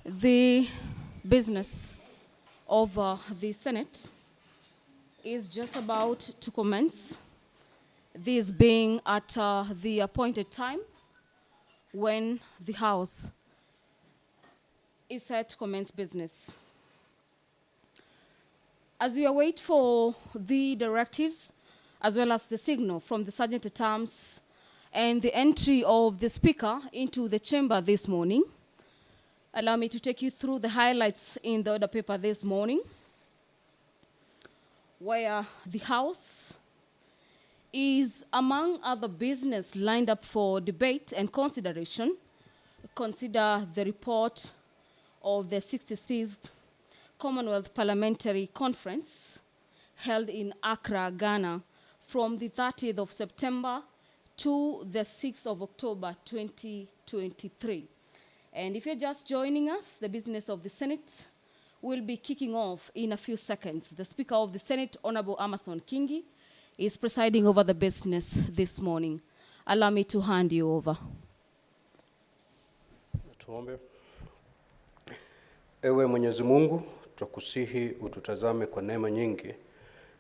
The business of the Senate is just about to commence, this being at the appointed time when the House is set to commence business. As we await for the directives, as well as the signal from the Sergeant at Arms and the entry of the Speaker into the chamber this morning, allow me to take you through the highlights in the order paper this morning, where the House is, among other business lined up for debate and consideration, consider the report of the 66th Commonwealth Parliamentary Conference held in Accra, Ghana, from the 30th of September to the 6th of October 2023. And if you're just joining us, the business of the Senate will be kicking off in a few seconds. The Speaker of the Senate, Honorable Amason Kingi, is presiding over the business this morning. Allow me to hand you over. Tuombe. Ewe Mwenyezi Mungu, tukusihi ututazame kwa neema nyingi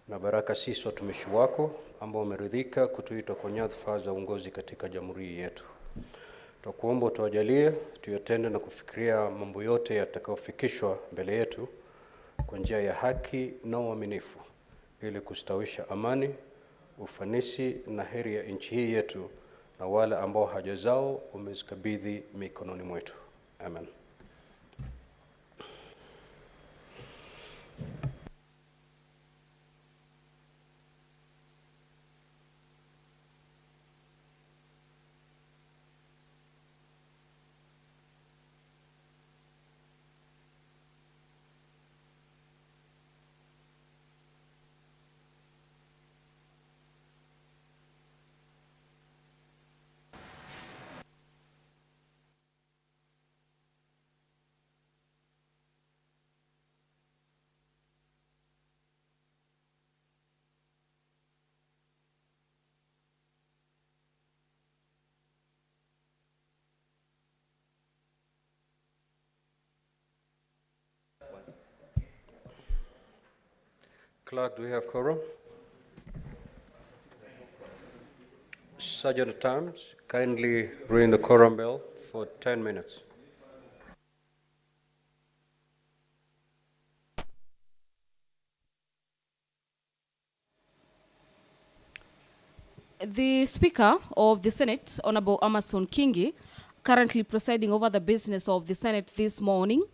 na baraka sisi watumishi wako ambao umeridhika kutuita kwa nyadhifa za uongozi katika jamhuri yetu. Tukuomba tuwajalie tuyatende na kufikiria mambo yote yatakayofikishwa mbele yetu kwa njia ya haki na uaminifu, ili kustawisha amani, ufanisi na heri ya nchi hii yetu na wale ambao haja zao umezikabidhi mikononi mwetu. Amen. Clerk, do we have quorum? Sergeant at Arms, kindly ring the quorum bell for 10 minutes. The Speaker of the Senate, Honorable Amason Kingi, currently presiding over the business of the Senate this morning,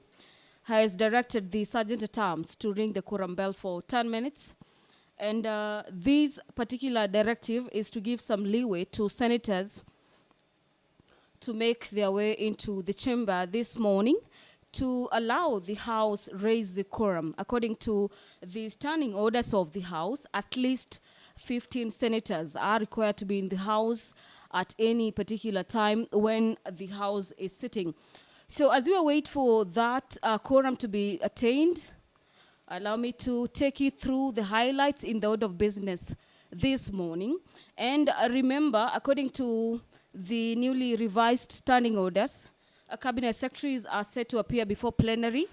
has directed the Sergeant at Arms to ring the quorum bell for 10 minutes. And this particular directive is to give some leeway to senators to make their way into the chamber this morning to allow the House raise the quorum. According to the standing orders of the House, at least 15 senators are required to be in the House at any particular time when the House is sitting. So as we await for that quorum to be attained, allow me to take you through the highlights in the order of business this morning. And remember, according to the newly revised standing orders, cabinet secretaries are set to appear before plenary.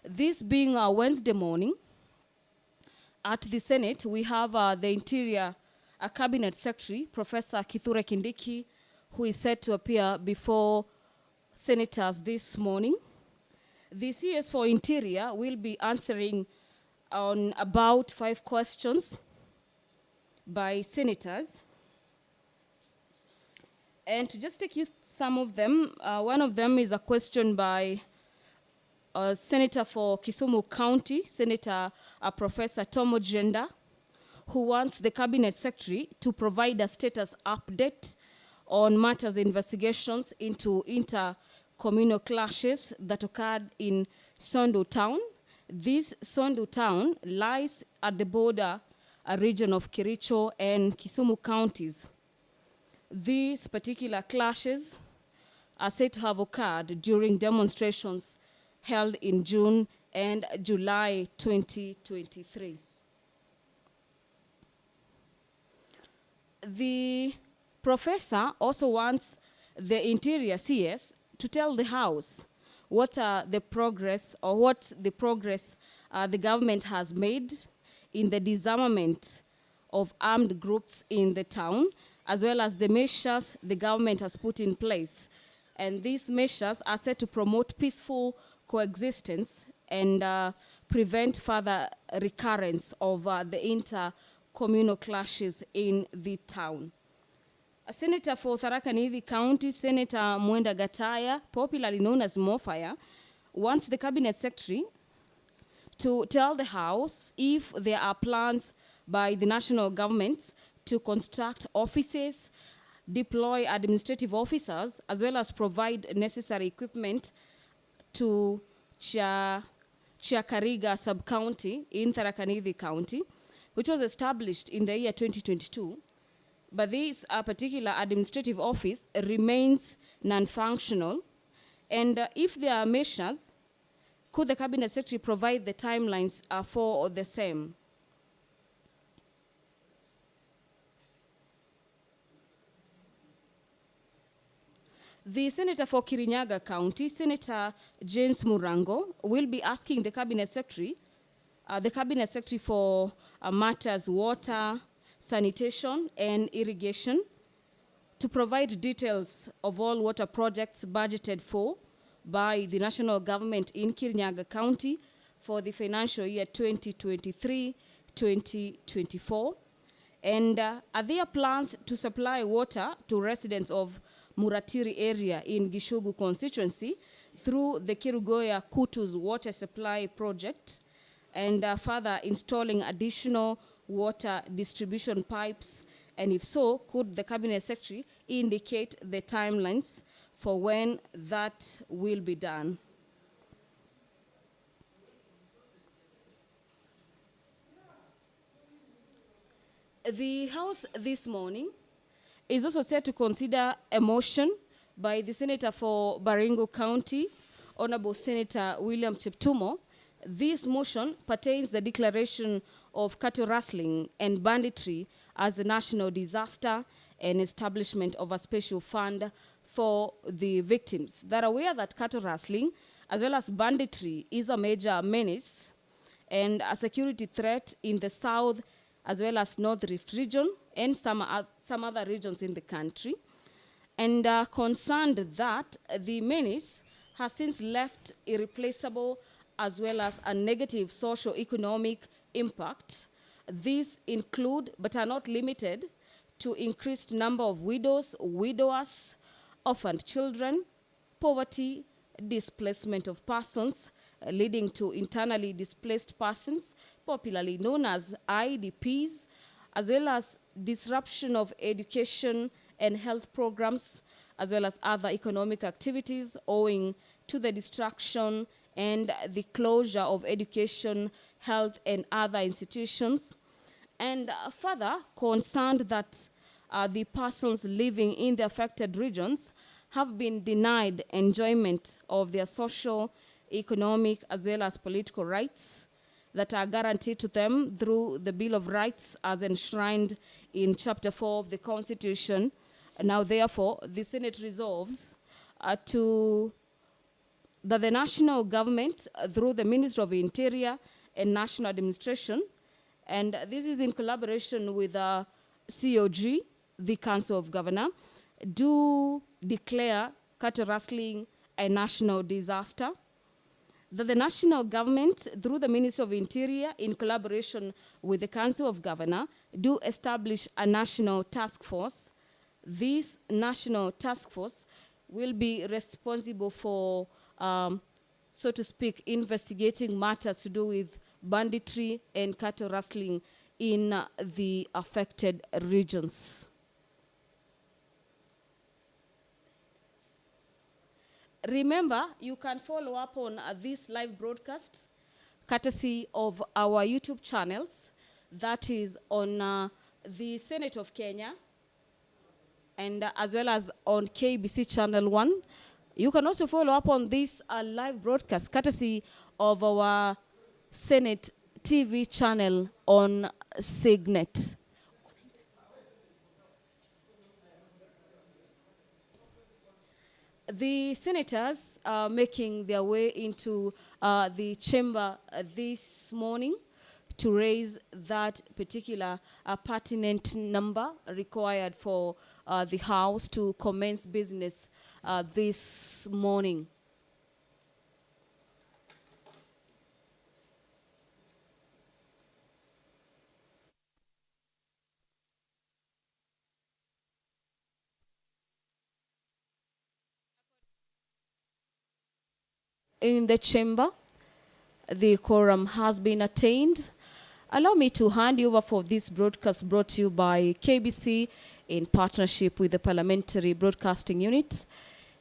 This being Wednesday morning, at the Senate, we have the Interior Cabinet Secretary, Professor Kithure Kindiki, who is set to appear before senators this morning. The CS for Interior will be answering on about 5 questions by senators. And to just take you some of them, one of them is a question by Senator for Kisumu County, Senator Professor Tomo Jenda, who wants the Cabinet Secretary to provide a status update on matters investigations into inter-communal clashes that occurred in Sondo Town. This Sondo Town lies at the border region of Kericho and Kisumu counties. These particular clashes are said to have occurred during demonstrations held in June and July 2023. The professor also wants the Interior CS to tell the House what are the progress or what the progress the government has made in the disarmament of armed groups in the town, as well as the measures the government has put in place. And these measures are set to promote peaceful coexistence and prevent further recurrence of the inter-communal clashes in the town. A senator for Tharaka Nithi County, Senator Mwenda Gataya, popularly known as Mofaya, wants the cabinet secretary to tell the House if there are plans by the national government to construct offices, deploy administrative officers, as well as provide necessary equipment to Chiakariga sub-county in Tharaka Nithi County, which was established in the year 2022. But this particular administrative office remains non-functional. And if there are measures, could the cabinet secretary provide the timelines for the same? The senator for Kirinyaga County, Senator James Murango, will be asking the cabinet secretary for matters water, sanitation, and irrigation to provide details of all water projects budgeted for by the national government in Kirinyaga County for the financial year 2023-2024. And are there plans to supply water to residents of Muratiri area in Gishugu constituency through the Kirugoya Kutu's water supply project, and further installing additional water distribution pipes? And if so, could the cabinet secretary indicate the timelines for when that will be done? The House this morning is also set to consider a motion by the senator for Baringo County, Honorable Senator William Cheptumo. This motion pertains the declaration of cattle rustling and banditry as a national disaster and establishment of a special fund for the victims. They're aware that cattle rustling as well as banditry is a major menace and a security threat in the South as well as North Rift region and some other regions in the country. And concerned that the menace has since left irreplaceable as well as a negative socio-economic impact. These include, but are not limited to, increased number of widows, widowers, orphaned children, poverty, displacement of persons, leading to internally displaced persons, popularly known as IDPs, as well as disruption of education and health programs, as well as other economic activities owing to the destruction and the closure of education, health, and other institutions. And further concerned that the persons living in the affected regions have been denied enjoyment of their social, economic, as well as political rights that are guaranteed to them through the Bill of Rights as enshrined in Chapter 4 of the Constitution. Now, therefore, the Senate resolves that the national government, through the Ministry of Interior and National Administration, and this is in collaboration with COG, the Council of Governors, do declare cattle rustling a national disaster. That the national government, through the Ministry of Interior, in collaboration with the Council of Governors, do establish a national task force. This national task force will be responsible for, so to speak, investigating matters to do with banditry and cattle rustling in the affected regions. Remember, you can follow up on this live broadcast courtesy of our YouTube channels, that is on the Senate of Kenya and as well as on KBC Channel 1. You can also follow up on this live broadcast courtesy of our Senate TV channel on Signet. The senators are making their way into the chamber this morning to raise that particular pertinent number required for the House to commence business this morning. In the chamber, the quorum has been attained. Allow me to hand you over for this broadcast brought to you by KBC in partnership with the Parliamentary Broadcasting Unit.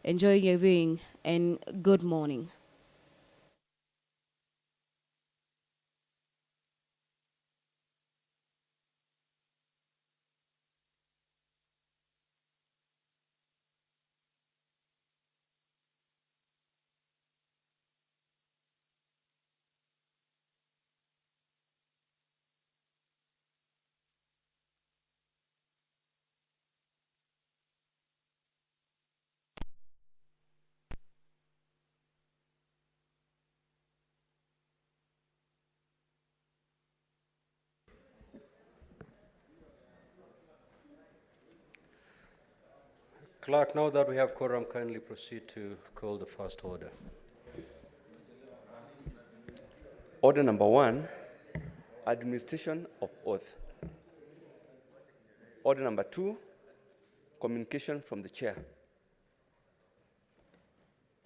Enjoy your viewing and good morning. Clerk, now that we have quorum, kindly proceed to call the first order. Order number 1, administration of oath. Order number 2, communication from the chair.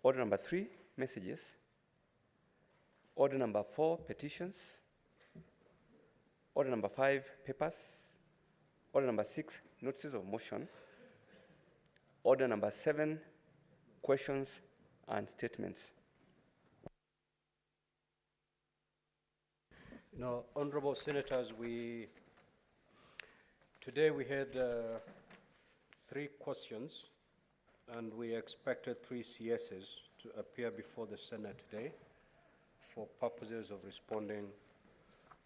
Order number 3, messages. Order number 4, petitions. Order number 5, papers. Order number 6, notices of motion. Order number 7, questions and statements. Now, honorable senators, today we had 3 questions, and we expected 3 CSs to appear before the Senate today for purposes of responding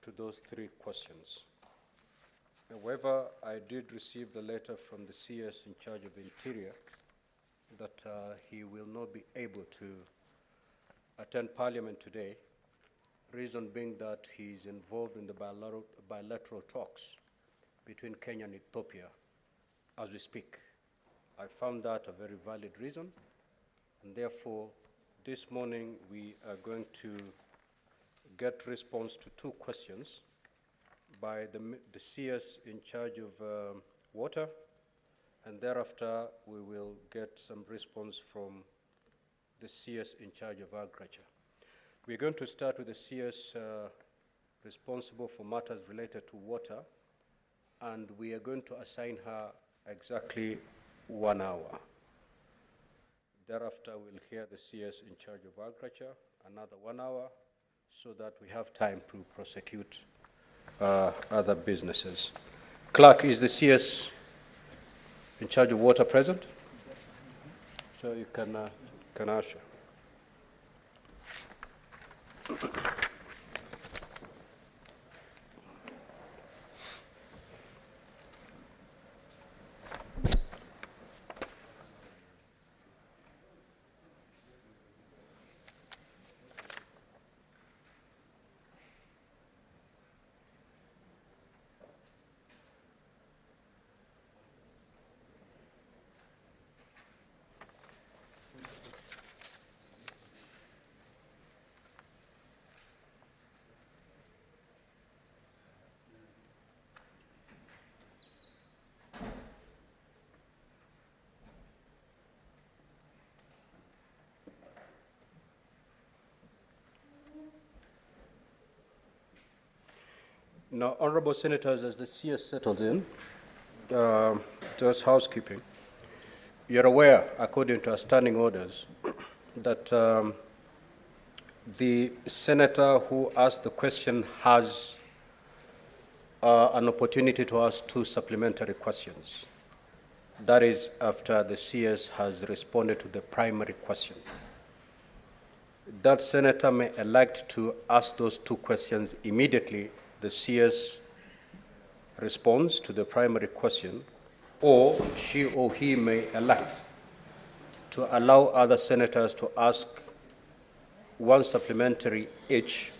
to those 3 questions. However, I did receive the letter from the CS in charge of Interior that he will not be able to attend Parliament today, reason being that he is involved in the bilateral talks between Kenya and Ethiopia as we speak. I found that a very valid reason, and therefore, this morning we are going to get response to 2 questions by the CS in charge of water, and thereafter we will get some response from the CS in charge of agriculture. We're going to start with the CS responsible for matters related to water, and we are going to assign her exactly 1 hour. Thereafter, we'll hear the CS in charge of agriculture, another 1 hour, so that we have time to prosecute other businesses. Clerk, is the CS in charge of water present? So you can usher. Now, honorable senators, as the CS settled in, just housekeeping, you're aware, according to our standing orders, that the senator who asked the question has an opportunity to ask 2 supplementary questions. That is after the CS has responded to the primary question. That senator may elect to ask those 2 questions immediately the CS responds to the primary question, or she or he may elect to allow other senators to ask one supplementary each,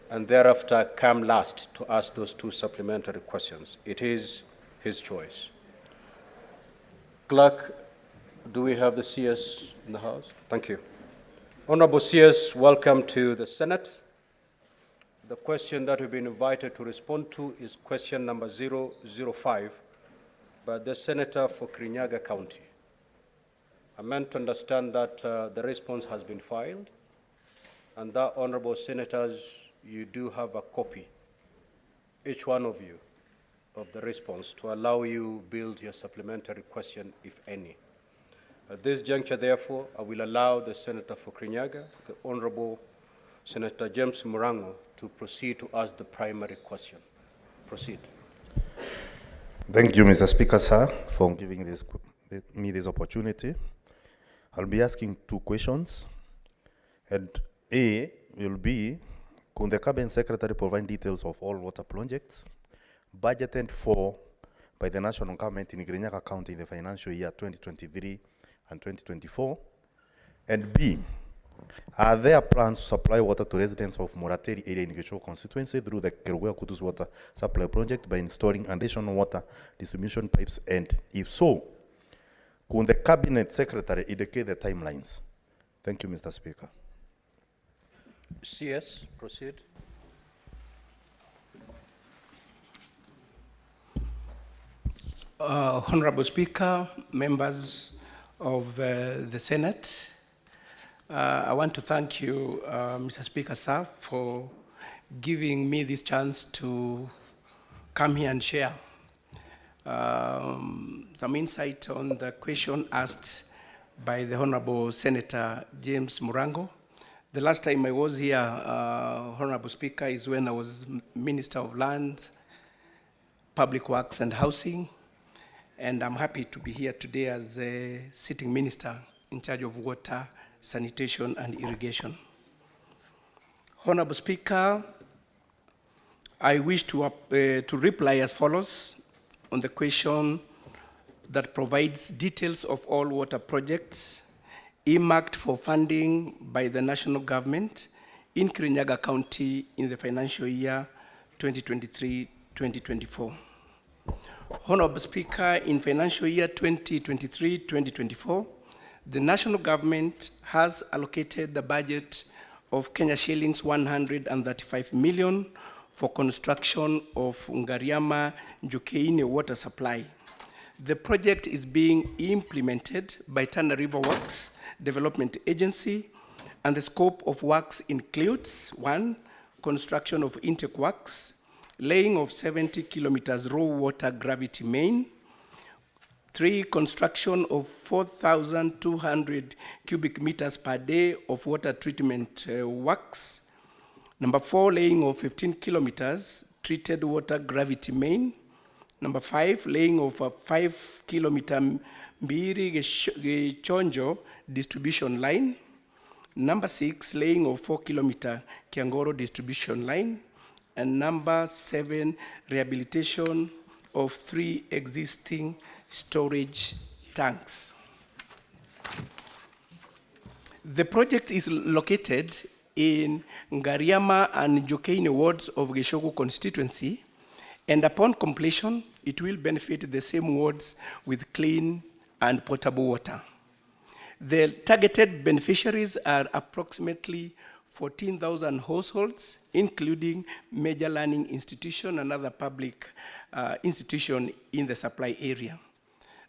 and thereafter come last to ask those two supplementary questions. It is his choice. Clerk, do we have the CS in the House? Thank you. Honorable CS, welcome to the Senate. The question that we've been invited to respond to is question number 005 by the Senator for Kirinyaga County. I'm meant to understand that the response has been filed, and that, honorable senators, you do have a copy, each one of you, of the response to allow you build your supplementary question, if any. At this juncture, therefore, I will allow the Senator for Kirinyaga, the Honorable Senator James Murango, to proceed to ask the primary question. Proceed. Thank you, Mr. Speaker, sir, for giving me this opportunity. I'll be asking two questions. And A will be, could the Cabinet Secretary provide details of all water projects budgeted for by the national government in Kirinyaga County in the financial year 2023 and 2024? And B, are there plans to supply water to residents of Morateri area in Gesho constituency through the Keruea Kutus water supply project by installing additional water distribution pipes? And if so, could the Cabinet Secretary indicate the timelines? Thank you, Mr. Speaker. CS, proceed. Honorable Speaker, members of the Senate, I want to thank you, Mr. Speaker, sir, for giving me this chance to come here and share some insight on the question asked by the Honorable Senator James Murango. The last time I was here, Honorable Speaker, is when I was Minister of Land, Public Works and Housing, and I'm happy to be here today as a sitting minister in charge of water, sanitation and irrigation. Honorable Speaker, I wish to reply as follows on the question that provides details of all water projects earmarked for funding by the national government in Kirinyaga County in the financial year 2023-2024. Honorable Speaker, in financial year 2023-2024, the national government has allocated the budget of Kenya shillings 135 million for construction of Ngariama Sugarcane water supply. The project is being implemented by Tana River Works Development Agency, and the scope of works includes: 1, construction of intake works, laying of 70 kilometers raw water gravity main; 3, construction of 4,200 cubic meters per day of water treatment works; 4, laying of 15 kilometers treated water gravity main; 5, laying of a 5 kilometer Mbiri Gechonjo distribution line; 6, laying of 4 kilometer Kiangoro distribution line; and 7, rehabilitation of 3 existing storage tanks. The project is located in Ngariama and Sugarcane wards of Geshogo constituency, and upon completion, it will benefit the same wards with clean and potable water. The targeted beneficiaries are approximately 14,000 households, including major learning institution and other public institution in the supply area.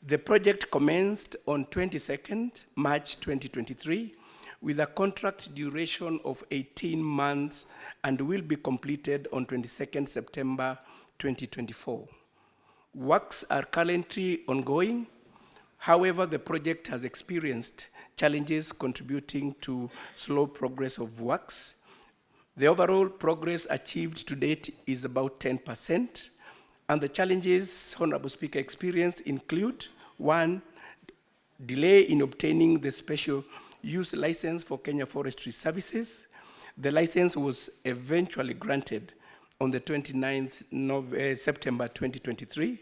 The project commenced on 22nd March 2023 with a contract duration of 18 months and will be completed on 22nd September 2024. Works are currently ongoing. However, the project has experienced challenges contributing to slow progress of works. The overall progress achieved to date is about 10%, and the challenges, Honorable Speaker, experienced include: 1, delay in obtaining the special use license for Kenya Forestry Services. The license was eventually granted on the 29th September 2023.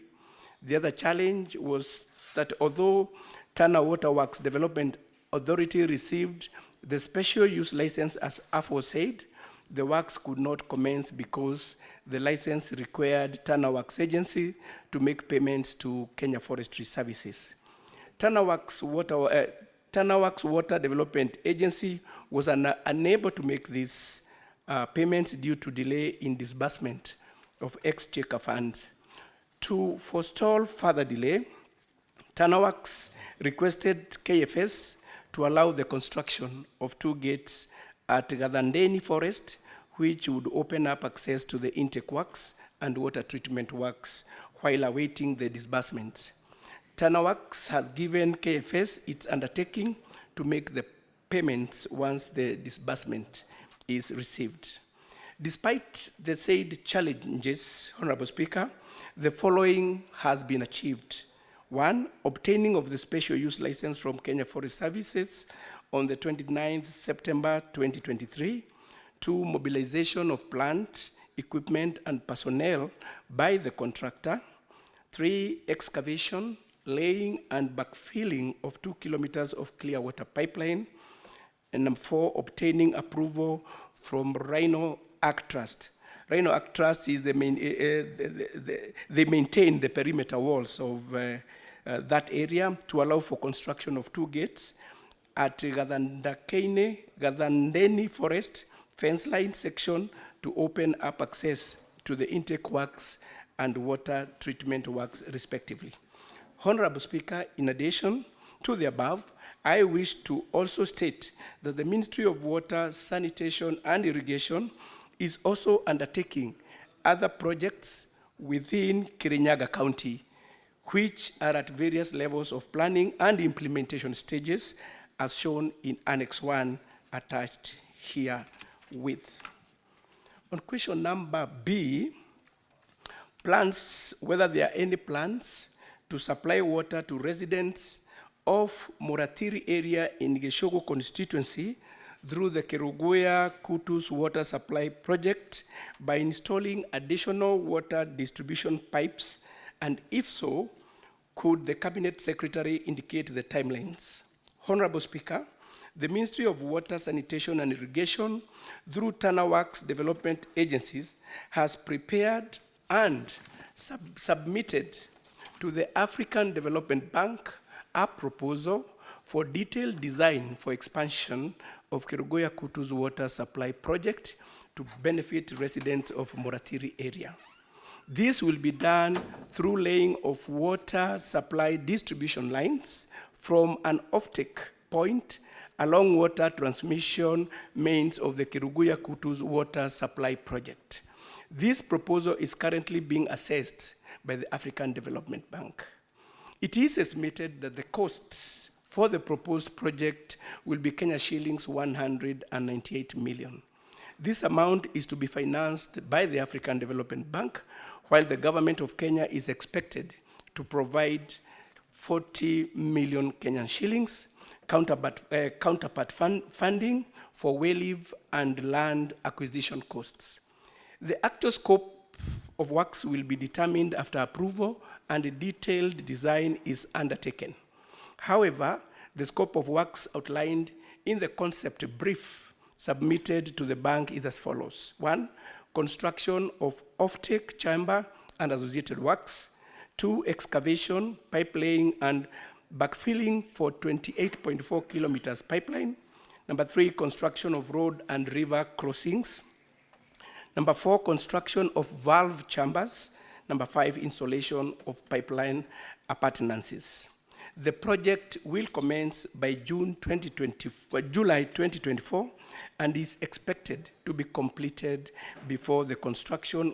The other challenge was that although Tana Waterworks Development authority received the special use license as aforesaid, the works could not commence because the license required Tana Works Agency to make payments to Kenya Forestry Services. Tana Works Water Development Agency was unable to make these payments due to delay in disbursement of exchequer funds. To forestall further delay, Tana Works requested KFS to allow the construction of 2 gates at Gadhandeni Forest, which would open up access to the intake works and water treatment works while awaiting the disbursement. Tana Works has given KFS its undertaking to make the payments once the disbursement is received. Despite the said challenges, Honorable Speaker, the following has been achieved. 1, obtaining of the special use license from Kenya Forest Services on the 29th September 2023. 2, mobilization of plant, equipment, and personnel by the contractor. 3, excavation, laying, and backfilling of 2 kilometers of clear water pipeline. And number 4, obtaining approval from Rhino Act Trust. Rhino Act Trust is the main, they maintain the perimeter walls of that area to allow for construction of 2 gates at Gadhandeni Forest fence line section to open up access to the intake works and water treatment works respectively. Honorable Speaker, in addition to the above, I wish to also state that the Ministry of Water, Sanitation and Irrigation is also undertaking other projects within Kirinyaga County, which are at various levels of planning and implementation stages, as shown in Annex 1 attached here with. On question number B, plans, whether there are any plans to supply water to residents of Moratiri area in Geshogo constituency through the Kerugoya Kutus water supply project by installing additional water distribution pipes, and if so, could the Cabinet Secretary indicate the timelines? Honorable Speaker, the Ministry of Water, Sanitation and Irrigation, through Tana Works Development Agencies, has prepared and submitted to the African Development Bank a proposal for detailed design for expansion of Kerugoya Kutu's water supply project to benefit residents of Moratiri area. This will be done through laying of water supply distribution lines from an offtake point along water transmission mains of the Kerugoya Kutu's water supply project. This proposal is currently being assessed by the African Development Bank. It is estimated that the costs for the proposed project will be Kenya shillings 198 million. This amount is to be financed by the African Development Bank, while the government of Kenya is expected to provide 40 million Kenyan shillings, counterpart funding for wayleave and land acquisition costs. The actual scope of works will be determined after approval and a detailed design is undertaken. However, the scope of works outlined in the concept brief submitted to the bank is as follows. 1, construction of offtake chamber and associated works. 2, excavation, pipe laying, and backfilling for 28.4 kilometers pipeline. Number 3, construction of road and river crossings. Number 4, construction of valve chambers. Number 5, installation of pipeline appurtenances. The project will commence by July 2024 and is expected to be completed before the conclusion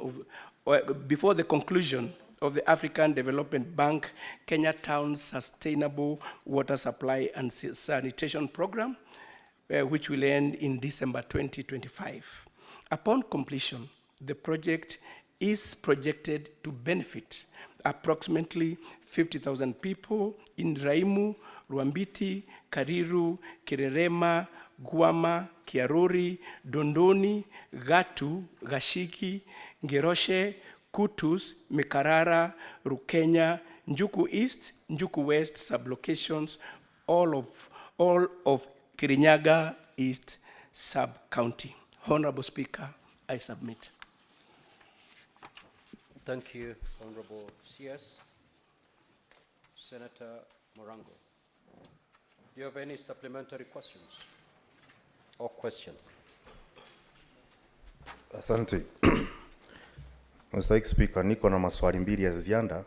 of the African Development Bank Kenya Town Sustainable Water Supply and Sanitation Program, which will end in December 2025. Upon completion, the project is projected to benefit approximately 50,000 people in Raimu, Ruambiti, Kariru, Kirerema, Guama, Kiarori, Dondoni, Gatu, Gashiki, Ngeroshe, Kutus, Mekarara, Rukenya, Njuku East, Njuku West sublocations, all of all of Kirinyaga East Sub-County. Honorable Speaker, I submit. Thank you, Honorable CS. Senator Morango, do you have any supplementary questions or question? Asante. Mr. Speaker, niko na maswali mbili ya ziada.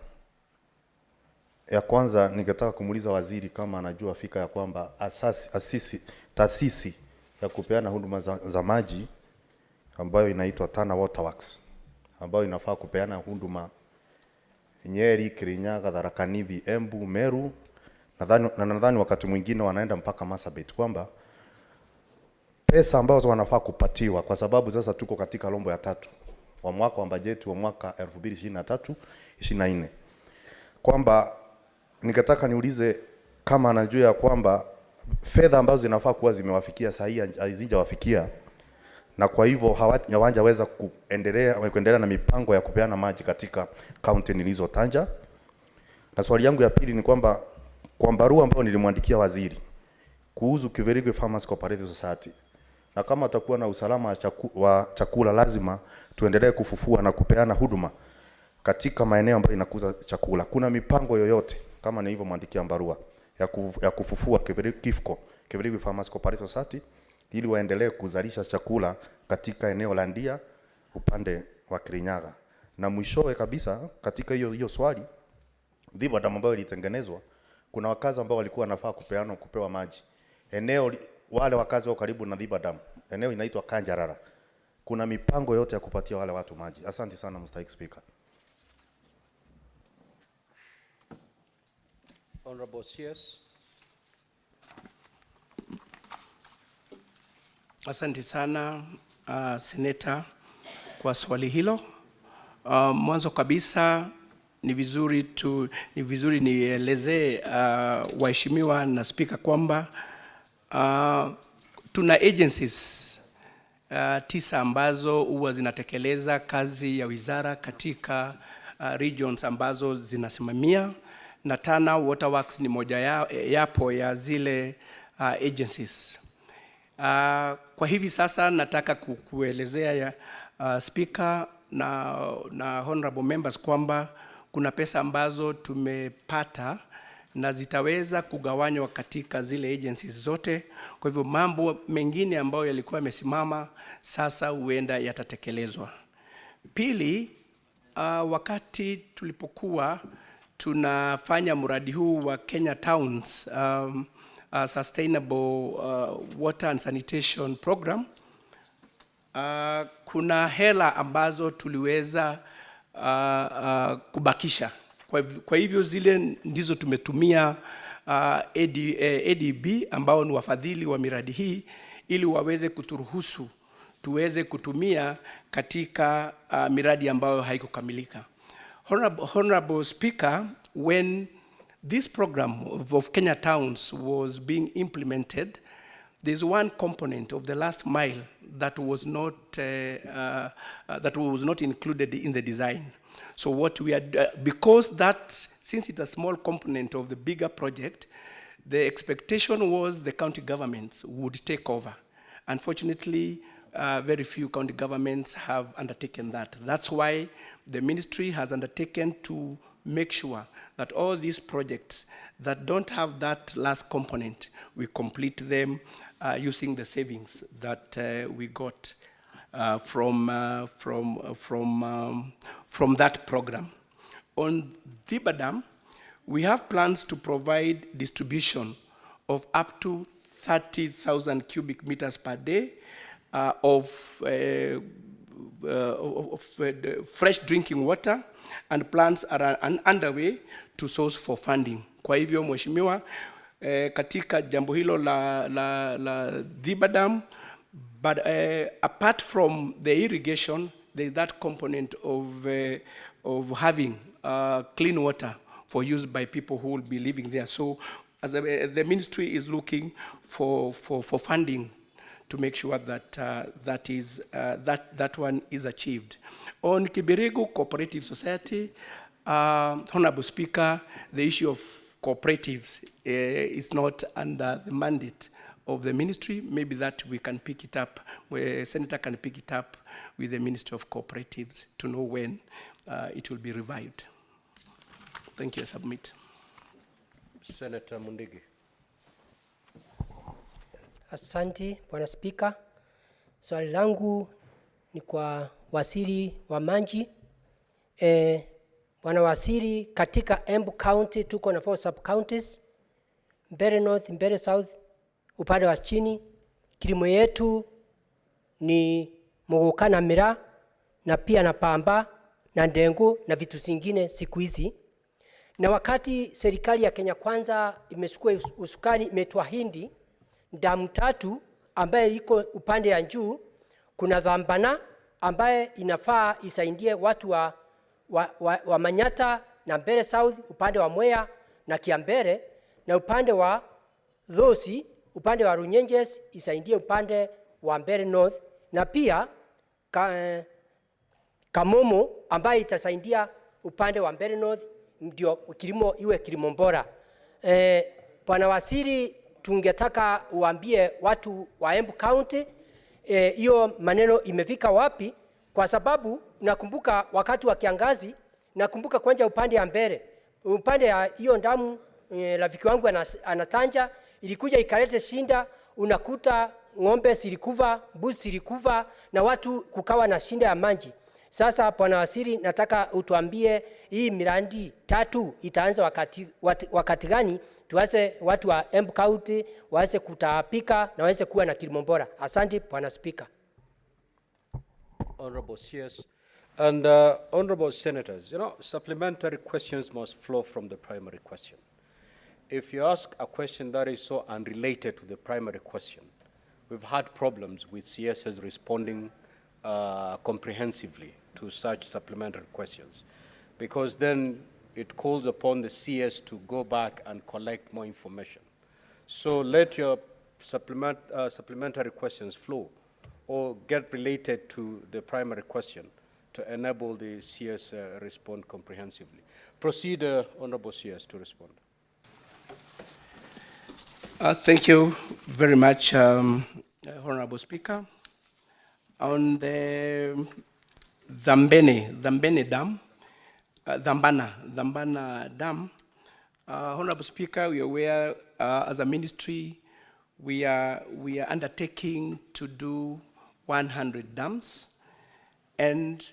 Ya kwanza ningetaka kumuuliza waziri kama anajua fika ya kwamba taasisi ya kupeana huduma za maji ambayo inaitwa Tana Water Works ambayo inafaa kupeana huduma Nyeri, Kirinyaga, Tharaka Nithi, Embu, Meru, nadhani wakati mwingine wanaenda mpaka Marsabit, kwamba pesa ambazo wanafaa kupatiwa, kwa sababu sasa tuko katika rombo ya 3 wa mwaka wa bajeti wa mwaka 2023-24, kwamba ningetaka niulize kama anajua ya kwamba fedha ambazo zinafaa kuwa zimewafikia sahihi hazijawafikia, na kwa hivyo hawajaweza kuendelea na mipango ya kupeana maji katika kaunti nilizotanja. Na swali yangu ya pili ni kwamba kwa barua ambayo nilimwandikia waziri kuhusu Kiverigwe Farmers Cooperative Society, na kama atakuwa na usalama wa chakula, lazima tuendelee kufufua na kupeana huduma katika maeneo ambayo inakuza chakula. Kuna mipango yoyote kama nilivyomwandikia barua ya kufufua Kiverigwe Farmers Cooperative Society ili waendelee kuzalisha chakula katika eneo la Ndia upande wa Kirinyaga? Na mwishowe kabisa katika hiyo swali, Mzima Dam ambayo ilitengenezwa, kuna wakazi ambao walikuwa wanafaa kupewa maji. Wale wakazi wa karibu na Mzima Dam, eneo inaitwa Kanjarara. Kuna mipango yote ya kupatia wale watu maji? Asante sana Mr. Speaker. Honorable CS. Asante sana Senator kwa swali hilo. Mwanzo kabisa ni vizuri nielezee waheshimiwa na Speaker kwamba tuna agencies 9 ambazo huwa zinatekeleza kazi ya wizara katika regions ambazo zinasimamia, na Tana Water Works ni moja yapo ya zile agencies. Kwa hivi sasa nataka kuelezea Speaker na honorable members kwamba kuna pesa ambazo tumepata na zitaweza kugawanywa katika zile agencies zote. Kwa hivyo mambo mengine ambayo yalikuwa yamesimama sasa huenda yatatekelezwa. Pili, wakati tulipokuwa tunafanya mradi huu wa Kenya Towns Sustainable Water and Sanitation Program, kuna hela ambazo tuliweza kubakisha. Kwa hivyo zile ndizo tumetumia ADB ambao ni wafadhili wa miradi hii, ili waweze kuturuhusu tuweze kutumia katika miradi ambayo haikukamilika. Honorable Speaker, when this program of Kenya Towns was being implemented, there's one component of the last mile that was not included in the design. So what we are, because since it's a small component of the bigger project, the expectation was the county governments would take over. Unfortunately, very few county governments have undertaken that. That's why the ministry has undertaken to make sure that all these projects that don't have that last component, we complete them using the savings that we got from that program. On Mzima Dam, we have plans to provide distribution of up to 30,000 cubic meters per day of fresh drinking water, and plans are underway to source for funding. Kwa hivyo mheshimiwa, katika jambo hilo la Mzima Dam, but apart from the irrigation, there is that component of having clean water for use by people who will be living there. So as the ministry is looking for funding to make sure that that one is achieved. On Kiberego Cooperative Society, Honorable Speaker, the issue of cooperatives is not under the mandate of the ministry. Maybe that we can pick it up, where Senator can pick it up with the Ministry of Cooperatives to know when it will be revived. Thank you, I submit. Senator Mundigi. Asante, Bwana Spika. Swali langu ni kwa waziri wa maji. Bwana waziri, katika Embu County tuko na 4 sub-counties, Mbeere North, Mbeere South, upande wa chini. Kilimo yetu ni muguka na miraa na pia na pamba na ndengu na vitu zingine siku hizi. Na wakati serikali ya Kenya Kwanza imechukua usukani, imetuahidi damu 3 ambaye iko upande ya juu, kuna Dhambana ambaye inafaa isaidie watu wa Manyata na Mbeere South, upande wa Mwea na Kiambere, na upande wa Dhosi, upande wa Runyenjes isaidie upande wa Mbeere North, na pia Kamomo ambaye itasaidia upande wa Mbeere North, ndio kilimo iwe kilimo bora. Bwana waziri, tungetaka uambie watu wa Embu County hiyo maneno imefika wapi, kwa sababu nakumbuka wakati wa kiangazi, nakumbuka kwanza upande ya Mbeere, upande ya hiyo damu rafiki wangu anatanja, ilikuja ikalete shinda, unakuta ng'ombe silikuva, mbuzi silikuva, na watu kukawa na shinda ya maji. Sasa Bwana waziri, nataka utuambie hii miradi 3 itaanza wakati gani, tuweze watu wa Embu County waweze kutapika na waweze kuwa na kilimo bora. Asante Bwana Speaker. Honorable CS and honorable senators, you know, supplementary questions must flow from the primary question. If you ask a question that is so unrelated to the primary question, we've had problems with CSs responding comprehensively to such supplementary questions, because then it calls upon the CS to go back and collect more information. So let your supplementary questions flow or get related to the primary question to enable the CS respond comprehensively. Proceed, Honorable CS, to respond. Thank you very much, Honorable Speaker. On the Dhambana Dam, Honorable Speaker, we are aware as a ministry we are undertaking to do 100 dams, and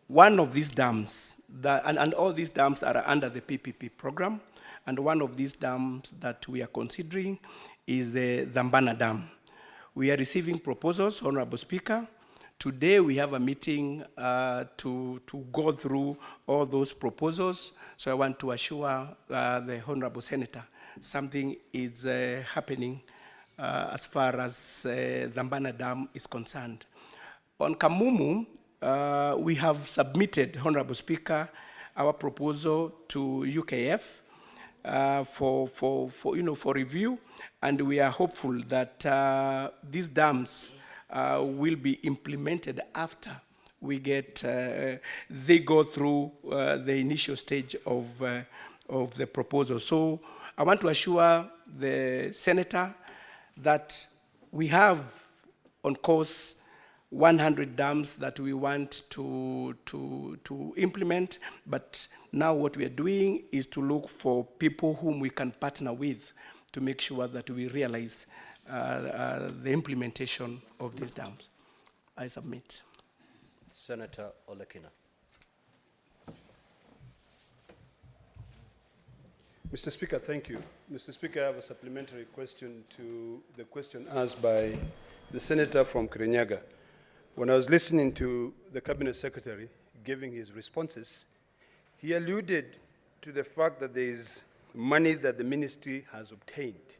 one of these dams and all these dams are under the PPP program, and one of these dams that we are considering is the Dhambana Dam. We are receiving proposals, Honorable Speaker. Today we have a meeting to go through all those proposals. So I want to assure the Honorable Senator something is happening as far as Dhambana Dam is concerned. On Kamumu, we have submitted, Honorable Speaker, our proposal to UKF for review, and we are hopeful that these dams will be implemented after we get they go through the initial stage of the proposal. So I want to assure the Senator that we have on course 100 dams that we want to implement, but now what we are doing is to look for people whom we can partner with to make sure that we realize the implementation of these dams. I submit. Senator Olekina. Mr. Speaker, thank you. Mr. Speaker, I have a supplementary question to the question asked by the senator from Kirinyaga. When I was listening to the Cabinet Secretary giving his responses, he alluded to the fact that there is money that the ministry has obtained,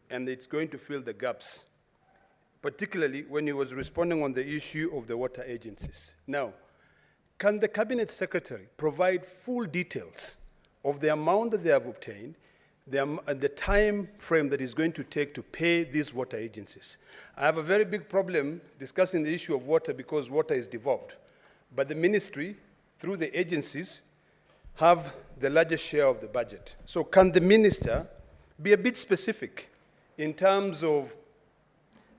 and it's going to fill the gaps, particularly when he was responding on the issue of the water agencies. Now, can the Cabinet Secretary provide full details of the amount that they have obtained, the time frame that is going to take to pay these water agencies? I have a very big problem discussing the issue of water because water is devolved. But the ministry, through the agencies, have the largest share of the budget. So can the minister be a bit specific in terms of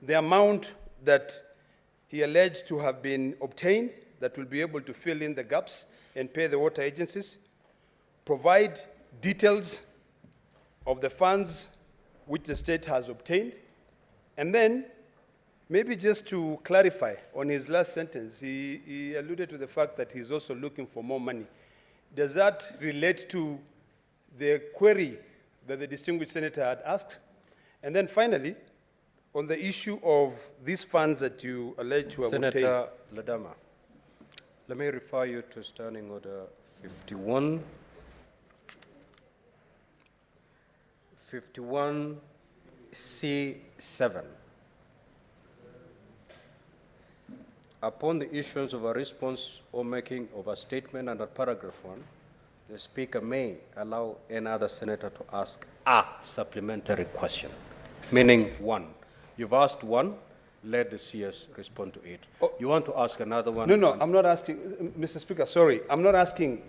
the amount that he alleged to have been obtained that will be able to fill in the gaps and pay the water agencies, provide details of the funds which the state has obtained, and then maybe just to clarify on his last sentence, he alluded to the fact that he's also looking for more money. Does that relate to the query that the distinguished senator had asked? And then finally, on the issue of these funds that you allege to have obtained. Senator Ladama, let me refer you to Standing Order 51. 51C7. Upon the issuance of a response or making of a statement under paragraph 1, the Speaker may allow any other senator to ask a supplementary question, meaning one. You've asked one, let the CS respond to it. Oh. You want to ask another one? No, I'm not asking, Mr. Speaker, sorry. I'm not asking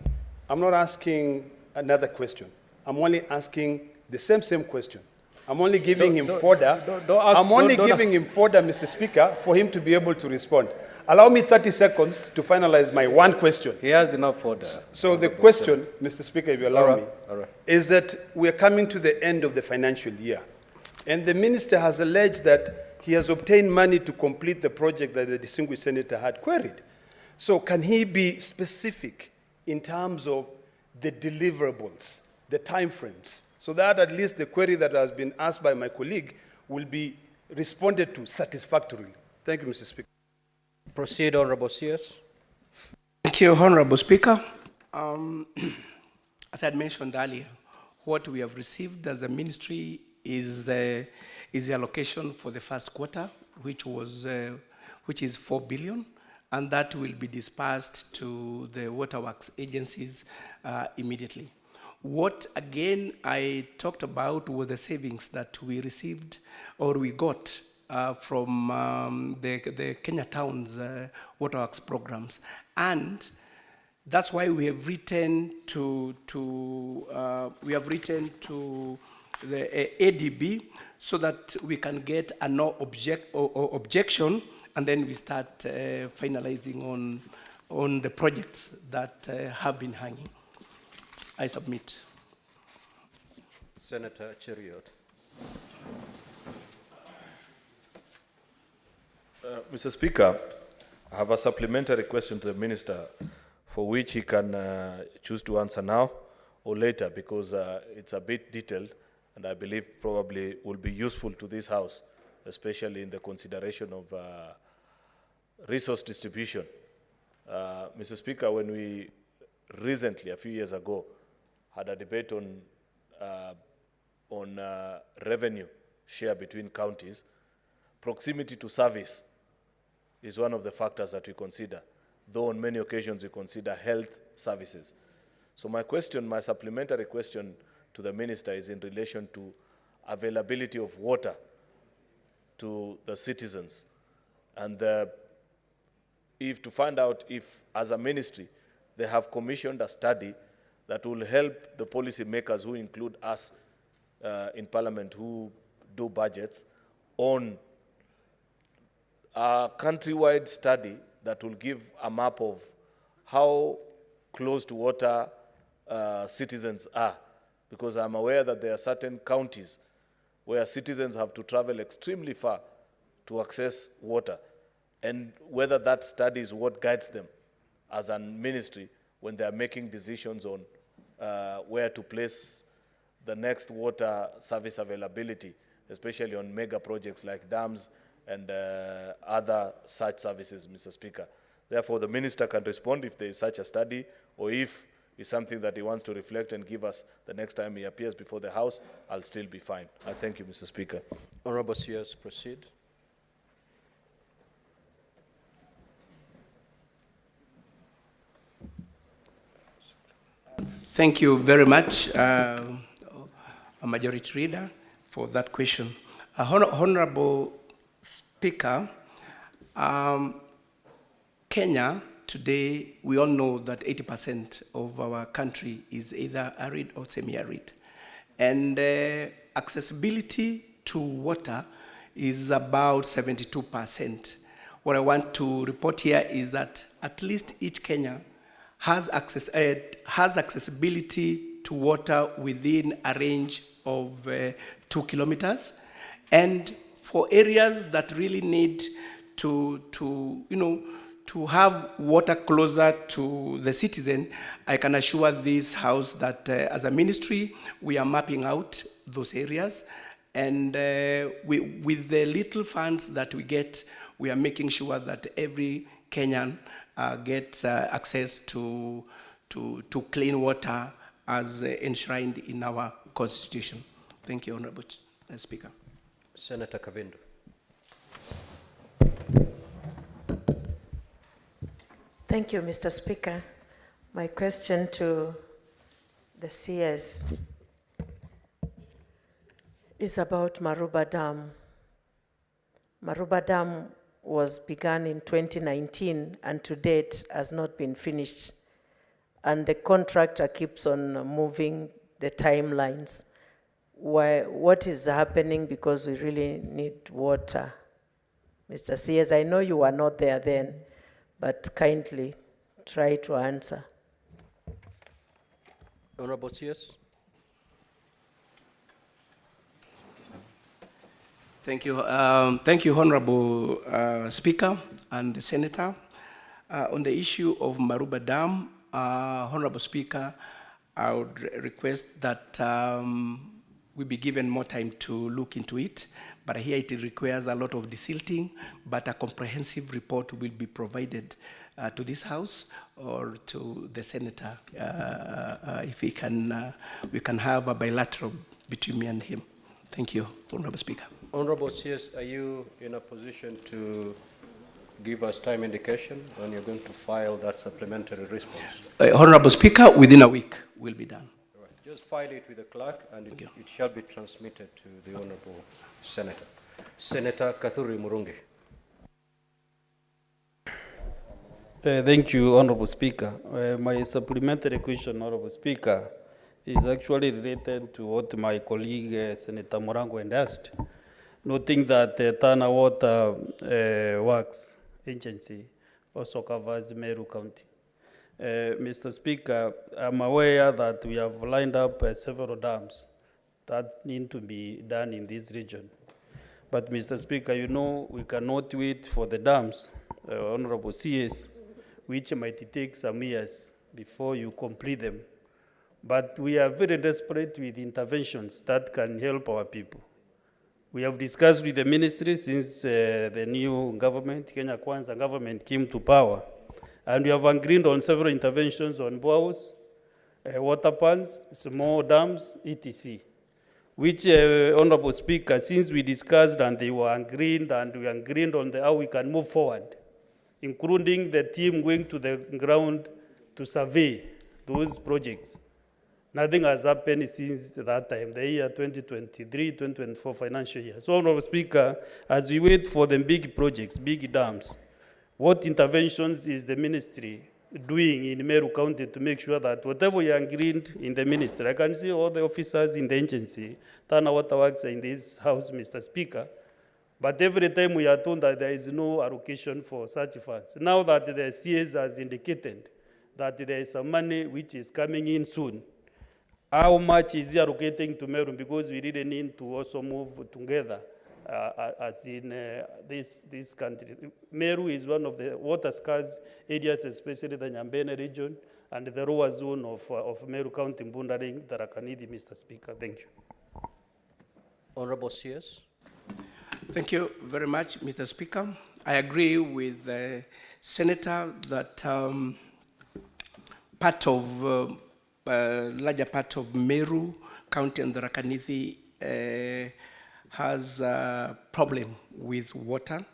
another question. I'm only asking the same question. I'm only giving him fodder. I'm only giving him fodder, Mr. Speaker, for him to be able to respond. Allow me 30 seconds to finalize my one question. He has enough fodder. So the question, Mr. Speaker, if you allow me, all right. is that we're coming to the end of the financial year. And the minister has alleged that he has obtained money to complete the project that the distinguished senator had queried. So can he be specific in terms of the deliverables, the timeframes, so that at least the query that has been asked by my colleague will be responded to satisfactorily? Thank you, Mr. Speaker. Proceed, Honorable CS. Thank you, Honorable Speaker. As I had mentioned earlier, what we have received as a ministry is the allocation for the first quarter, which is 4 billion, and that will be dispersed to the waterworks agencies immediately. What again I talked about was the savings that we received or we got from the Kenya Towns waterworks programs, and that's why we have written to the ADB so that we can get a no objection, and then we start finalizing on the projects that have been hanging. I submit. Senator Cheriot. Mr. Speaker, I have a supplementary question to the Minister for which he can choose to answer now or later, because it's a bit detailed and I believe probably will be useful to this House, especially in the consideration of resource distribution. Mr. Speaker, when we recently, a few years ago, had a debate on revenue share between counties, proximity to service is one of the factors that we consider, though on many occasions we consider health services. So my supplementary question to the Minister is in relation to availability of water to the citizens, and to find out if, as a ministry, they have commissioned a study that will help the policy makers, who include us in Parliament who do budgets, on a countrywide study that will give a map of how close to water citizens are. Because I'm aware that there are certain counties where citizens have to travel extremely far to access water, and whether that study is what guides them as a ministry when they are making decisions on where to place the next water service availability, especially on mega projects like dams and other such services, Mr. Speaker. Therefore, the Minister can respond if there is such a study, or if it's something that he wants to reflect and give us the next time he appears before the House, I'll still be fine. I thank you, Mr. Speaker. Honorable CS, proceed. Thank you very much, a Majority Leader, for that question. Honorable Speaker, Kenya today we all know that 80% of our country is either arid or semi-arid. And accessibility to water is about 72%. What I want to report here is that at least each Kenyan has accessibility to water within a range of 2 kilometers. And for areas that really need to have water closer to the citizen, I can assure this house that as a ministry, we are mapping out those areas. And with the little funds that we get, we are making sure that every Kenyan gets access to clean water as enshrined in our Constitution. Thank you, Honorable Speaker. Senator Kavindu. Thank you, Mr. Speaker. My question to the CS is about Maruba Dam. Maruba Dam was begun in 2019 and to date has not been finished. And the contractor keeps on moving the timelines. What is happening, because we really need water? Mr. CS, I know you were not there then, but kindly try to answer. Honorable CS. Thank you. Thank you, Honorable Speaker and the Senator. On the issue of Maruba Dam, Honorable Speaker, I would request that we be given more time to look into it. But here it requires a lot of desilting, but a comprehensive report will be provided to this House or to the Senator if we can have a bilateral between me and him. Thank you, Honorable Speaker. Honorable CS, are you in a position to give us time indication when you're going to file that supplementary response? Honorable Speaker, within a week will be done. All right. Just file it with the clerk and it shall be transmitted to the Honorable Senator. Senator Kathuri Murungi. Thank you, Honorable Speaker. My supplementary question, Honorable Speaker, is actually related to what my colleague Senator Morango had asked, noting that the Tana Water Works Agency also covers Meru County. Mr. Speaker, I'm aware that we have lined up several dams that need to be done in this region. But Mr. Speaker, you know, we cannot wait for the dams, Honorable CS, which might take some years before you complete them. But we are very desperate with interventions that can help our people. We have discussed with the ministry since the new government, Kenya Kwanza government, came to power. And we have agreed on several interventions on boreholes, water pans, small dams, etc. Which, Honorable Speaker, since we discussed and they were agreed, and we agreed on how we can move forward, including the team going to the ground to survey those projects. Nothing has happened since that time, the year 2023-2024 financial year. So, Honorable Speaker, as we wait for the big projects, big dams, what interventions is the ministry doing in Meru County to make sure that whatever we agreed in the ministry, I can see all the officers in the agency, Tana Water Works in this house, Mr. Speaker, but every time we are told that there is no allocation for such funds. Now that the CS has indicated that there is some money which is coming in soon, how much is he allocating to Meru? Because we really need to also move together as in this country. Meru is one of the water scarce areas, especially the Nyambene region and the lower zone of Meru County, Mbundaring, Tarakanidi, Mr. Speaker. Thank you. Honorable CS. Thank you very much, Mr. Speaker. I agree with the Senator that larger part of Meru County and the Rakanithi has a problem with water.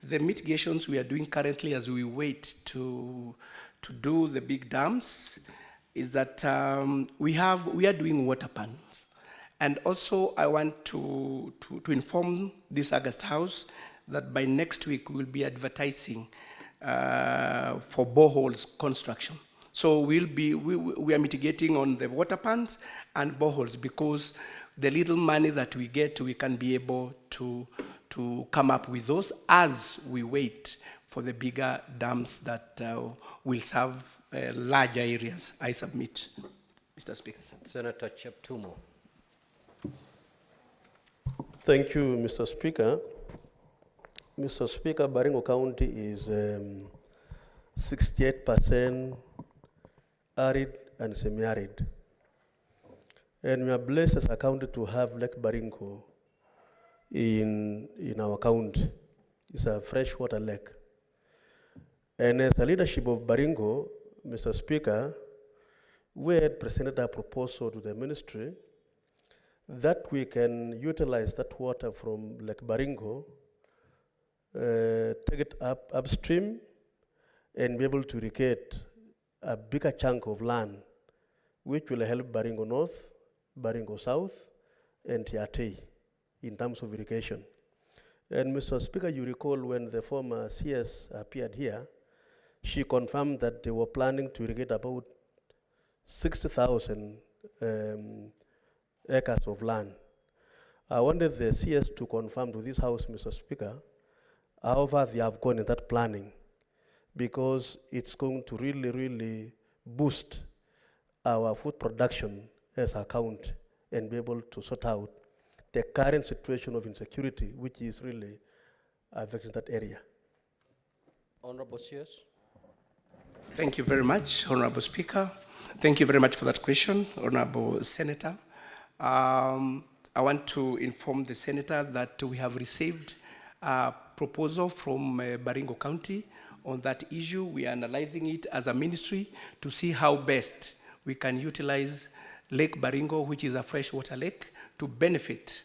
The mitigations we are doing currently as we wait to do the big dams is that we are doing water pans. And also I want to inform this August House that by next week we will be advertising for boreholes construction. So we are mitigating on the water pans and boreholes because the little money that we get, we can be able to come up with those as we wait for the bigger dams that will serve larger areas. I submit, Mr. Speaker. Senator Cheptumo. Thank you, Mr. Speaker. Mr. Speaker, Baringo County is 68% arid and semi-arid. And we are blessed as a county to have Lake Baringo in our county. It's a freshwater lake. And as the leadership of Baringo, Mr. Speaker, we had presented a proposal to the ministry that we can utilize that water from Lake Baringo, take it upstream, and be able to irrigate a bigger chunk of land, which will help Baringo North, Baringo South, and Tiatei in terms of irrigation. And Mr. Speaker, you recall when the former CS appeared here, she confirmed that they were planning to irrigate about 60,000 acres of land. I wanted the CS to confirm to this House, Mr. Speaker, how far they have gone in that planning, because it's going to really, really boost our food production as a county and be able to sort out the current situation of insecurity, which is really affecting that area. Honorable CS. Thank you very much, Honorable Speaker. Thank you very much for that question, Honorable Senator. I want to inform the Senator that we have received a proposal from Baringo County on that issue. We are analyzing it as a ministry to see how best we can utilize Lake Baringo, which is a freshwater lake, to benefit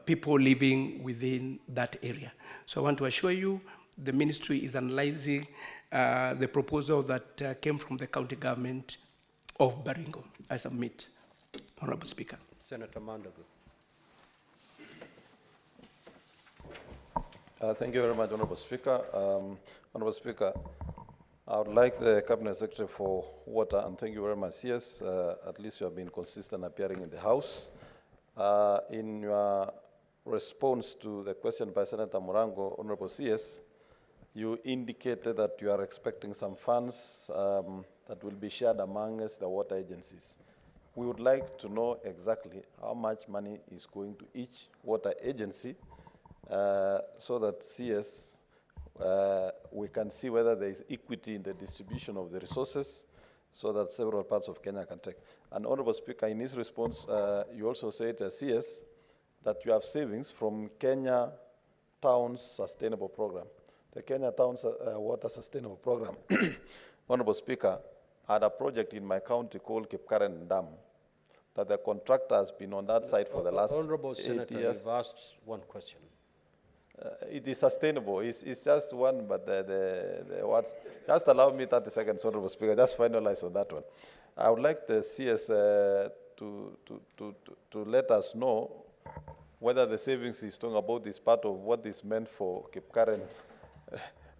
people living within that area. So I want to assure you the ministry is analyzing the proposal that came from the county government of Baringo. I submit, Honorable Speaker. Senator Mandago. Thank you very much, Honorable Speaker. Honorable Speaker, I would like the Cabinet Secretary for Water, and thank you very much. Yes, at least you have been consistent appearing in the House. In your response to the question by Senator Morango, Honorable CS, you indicated that you are expecting some funds that will be shared amongst the water agencies. We would like to know exactly how much money is going to each water agency so that CS, we can see whether there is equity in the distribution of the resources so that several parts of Kenya can take. And Honorable Speaker, in his response, you also said CS that you have savings from Kenya Towns Sustainable Program. The Kenya Towns Water Sustainable Program, Honorable Speaker, had a project in my county called Kipkaren Dam that the contractor has been on that site for the last Honorable 8 Senator, years. you've asked one question. It is sustainable. It's just one, but the words. Just allow me 30 seconds, Honorable Speaker. Just finalize on that one. I would like the CS to let us know whether the savings he's talking about is part of what is meant for Kipkaren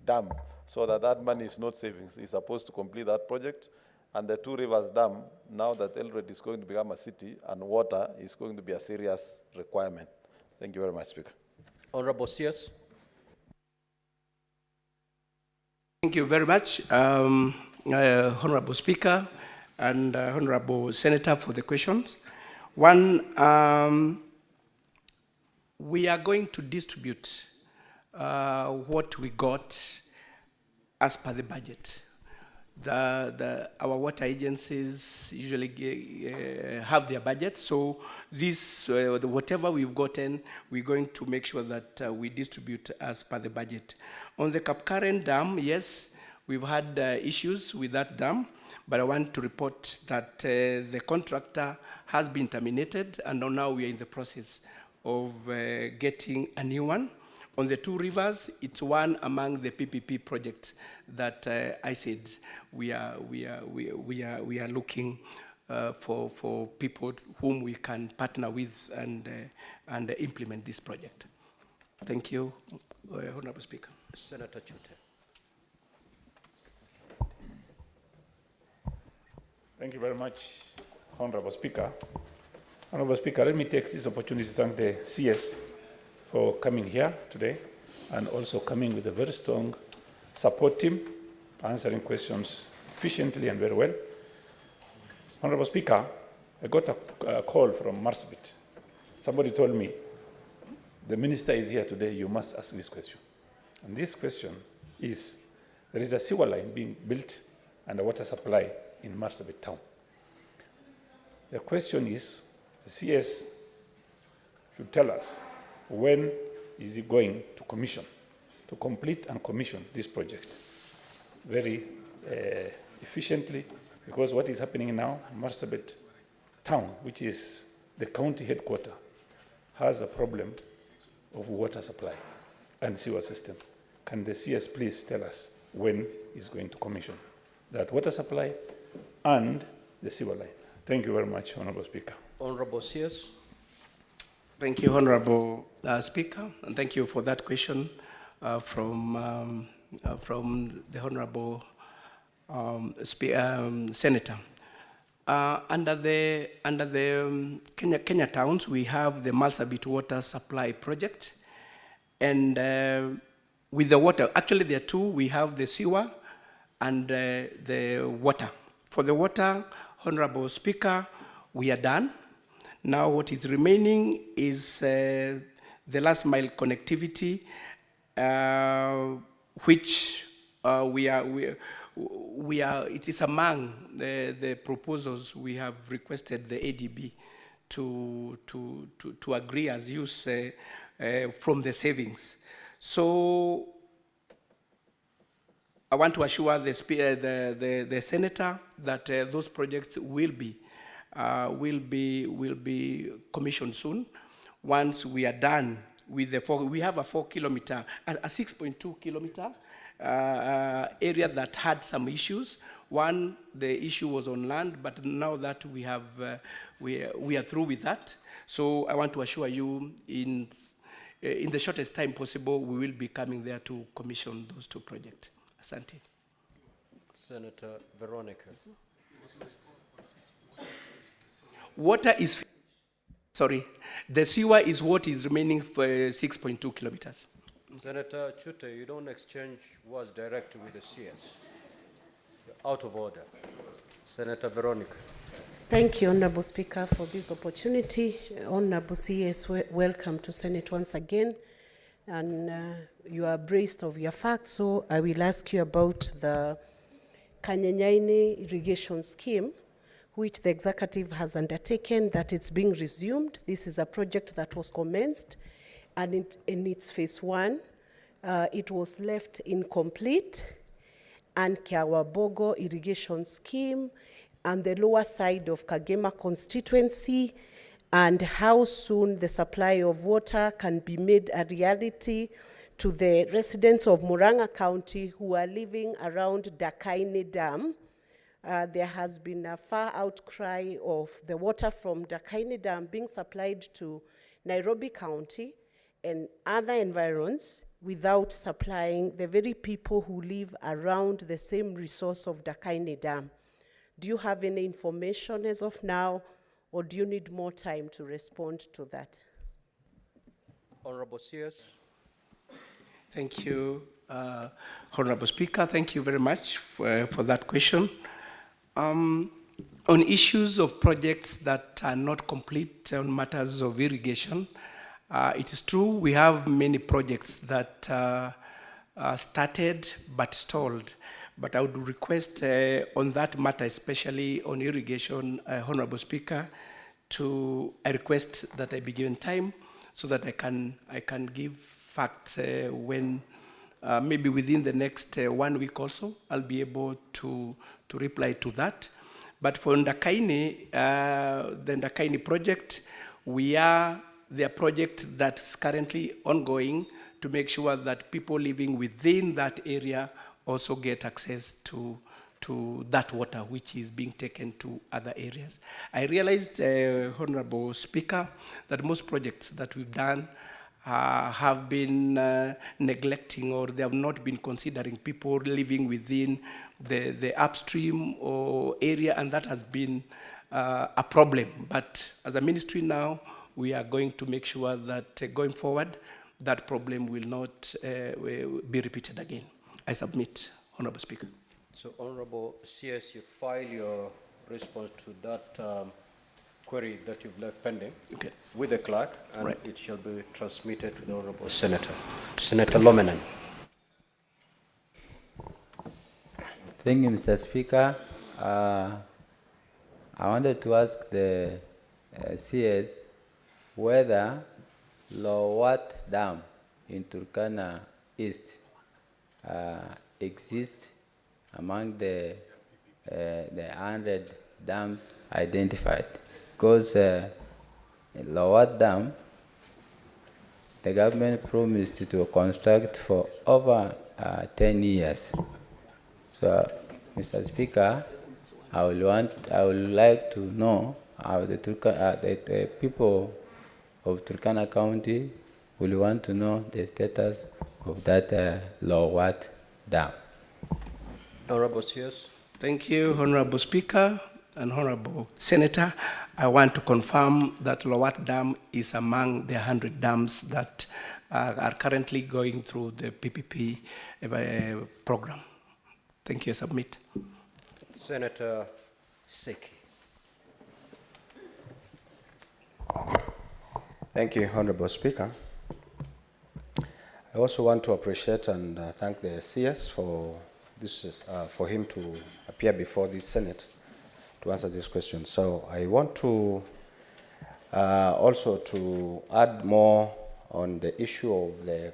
Dam, so that money is not savings. He's supposed to complete that project. And the Two Rivers Dam, now that Elred is going to become a city and water is going to be a serious requirement. Thank you very much, Speaker. Honorable CS. Thank you very much, Honorable Speaker and Honorable Senator, for the questions. One, we are going to distribute what we got as per the budget. Our water agencies usually have their budget, so this, whatever we've gotten, we're going to make sure that we distribute as per the budget. On the Kipkaren Dam, yes, we've had issues with that dam, but I want to report that the contractor has been terminated, and now we are in the process of getting a new one. On the Two Rivers, it's one among the PPP projects that I said we are looking for people whom we can partner with and implement this project. Thank you, Honorable Speaker. Senator Chute. Thank you very much, Honorable Speaker. Honorable Speaker, let me take this opportunity to thank the CS for coming here today and also coming with a very strong support team, answering questions efficiently and very well. Honorable Speaker, I got a call from Marsabit. Somebody told me, the minister is here today, you must ask this question. And this question is, there is a sewer line being built and a water supply in Marsabit town. The question is, the CS should tell us when is he going to commission, to complete and commission this project very efficiently, because what is happening now, Marsabit town, which is the county headquarters, has a problem of water supply and sewer system. Can the CS please tell us when he's going to commission that water supply and the sewer line? Thank you very much, Honorable Speaker. Honorable CS. Thank you, Honorable Speaker, and thank you for that question from the Honorable Senator. Under the Kenya towns, we have the Marsabit water supply project, and with the water, actually there are two. We have the sewer and the water. For the water, Honorable Speaker, we are done. Now what is remaining is the last mile connectivity, which it is among the proposals we have requested the ADB to agree, as you say, from the savings. So I want to assure the senator that those projects will be commissioned soon. Once we are done with we have a 6.2 kilometer area that had some issues. One, the issue was on land, but now that we are through with that. So I want to assure you, in the shortest time possible, we will be coming there to commission those two projects. Asante. Senator Veronica. Water is, sorry, the sewer is what is remaining for 6.2 kilometers. Senator Chute, you don't exchange words directly with the CS. You're out of order. Senator Veronica. Thank you, Honorable Speaker, for this opportunity. Honorable CS, welcome to Senate once again. And you are abreast of your facts, so I will ask you about the Kanyanyaine irrigation scheme, which the executive has undertaken, that it's being resumed. This is a project that was commenced, and in its phase 1, it was left incomplete, and Kiawabogo irrigation scheme, and the lower side of Kagema constituency, and how soon the supply of water can be made a reality to the residents of Murang'a County who are living around Dakaine Dam. There has been a far outcry of the water from Dakaine Dam being supplied to Nairobi County and other environs without supplying the very people who live around the same resource of Dakaine Dam. Do you have any information as of now, or do you need more time to respond to that? Honorable CS. Thank you, Honorable Speaker. Thank you very much for that question. On issues of projects that are not complete on matters of irrigation, it is true we have many projects that started but stalled. But I would request on that matter, especially on irrigation, Honorable Speaker, I request that I be given time so that I can give facts when maybe within the next 1 week also, I'll be able to reply to that. But for Ndakaine, the Ndakaine project, the project that's currently ongoing to make sure that people living within that area also get access to that water which is being taken to other areas. I realized, Honorable Speaker, that most projects that we've done have been neglecting, or they have not been considering people living within the upstream or area, and that has been a problem. But as a ministry now, we are going to make sure that going forward, that problem will not be repeated again. I submit, Honorable Speaker. So, Honorable CS, you file your response to that query that you've left pending with the clerk, and it shall be transmitted to the Honorable Senator. Senator Lomenen. Thank you, Mr. Speaker. I wanted to ask the CS whether Lowat Dam in Turkana East exists among the 100 dams identified. Because Lowat Dam, the government promised to construct for over 10 years. So, Mr. Speaker, I would like to know how the people of Turkana County will want to know the status of that Lowat Dam. Honorable CS. Thank you, Honorable Speaker and Honorable Senator. I want to confirm that Lowat Dam is among the 100 dams that are currently going through the PPP program. Thank you. Submit. Senator Seki. Thank you, Honorable Speaker. I also want to appreciate and thank the CS for this, for him to appear before the Senate to answer this question. So I want to also to add more on the issue of the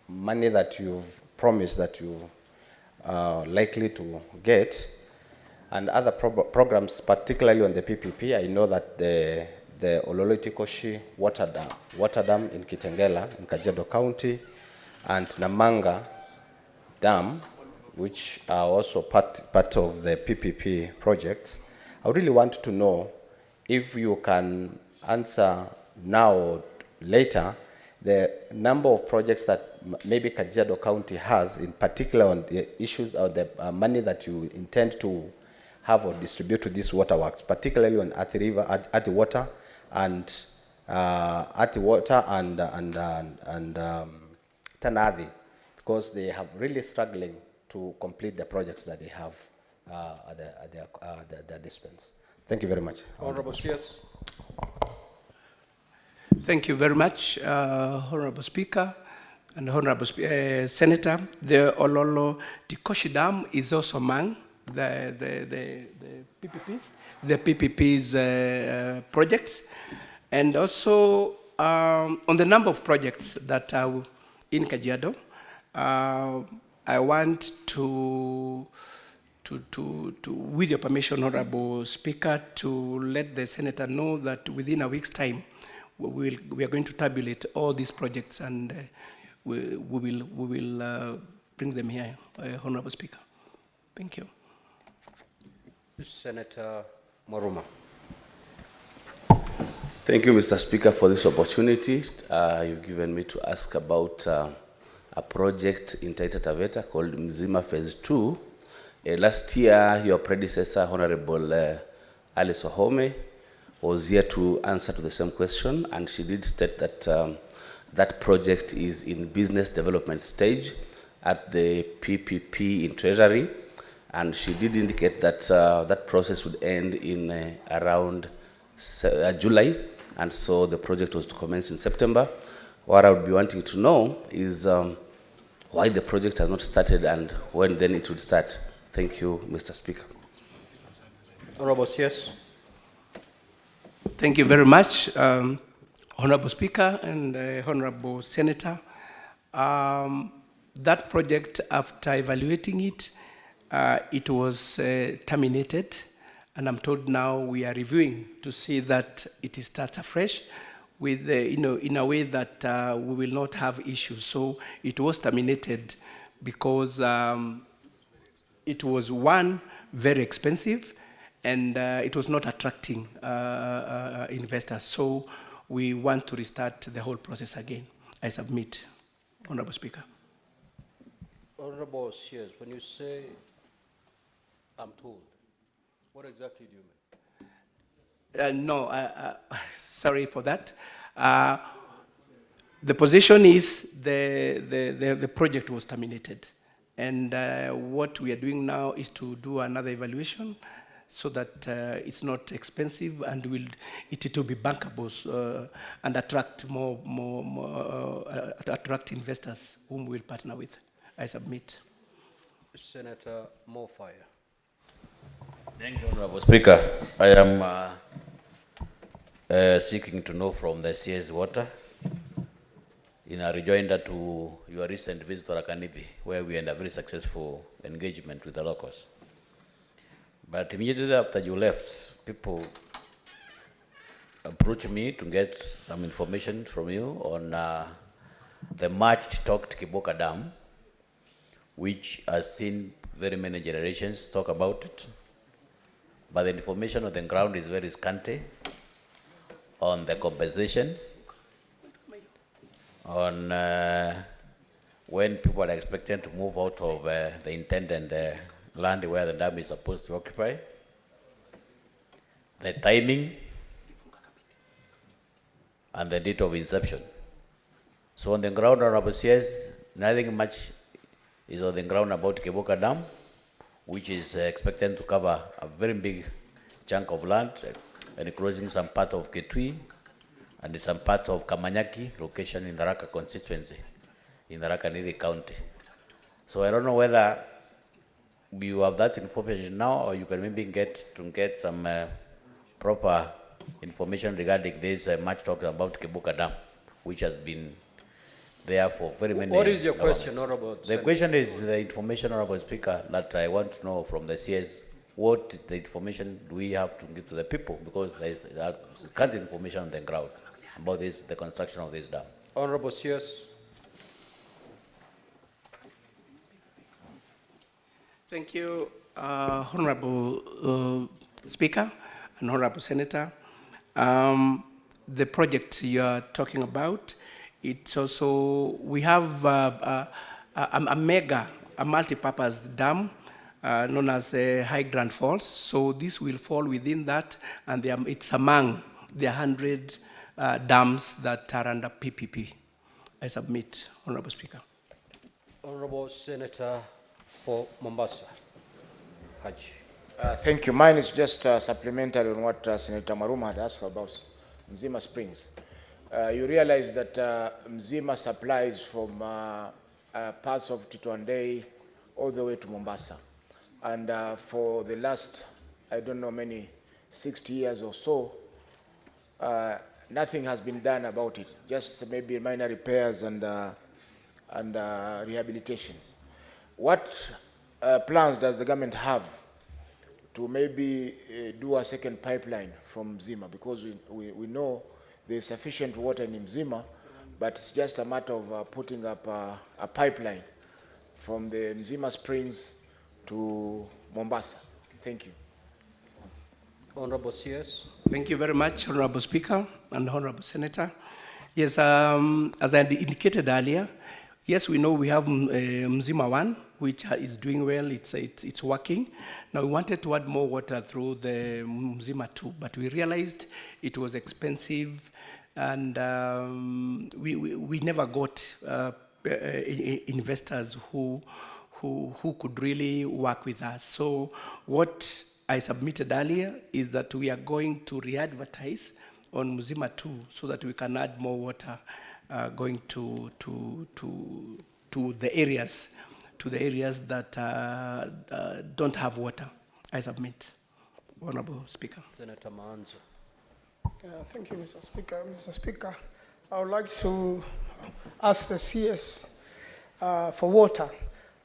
money that you've promised that you are likely to get, and other programs, particularly on the PPP. I know that the Ololotikoshi water dam in Kitengela in Kajiado County, and Namanga Dam, which are also part of the PPP projects. I really want to know if you can answer now or later the number of projects that maybe Kajiado County has, in particular on the issues or the money that you intend to have or distribute to these waterworks, particularly on Athi River, Athi Water, and Tanathi, because they have really struggling to complete the projects that they have at their dispense. Thank you very much. Honorable Spears. Thank you very much, Honorable Speaker and Honorable Senator. The Ololo Tikoshi Dam is also among the PPP's projects, and also on the number of projects that are in Kajiado. I want to, with your permission, Honorable Speaker, to let the Senator know that within a week's time, we are going to tabulate all these projects, and we will bring them here, Honorable Speaker. Thank you. Senator Maruma. Thank you, Mr. Speaker, for this opportunity you've given me to ask about a project in Taita Taveta called Mzima Phase 2. Last year, your predecessor, Honorable Alice Ohome, was here to answer to the same question, and she did state that that project is in business development stage at the PPP in Treasury, and she did indicate that that process would end in around July, and so the project was to commence in September. What I would be wanting to know is why the project has not started and when then it would start. Thank you, Mr. Speaker. Honorable CS. Thank you very much, Honorable Speaker and Honorable Senator. That project, after evaluating it, it was terminated, and I'm told now we are reviewing to see that it starts afresh with, in a way that we will not have issues. So it was terminated because it was, one, very expensive, and it was not attracting investors. So we want to restart the whole process again. I submit, Honorable Speaker. Honorable CS, when you say I'm told, what exactly do you mean? No, sorry for that. The position is the project was terminated. And what we are doing now is to do another evaluation so that it's not expensive and it will be bankable and attract attract investors whom we'll partner with. I submit. Senator Mofire. Thank you, Honorable Speaker. I am seeking to know from the CS Water in a rejoinder to your recent visit to Rakanidi, where we had a very successful engagement with the locals. But immediately after you left, people approached me to get some information from you on the much talked Kiboka Dam, which has seen very many generations talk about it. But the information on the ground is very scanty on the compensation, on when people are expected to move out of the intended land where the dam is supposed to occupy, the timing, and the date of inception. So on the ground, Honorable CS, nothing much is on the ground about Kiboka Dam, which is expected to cover a very big chunk of land, enclosing some part of Kitui and some part of Kamanyaki, location in the Raka constituency, in the Rakanidi County. So I don't know whether you have that information now, or you can maybe get some proper information regarding this much talk about Kiboka Dam, which has been there for very many What is your governments. question, Honorable? The question is the information, Honorable Speaker, that I want to know from the CS. What the information do we have to give to the people? Because there is scant information on the ground about this, the construction of this dam. Honorable CS. Thank you, Honorable Speaker and Honorable Senator. The project you are talking about, it's also, we have a multi-purpose dam known as High Grand Falls. So this will fall within that, and it's among the 100 dams that are under PPP. I submit, Honorable Speaker. Honorable Senator for Mombasa, Haji. Thank you. Mine is just supplementary on what Senator Maruma had asked about Mzima Springs. You realize that Mzima supplies from parts of Titwandei all the way to Mombasa. And for the last, I don't know, many 60 years or so, nothing has been done about it, just maybe minor repairs and rehabilitations. What plans does the government have to maybe do a second pipeline from Mzima? Because we know there's sufficient water in Mzima, but it's just a matter of putting up a pipeline from the Mzima Springs to Mombasa. Thank you. Honorable CS. Thank you very much, Honorable Speaker and Honorable Senator. Yes, as I indicated earlier, yes, we know we have Mzima 1, which is doing well, it's working. Now we wanted to add more water through the Mzima 2, but we realized it was expensive, and we never got investors who could really work with us. So what I submitted earlier is that we are going to re-advertise on Mzima 2 so that we can add more water going to the areas that don't have water. I submit, Honorable Speaker. Senator Manzo. Thank you, Mr. Speaker. Mr. Speaker, I would like to ask the CS for water.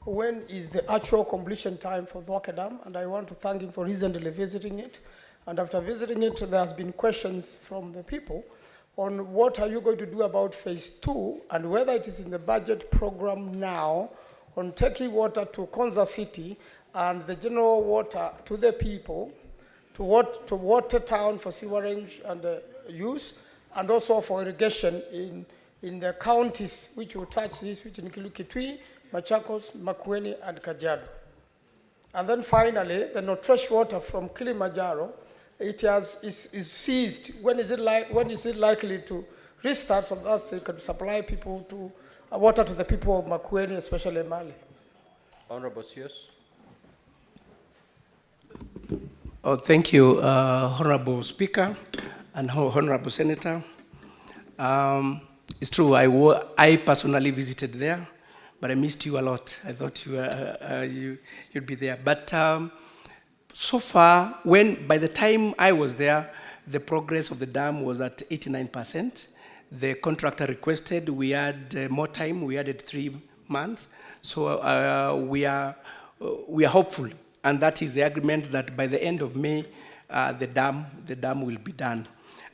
When is the actual completion time for Thwake Dam? And I want to thank him for recently visiting it. And after visiting it, there has been questions from the people on what are you going to do about phase 2 and whether it is in the budget program now on taking water to Konza City and the general water to the people, to water town for sewerage and use, and also for irrigation in in the counties which will touch this, which include Kitui, Machakos, Makueni, and Kajiado. And then finally, the no-trash water from Kilimanjaro, is seized. When is it likely to restart so that they can supply people to water to the people of Makueni, especially Mali? Honorable CS. Oh, thank you, Honorable Speaker and Honorable Senator. It's true, I personally visited there, but I missed you a lot. I thought you'd be there. But so far, by the time I was there, the progress of the dam was at 89%. The contractor requested we had more time. We added 3 months. So we are hopeful, and that is the agreement that by the end of May, the dam will be done.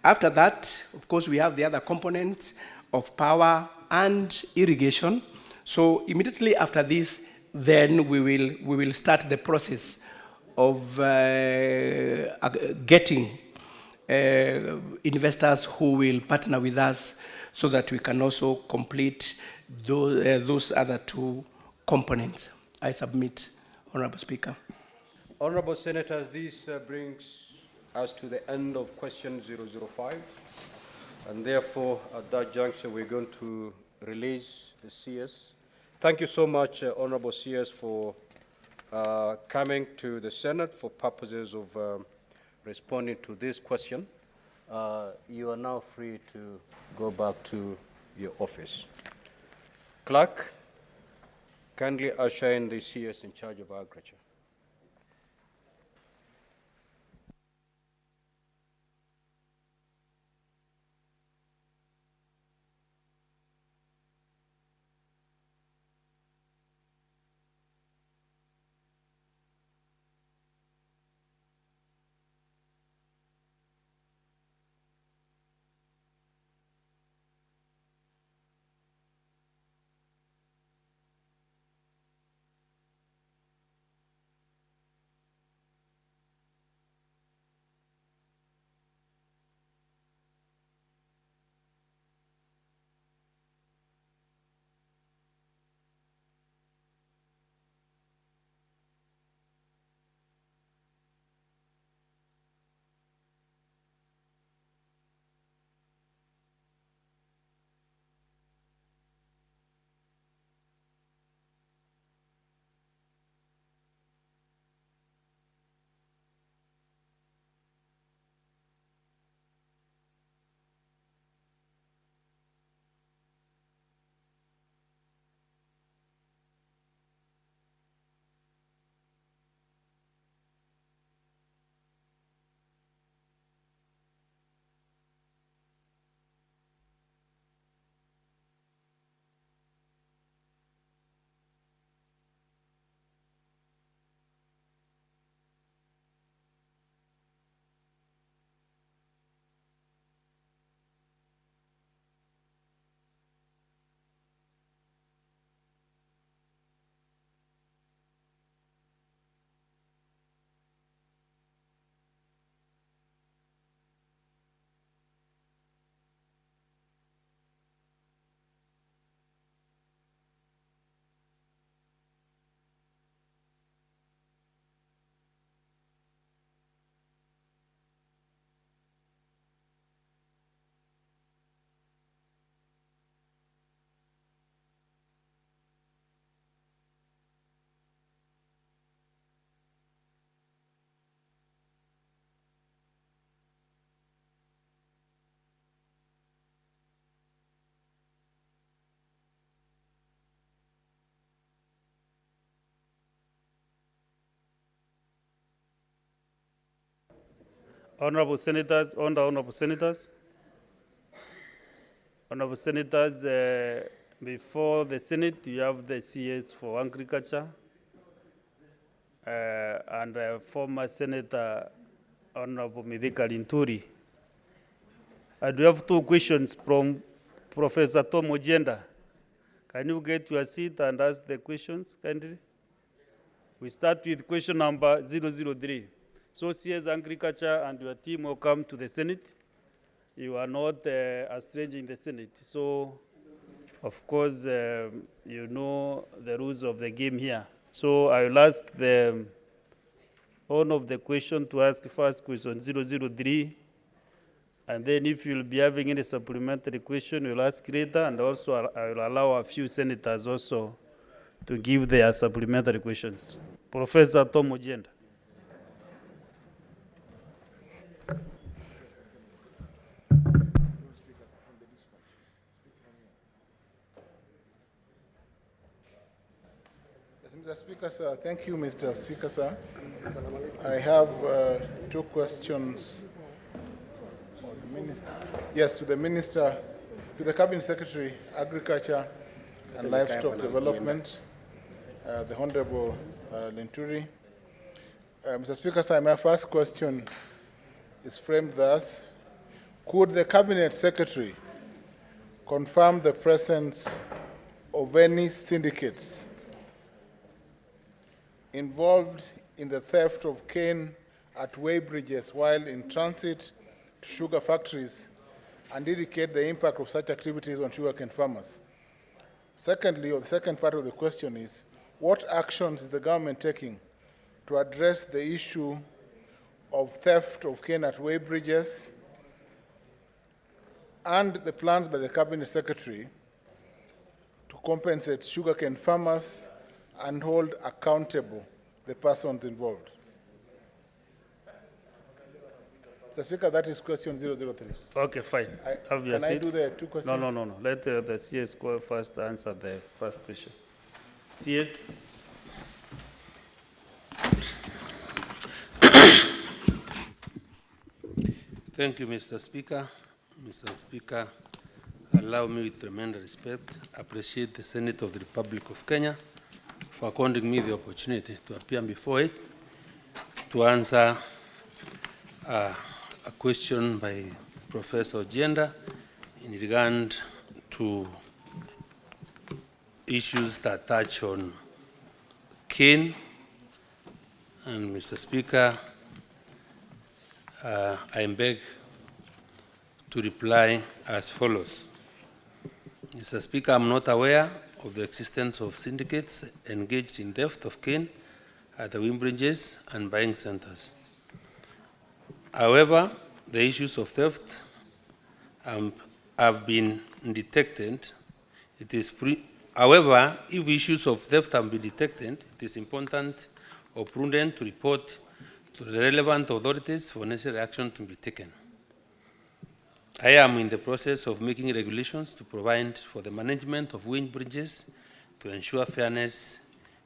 After that, of course, we have the other components of power and irrigation. So immediately after this, then we will start the process of getting investors who will partner with us so that we can also complete those other 2 components. I submit, Honorable Speaker. Honorable Senators, this brings us to the end of question 005. And therefore, at that juncture, we're going to release the CS. Thank you so much, Honorable CS, for coming to the Senate for purposes of responding to this question. You are now free to go back to your office. Clerk, kindly usher in the CS in charge of agriculture. Honorable Senators, before the Senate, you have the CS for Agriculture and former Senator Honorable Mithika Linturi. I do have 2 questions from Professor Tom Ojenda. Can you get your seat and ask the questions kindly? We start with question number 003. So CS Agriculture and your team will come to the Senate. You are not a stranger in the Senate. So Of course, you know the rules of the game here. So I will ask the owner of the question to ask first question 003. And then if you'll be having any supplementary question, you'll ask later. And also I will allow a few senators also to give their supplementary questions. Professor Tom Ojenda. Mr. Speaker, sir. Thank you, Mr. Speaker, sir. I have two questions. Yes, to the Minister, to the Cabinet Secretary, Agriculture and Livestock Development, the Honorable Linturi. Mr. Speaker, sir, my first question is framed thus. Could the Cabinet Secretary confirm the presence of any syndicates involved in the theft of cane at weighbridges while in transit to sugar factories, and indicate the impact of such activities on sugarcane farmers? Secondly, or the second part of the question is, what actions is the government taking to address the issue of theft of cane at weighbridges and the plans by the Cabinet Secretary to compensate sugarcane farmers and hold accountable the persons involved? Mr. Speaker, that is question 003. Okay, fine. Have your Can I seat. do the two questions? No. Let the CS go first answer the first question. CS. Thank you, Mr. Speaker. Mr. Speaker, allow me with tremendous respect, appreciate the Senate of the Republic of Kenya for according me the opportunity to appear before it to answer a question by Professor Ojenda in regard to issues that touch on cane. And Mr. Speaker, I beg to reply as follows. Mr. Speaker, I'm not aware of the existence of syndicates engaged in theft of cane at the weighbridges and buying centers. However, the issues of theft have been detected. However, if issues of theft have been detected, it is important or prudent to report to the relevant authorities for necessary action to be taken. I am in the process of making regulations to provide for the management of weighbridges to ensure fairness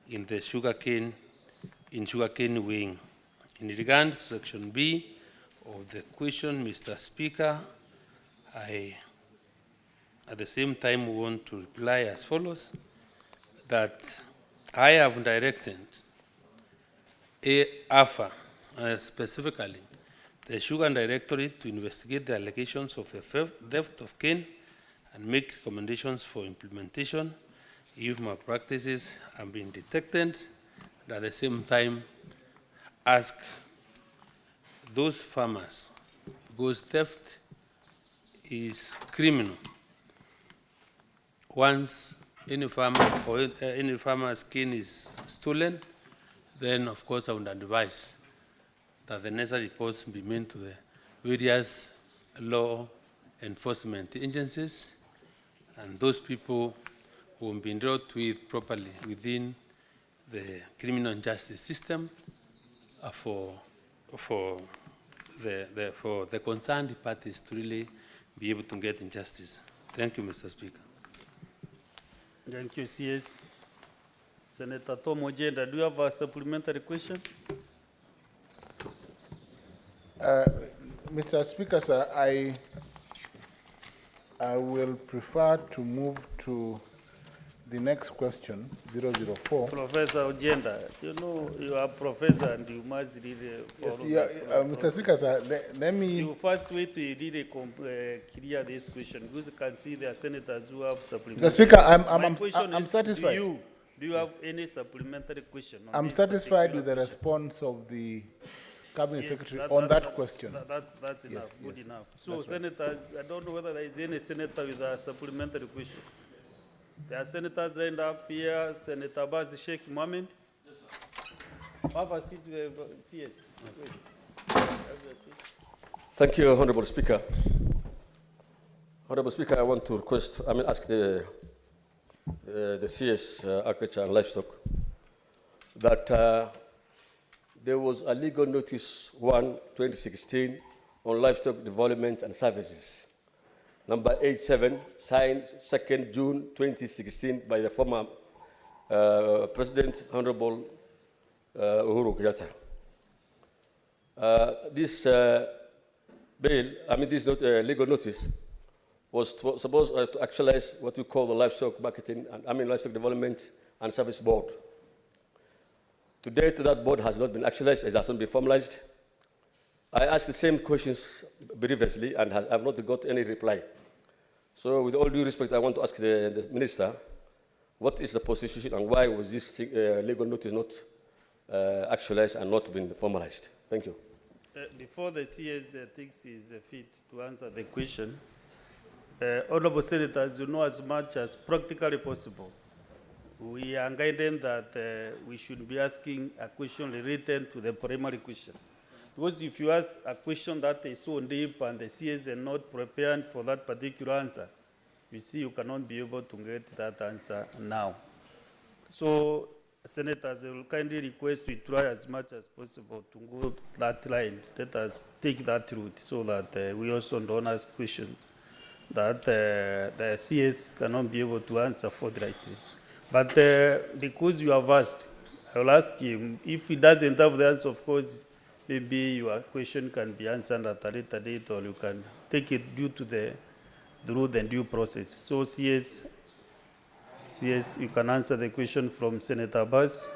in the sugarcane weighing. In regard to Section B of the question, Mr. Speaker, I at the same time want to reply as follows, that I have directed AFA, specifically the Sugar Directorate, to investigate the allegations of the theft of cane and make recommendations for implementation if malpractices have been detected, and at the same time ask those farmers, because theft is criminal. Once any farmer or any farmer's cane is stolen, then of course I would advise that the necessary reports be made to the various law enforcement agencies, and those people who will be dealt with properly within the criminal justice system for the concerned parties to really be able to get injustice. Thank you, Mr. Speaker. Thank you, CS. Senator Tom Ojenda, do you have a supplementary question? Mr. Speaker, sir, I will prefer to move to the next question, 004. Professor Ojenda, you know you are a professor and you must really follow. Yes, Mr. Speaker, sir, let me... You first wait to really clear this question, because you can see there are senators who have supplementary. Mr. Speaker, I'm is satisfied. To you. Do you have any supplementary question? I'm satisfied with the response of the Cabinet Secretary on that question. That's enough, Yes, good yes. enough. So That's right. senators, I don't know whether there is any senator with a supplementary question. There are senators lined up here. Senator Bazi Sheikh Mohammed. Have a seat, CS. Thank you, Honorable Speaker. Honorable Speaker, I want to ask the CS, Agriculture and Livestock, that there was a legal notice 1/2016 on livestock development and services, number 87, signed 2nd June 2016 by the former President, Honorable Uhuru Kenyatta. This legal notice was supposed to actualize what we call the livestock marketing, livestock development and service board. To date, that board has not been actualized, it has not been formalized. I asked the same questions previously and have not got any reply. So with all due respect, I want to ask the Minister, what is the position and why was this legal notice not actualized and not been formalized? Thank you. Before the CS thinks he is fit to answer the question, Honorable Senators, you know as much as practically possible, we are guiding that we should be asking a question related to the primary question. Because if you ask a question that is so deep and the CS are not prepared for that particular answer, you see you cannot be able to get that answer now. So, Senators, I will kindly request we try as much as possible to go that line. Let us take that route so that we also don't ask questions that the CS cannot be able to answer forthrightly. But because you have asked, I will ask him. If he doesn't have the answer, of course, maybe your question can be answered at a later date, or you can take it due to the route and due process. So, CS, you can answer the question from Senator Buzz.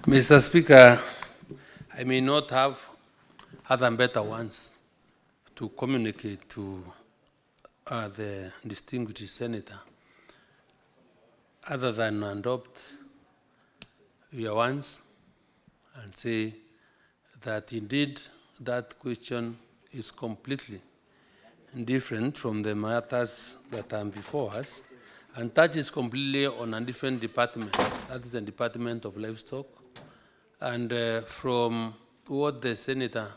Mr. Speaker, I may not have other better ones to communicate to the distinguished senator other than adopt your ones and say that indeed that question is completely different from the matters that are before us and touches completely on a different department. That is the Department of Livestock. And from what the senator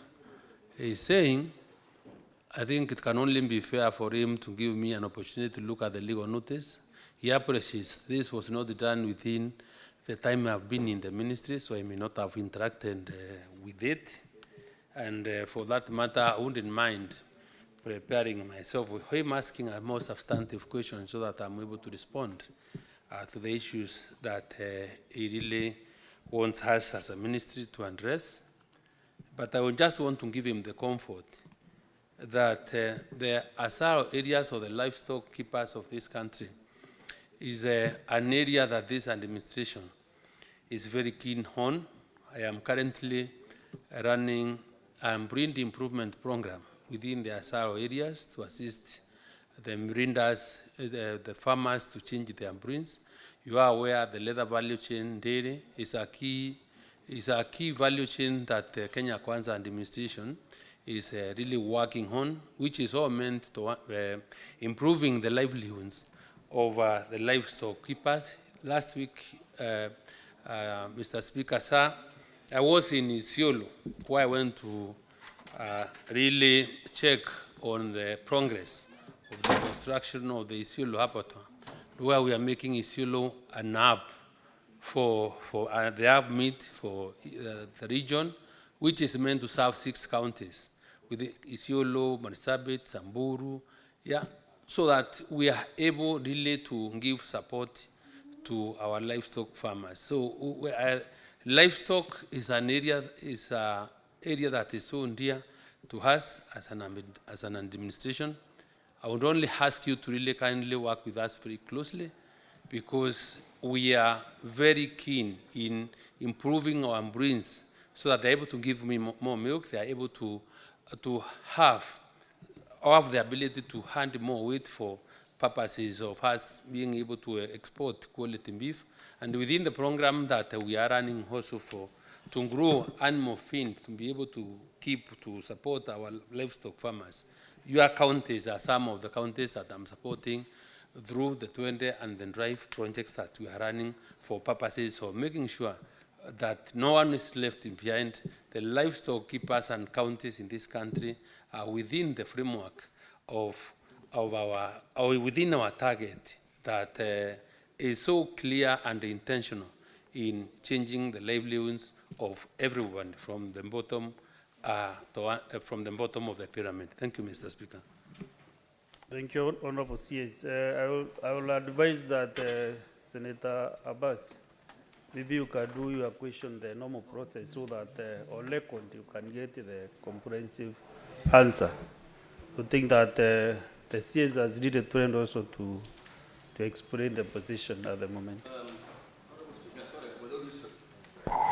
is saying, I think it can only be fair for him to give me an opportunity to look at the legal notice. He appreciates this was not done within the time I've been in the ministry, so I may not have interacted with it. And for that matter, I wouldn't mind preparing myself with him asking a more substantive question so that I'm able to respond to the issues that he really wants us as a ministry to address. But I would just want to give him the comfort that the ASAR areas or the livestock keepers of this country is an area that this administration is very keen on. I am currently running a breed improvement program within the ASAR areas to assist the breeders, the farmers to change their breeds. You are aware the leather value chain dairy is a key value chain that the Kenya Kwanza administration is really working on, which is all meant to improving the livelihoods of the livestock keepers. Last week, Mr. Speaker, sir, I was in Isiolo, where I went to really check on the progress of the construction of the Isiolo abattoir, where we are making Isiolo an hub for the hub meat for the region, which is meant to serve 6 counties, with Isiolo, Marsabit, Samburu, so that we are able really to give support to our livestock farmers. So livestock is an area that is so dear to us as an administration. I would only ask you to really kindly work with us very closely, because we are very keen in improving our breeds so that they're able to give me more milk, they are able to have the ability to handle more weight for purposes of us being able to export quality beef. And within the program that we are running also to grow animal feed, to be able to support our livestock farmers, your counties are some of the counties that I'm supporting through the 20 and the drive projects that we are running for purposes of making sure that no one is left behind. The livestock keepers and counties in this country are within the framework of within our target that is so clear and intentional in changing the livelihoods of everyone from the bottom of the pyramid. Thank you, Mr. Speaker. Thank you, Honorable CS. I will advise that Senator Abbas, maybe you can do your question the normal process so that on record you can get the comprehensive answer. I think that the CS has needed a trend also to explain the position at the moment.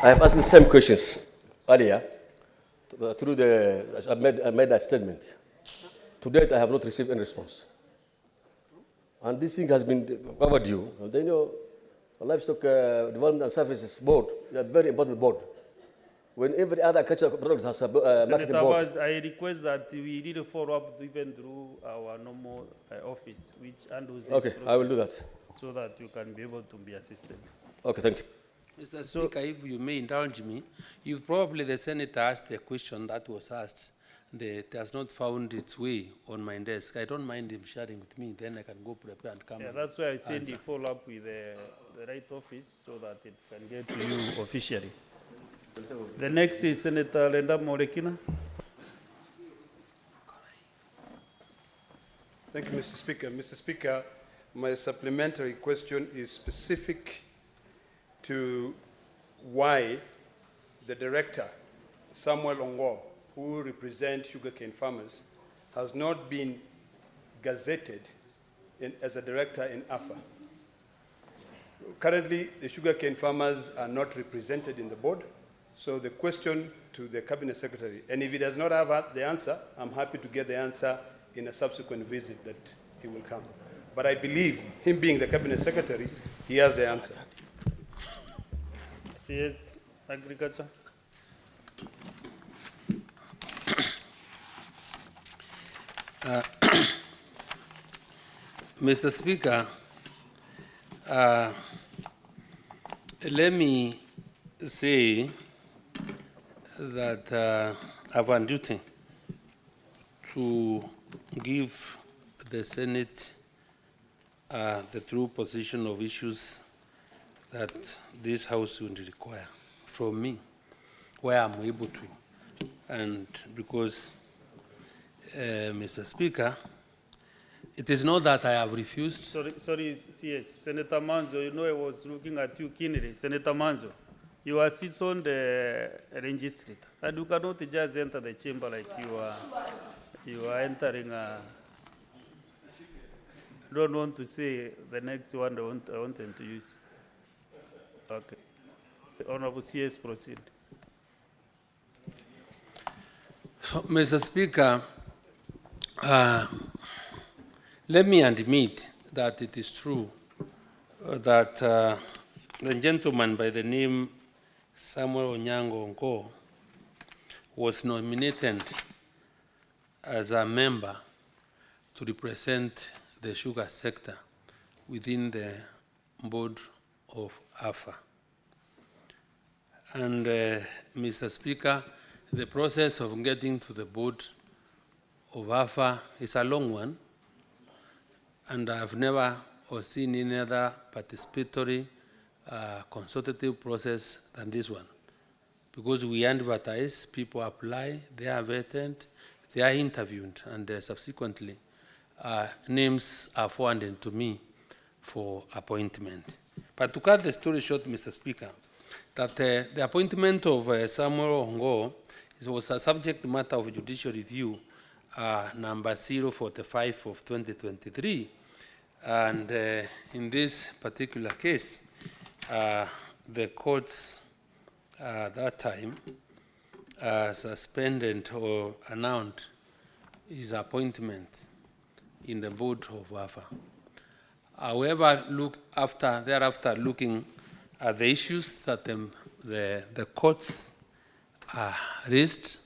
I have asked the same questions earlier through I made that statement. To date, I have not received any response. And this thing has been overdue. And then, the Livestock Development and Services Board is a very important board. When every other agricultural product has a marketing board. Senator, I request that we need to follow up even through our normal office, which handles this process. I will do that. So that you can be able to be assisted. Okay, thank you. Mr. Speaker, if you may indulge me, if probably the Senator asked a question that was asked, that has not found its way on my desk. I don't mind him sharing with me, then I can go prepare and come. Yeah, that's why I said you follow up with the right office so that it can get to you officially. The next is Senator Lenda Morekina. Thank you, Mr. Speaker. Mr. Speaker, my supplementary question is specific to why the director, Samuel Ongo, who represents sugarcane farmers, has not been gazetted as a director in AFA. Currently, the sugarcane farmers are not represented in the board, so the question to the Cabinet Secretary, and if he does not have the answer, I'm happy to get the answer in a subsequent visit that he will come. But I believe, him being the Cabinet Secretary, he has the answer. CS Agriculture. Mr. Speaker, let me say that I have a duty to give the Senate the true position of issues that this House would require from me, where I'm able to. And because, Mr. Speaker, it is not that I have refused. Sorry, CS. Senator Manzo, you know I was looking at you keenly. Senator Manzo, you are sit on the registry, and you cannot just enter the chamber like you are entering a... I don't want to say the next one I want them to use. Okay. Honorable CS, proceed. So, Mr. Speaker, let me admit that it is true that the gentleman by the name Samuel Onyango Ongo was nominated as a member to represent the sugar sector within the board of AFA. And Mr. Speaker, the process of getting to the board of AFA is a long one, and I've never seen any other participatory consultative process than this one. Because we advertise, people apply, they are vetted, they are interviewed, and subsequently names are forwarded to me for appointment. But to cut the story short, Mr. Speaker, that the appointment of Samuel Ongo was a subject matter of judicial review number 045 of 2023. And in this particular case, the courts at that time suspended or announced his appointment in the board of AFA. However, thereafter looking at the issues that the courts raised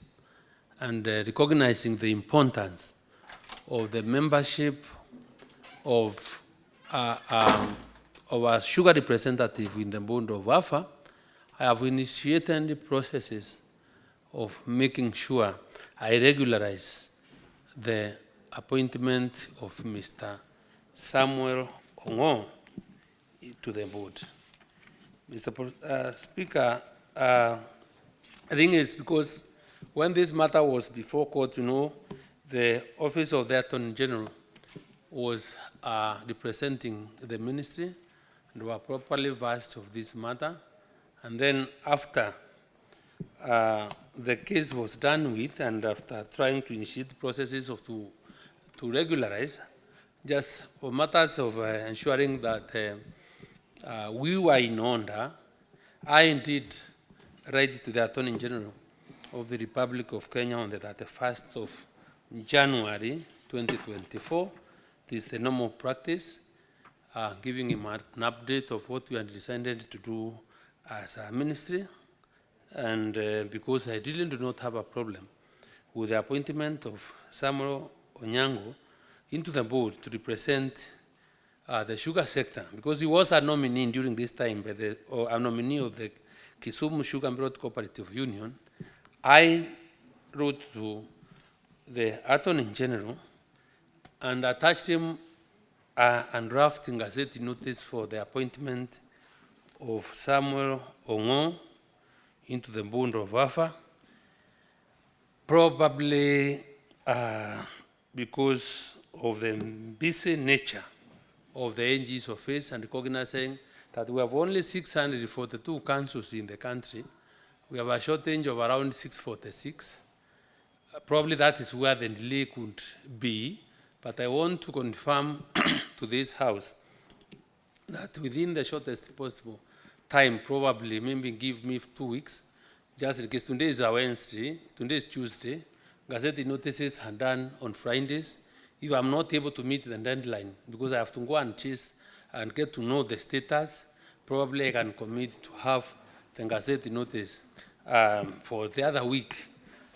and recognizing the importance of the membership of a sugar representative in the board of AFA, I have initiated the processes of making sure I regularize the appointment of Mr. Samuel Ongo to the board. Mr. Speaker, I think it's because when this matter was before court, the Office of the Attorney General was representing the ministry and were properly versed of this matter. And then after the case was done with, and after trying to initiate processes to regularize, just for matters of ensuring that we were in order, I indeed write to the Attorney General of the Republic of Kenya on the 31st of January 2024. This is the normal practice, giving him an update of what we had decided to do as a ministry. And because I really do not have a problem with the appointment of Samuel Onyango into the board to represent the sugar sector, because he was a nominee during this time, or a nominee of the Kisumu Sugar and Bread Cooperative Union, I wrote to the Attorney General and attached him and drafting Gazette notice for the appointment of Samuel Ongo into the board of AFA, probably because of the busy nature of the NG's office and recognizing that we have only 642 councils in the country. We have a shortage of around 646. Probably that is where the delay could be, but I want to confirm to this House that within the shortest possible time, probably maybe give me 2 weeks, just in case today is a Wednesday, today is Tuesday, Gazette notices are done on Fridays. If I'm not able to meet the deadline, because I have to go and chase and get to know the status, probably I can commit to have the Gazette notice for the other week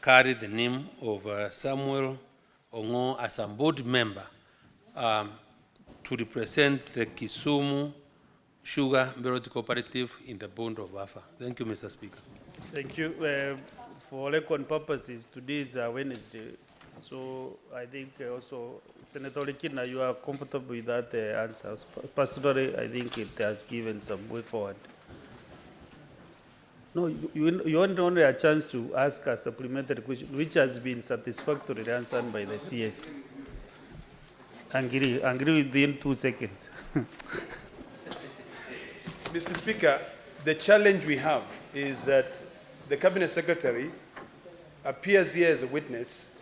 carry the name of Samuel Ongo as a board member to represent the Kisumu Sugar Bread Cooperative in the board of AFA. Thank you, Mr. Speaker. Thank you. For record purposes, today is Wednesday, so I think also Senator Lekina, you are comfortable with that answer. Personally, I think it has given some way forward. No, you want only a chance to ask a supplementary question, which has been satisfactorily answered by the CS. Agree within 2 seconds. Mr. Speaker, the challenge we have is that the Cabinet Secretary appears here as a witness,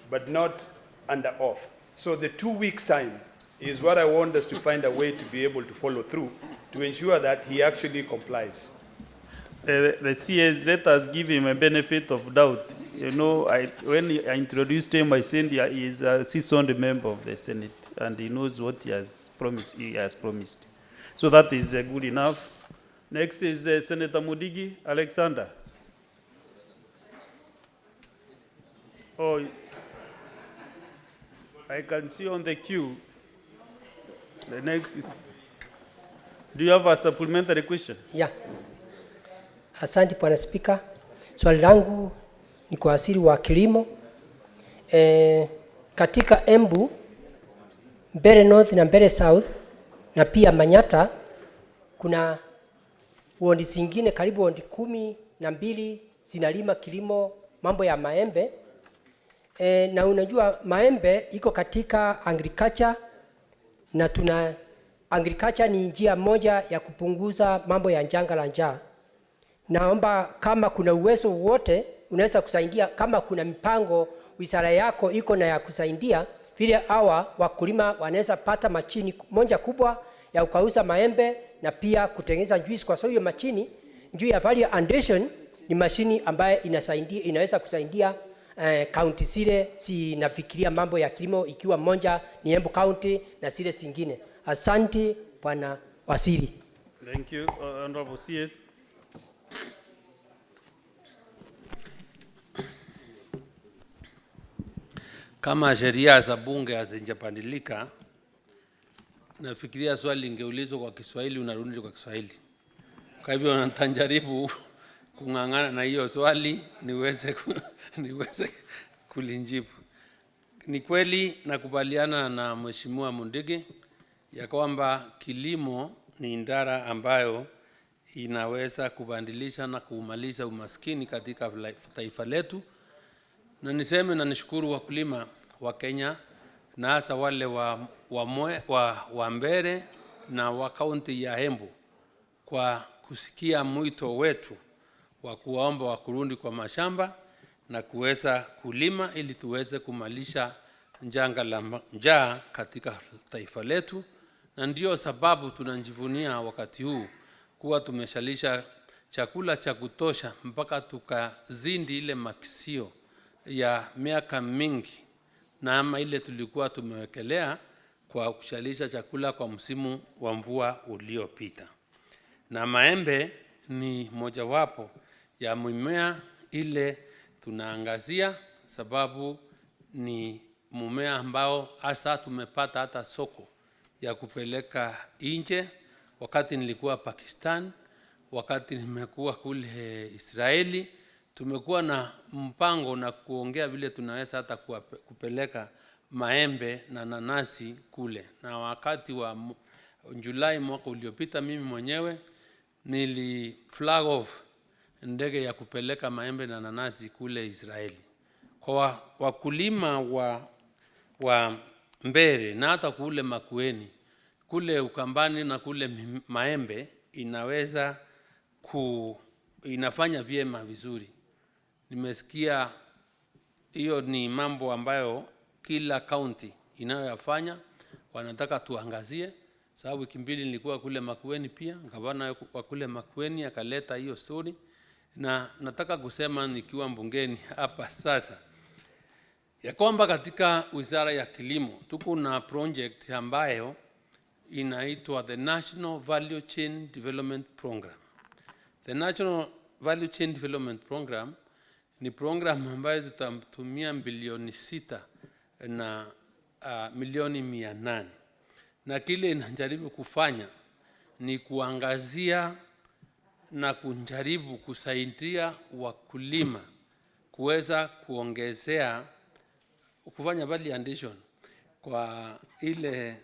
but not under oath. So the 2 weeks' time is what I want us to find a way to be able to follow through to ensure that he actually complies. The CS, let us give him a benefit of doubt. When I introduced him, I said he is a seasoned member of the Senate, and he knows what he has promised. So that is good enough. Next is Senator Mudigi Alexander. Oh, I can see on the queue. The next is, do you have a supplementary question? Yeah. Asante Bwana Spika. Swali langu ni kwa waziri wa kilimo. Katika Embu, Mbeere North na Mbeere South na pia Manyata kuna wodi zingine karibu wodi 12 zinalima kilimo mambo ya maembe. Na unajua maembe iko katika agriculture, na agriculture ni njia moja ya kupunguza mambo ya janga la njaa. Naomba kama kuna uwezo wote unaweza kusaidia, kama kuna mipango wizara yako iko na ya kusaidia vile hawa wakulima wanaweza pata machini moja kubwa ya kukauza maembe na pia kutengeneza juice, kwa sababu hiyo machini juu ya value addition ni mashini ambaye inaweza kusaidia county zile zinafikiria mambo ya kilimo, ikiwa moja ni Embu County na zile zingine. Asante Bwana Waziri. Thank you, Honorable CS. kama sheria za bunge hazijabadilika, nafikiria swali lingeulizwa kwa Kiswahili, unarudi kwa Kiswahili. Kwa hivyo nitajaribu kung'ang'ana na hiyo swali niweze kulinjibu. Ni kweli nakubaliana na Mheshimiwa Mundigi ya kwamba kilimo ni idara ambayo inaweza kubadilisha na kumaliza umaskini katika taifa letu. Na niseme na nishukuru wakulima wa Kenya na hasa wale wa Mbere na wa kaunti ya Embu kwa kusikia mwito wetu wa kuwaomba wakurudi kwa mashamba na kuweza kulima ili tuweze kumalisha janga la njaa katika taifa letu. Na ndio sababu tunajivunia wakati huu kuwa tumeshalisha chakula cha kutosha mpaka tukazindi ile makisio ya miaka mingi na ama ile tulikuwa tumewekelea kwa kushalisha chakula kwa msimu wa mvua uliopita. Na maembe ni mojawapo ya mimea ile tunaangazia, sababu ni mmea ambao hasa tumepata hata soko ya kupeleka nje. Wakati nilikuwa Pakistan, wakati nimekuwa kule Israeli, tumekuwa na mpango na kuongea vile tunaweza hata kupeleka maembe na nanasi kule. Na wakati wa Julai mwaka uliopita, mimi mwenyewe nili flag off ndege ya kupeleka maembe na nanasi kule Israeli. Kwa wakulima wa Mbere na hata kule Makueni, kule Ukambani na kule Maembe inafanya vyema vizuri. Nimesikia hiyo ni mambo ambayo kila county inayoyafanya, wanataka tuangazie. Sababu wiki mbili nilikuwa kule Makueni pia, gavana wa kule Makueni akaleta hiyo story. Na nataka kusema nikiwa mbungeni hapa sasa ya kwamba katika Wizara ya Kilimo tuko na project ambayo inaitwa the National Value Chain Development Program. The National Value Chain Development Program ni program ambayo tutatumia bilioni 6 na milioni 800. Na kile inajaribu kufanya ni kuangazia na kujaribu kusaidia wakulima kuweza kuongezea kufanya value addition kwa ile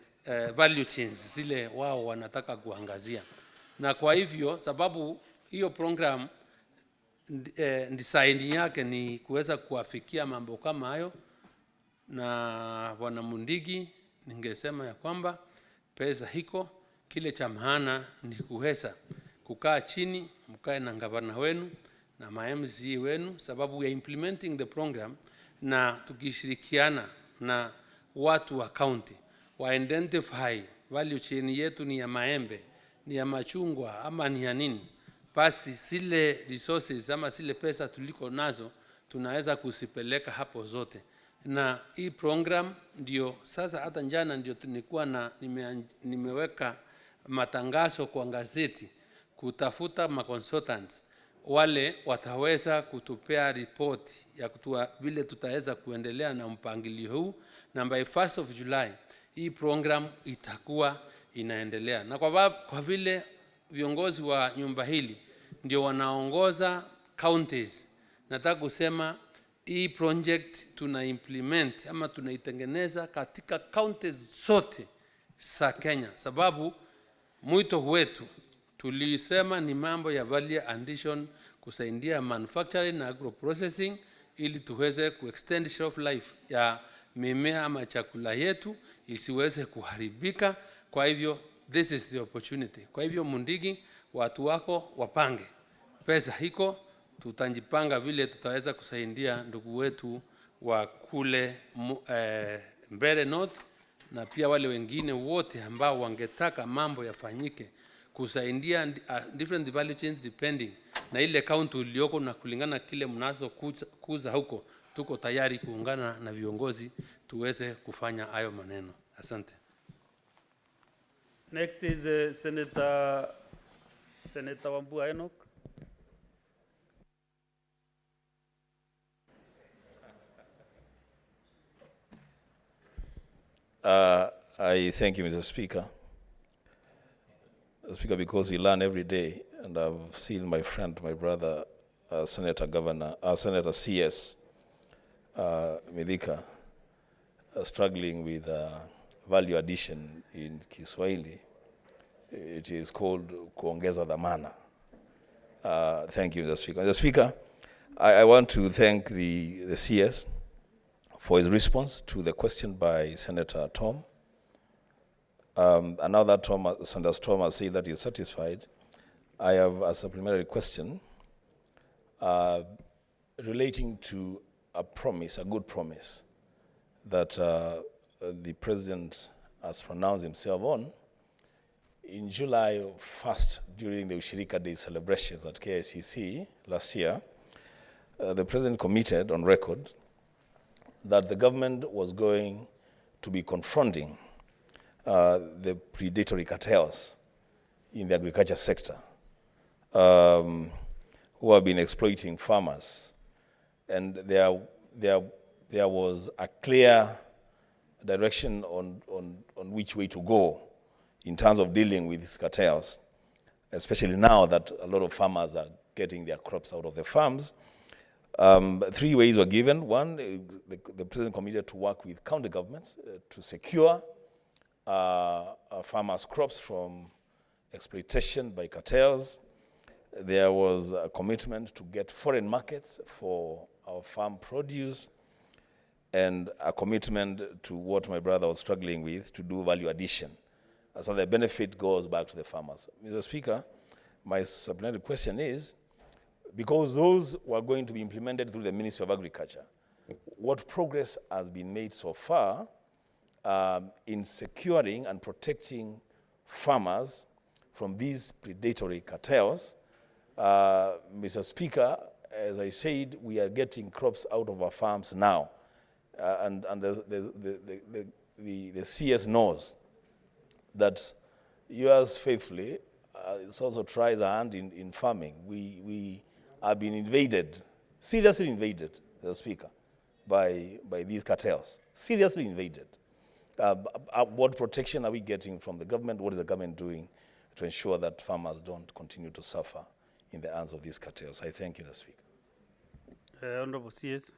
value chains zile wao wanataka kuangazia. Na kwa hivyo sababu hiyo program design yake ni kuweza kuafikia mambo kama hayo, na Bwana Mundigi ningesema ya kwamba pesa hiko, kile cha maana ni kuweza kukaa chini, mkae na gavana wenu na ma-MCA wenu, sababu we are implementing the program, na tukishirikiana na watu wa county wa identify value chain yetu ni ya maembe, ni ya machungwa ama ni ya nini, basi zile resources ama zile pesa tuliko nazo tunaweza kusipeleka hapo zote. Na hii program ndio sasa hata jana ndio tulikuwa nimeweka matangazo kwa gazeti kutafuta ma-consultants wale wataweza kutupea report ya vile tutaweza kuendelea na mpangilio huu, na by 1st of July hii program itakuwa inaendelea. Na kwa vile viongozi wa nyumba hili ndio wanaongoza counties, nataka kusema hii project tuna implement ama tunaitengeneza katika counties zote za Kenya, sababu mwito wetu tulisema ni mambo ya value addition, kusaidia manufacturing na agro processing ili tuweze kuextend shelf life ya mimea ama chakula yetu isiweze kuharibika. Kwa hivyo this is the opportunity. Kwa hivyo Mundigi, watu wako wapange pesa hiko, tutajipanga vile tutaweza kusaidia ndugu wetu wa kule Mbere North na pia wale wengine wote ambao wangetaka mambo yafanyike kusaidia different value chains depending na ile county ulioko na kulingana kile mnazo kuza huko. Tuko tayari kuungana na viongozi tuweze kufanya hayo maneno. Asante. Next is Senator Wambua Enoch. I thank you, Mr. Speaker. Speaker, because we learn every day, and I've seen my friend, my brother, Senator CS Midhika, struggling with value addition in Kiswahili. It is called kuongeza dhamana. Thank you, Mr. Speaker. Mr. Speaker, I want to thank the CS for his response to the question by Senator Tom. And now that Senator Tom has said that he is satisfied, I have a supplementary question relating to a promise, a good promise, that the President has pronounced himself on. In July 1st, during the Ushirika Day celebrations at KICC last year, the President committed on record that the government was going to be confronting the predatory cartels in the agriculture sector who have been exploiting farmers. And there was a clear direction on which way to go in terms of dealing with these cartels, especially now that a lot of farmers are getting their crops out of the farms. 3 ways were given. One, the President committed to work with county governments to secure farmers' crops from exploitation by cartels. There was a commitment to get foreign markets for our farm produce, and a commitment to what my brother was struggling with, to do value addition. So the benefit goes back to the farmers. Mr. Speaker, my supplementary question is, because those were going to be implemented through the Ministry of Agriculture, what progress has been made so far in securing and protecting farmers from these predatory cartels? Mr. Speaker, as I said, we are getting crops out of our farms now, and the CS knows that yours faithfully also tries a hand in farming. We have been invaded, seriously invaded, Mr. Speaker, by these cartels, seriously invaded. What protection are we getting from the government? What is the government doing to ensure that farmers don't continue to suffer in the hands of these cartels? I thank you, Mr. Speaker. Honorable CS.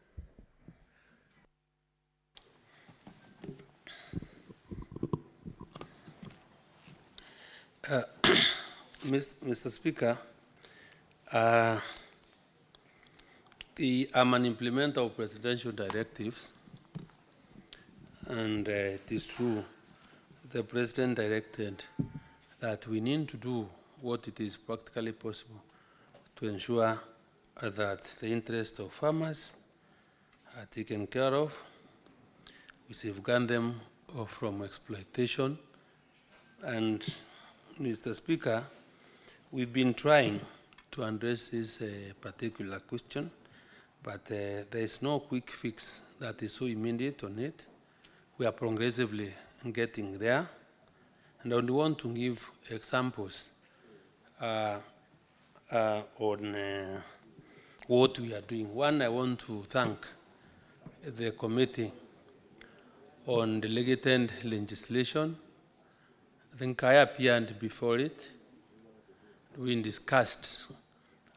Mr. Speaker, I'm an implementer of presidential directives, and it is true the President directed that we need to do what it is practically possible to ensure that the interests of farmers are taken care of, we safeguard them from exploitation, and Mr. Speaker, we've been trying to address this particular question, but there is no quick fix that is so immediate on it. We are progressively getting there, and I want to give examples on what we are doing. One, I want to thank the Committee on Delegated Legislation. I think I appeared before it. We discussed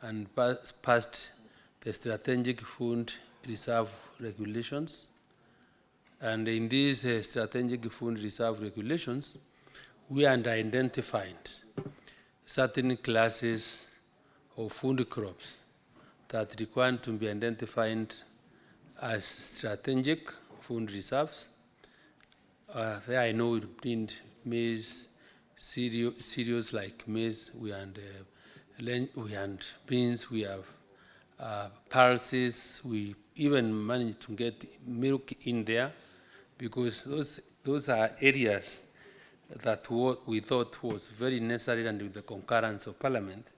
and passed the Strategic Food Reserve Regulations. And in these Strategic Food Reserve Regulations, we had identified certain classes of food crops that require to be identified as strategic food reserves. There I know we did maize, cereals like maize, we had beans, we have pulses, we even managed to get milk in there, because those are areas that we thought was very necessary, and with the concurrence of Parliament,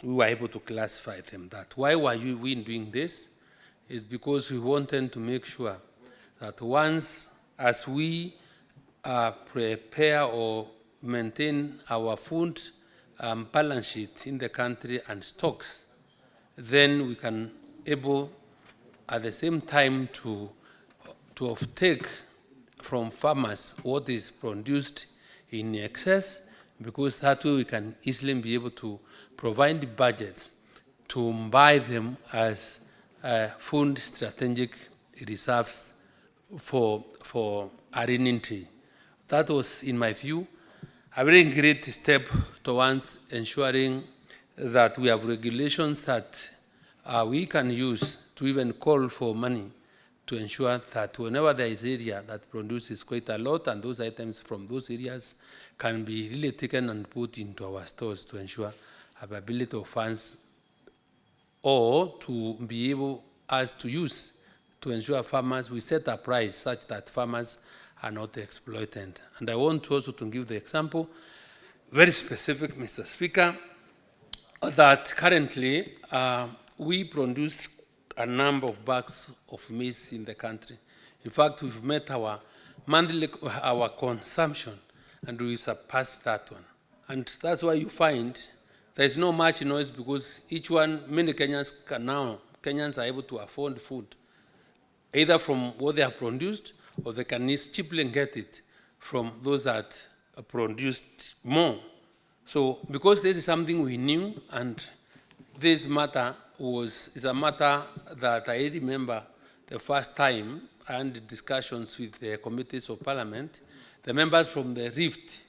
we were able to classify them that. Why were we doing this? Is because we wanted to make sure that once, as we prepare or maintain our food balance sheet in the country and stocks, then we can able at the same time to offtake from farmers what is produced in excess, because that way we can easily be able to provide the budgets to buy them as food strategic reserves for Arinity. That was, in my view, a very great step towards ensuring that we have regulations that we can use to even call for money to ensure that whenever there is area that produces quite a lot, and those items from those areas can be really taken and put into our stores to ensure availability of funds, or to be able us to use to ensure farmers, we set a price such that farmers are not exploited. And I want also to give the example, very specific, Mr. Speaker, that currently we produce a number of bags of maize in the country. In fact, we've met our monthly, our consumption, and we surpassed that one. And that's why you find there is no much noise, because many Kenyans are able to afford food, either from what they have produced, or they can cheaply get it from those that produced more. So because this is something we knew, and this matter is a matter that I remember the first time and discussions with the committees of parliament, the members from the Rift,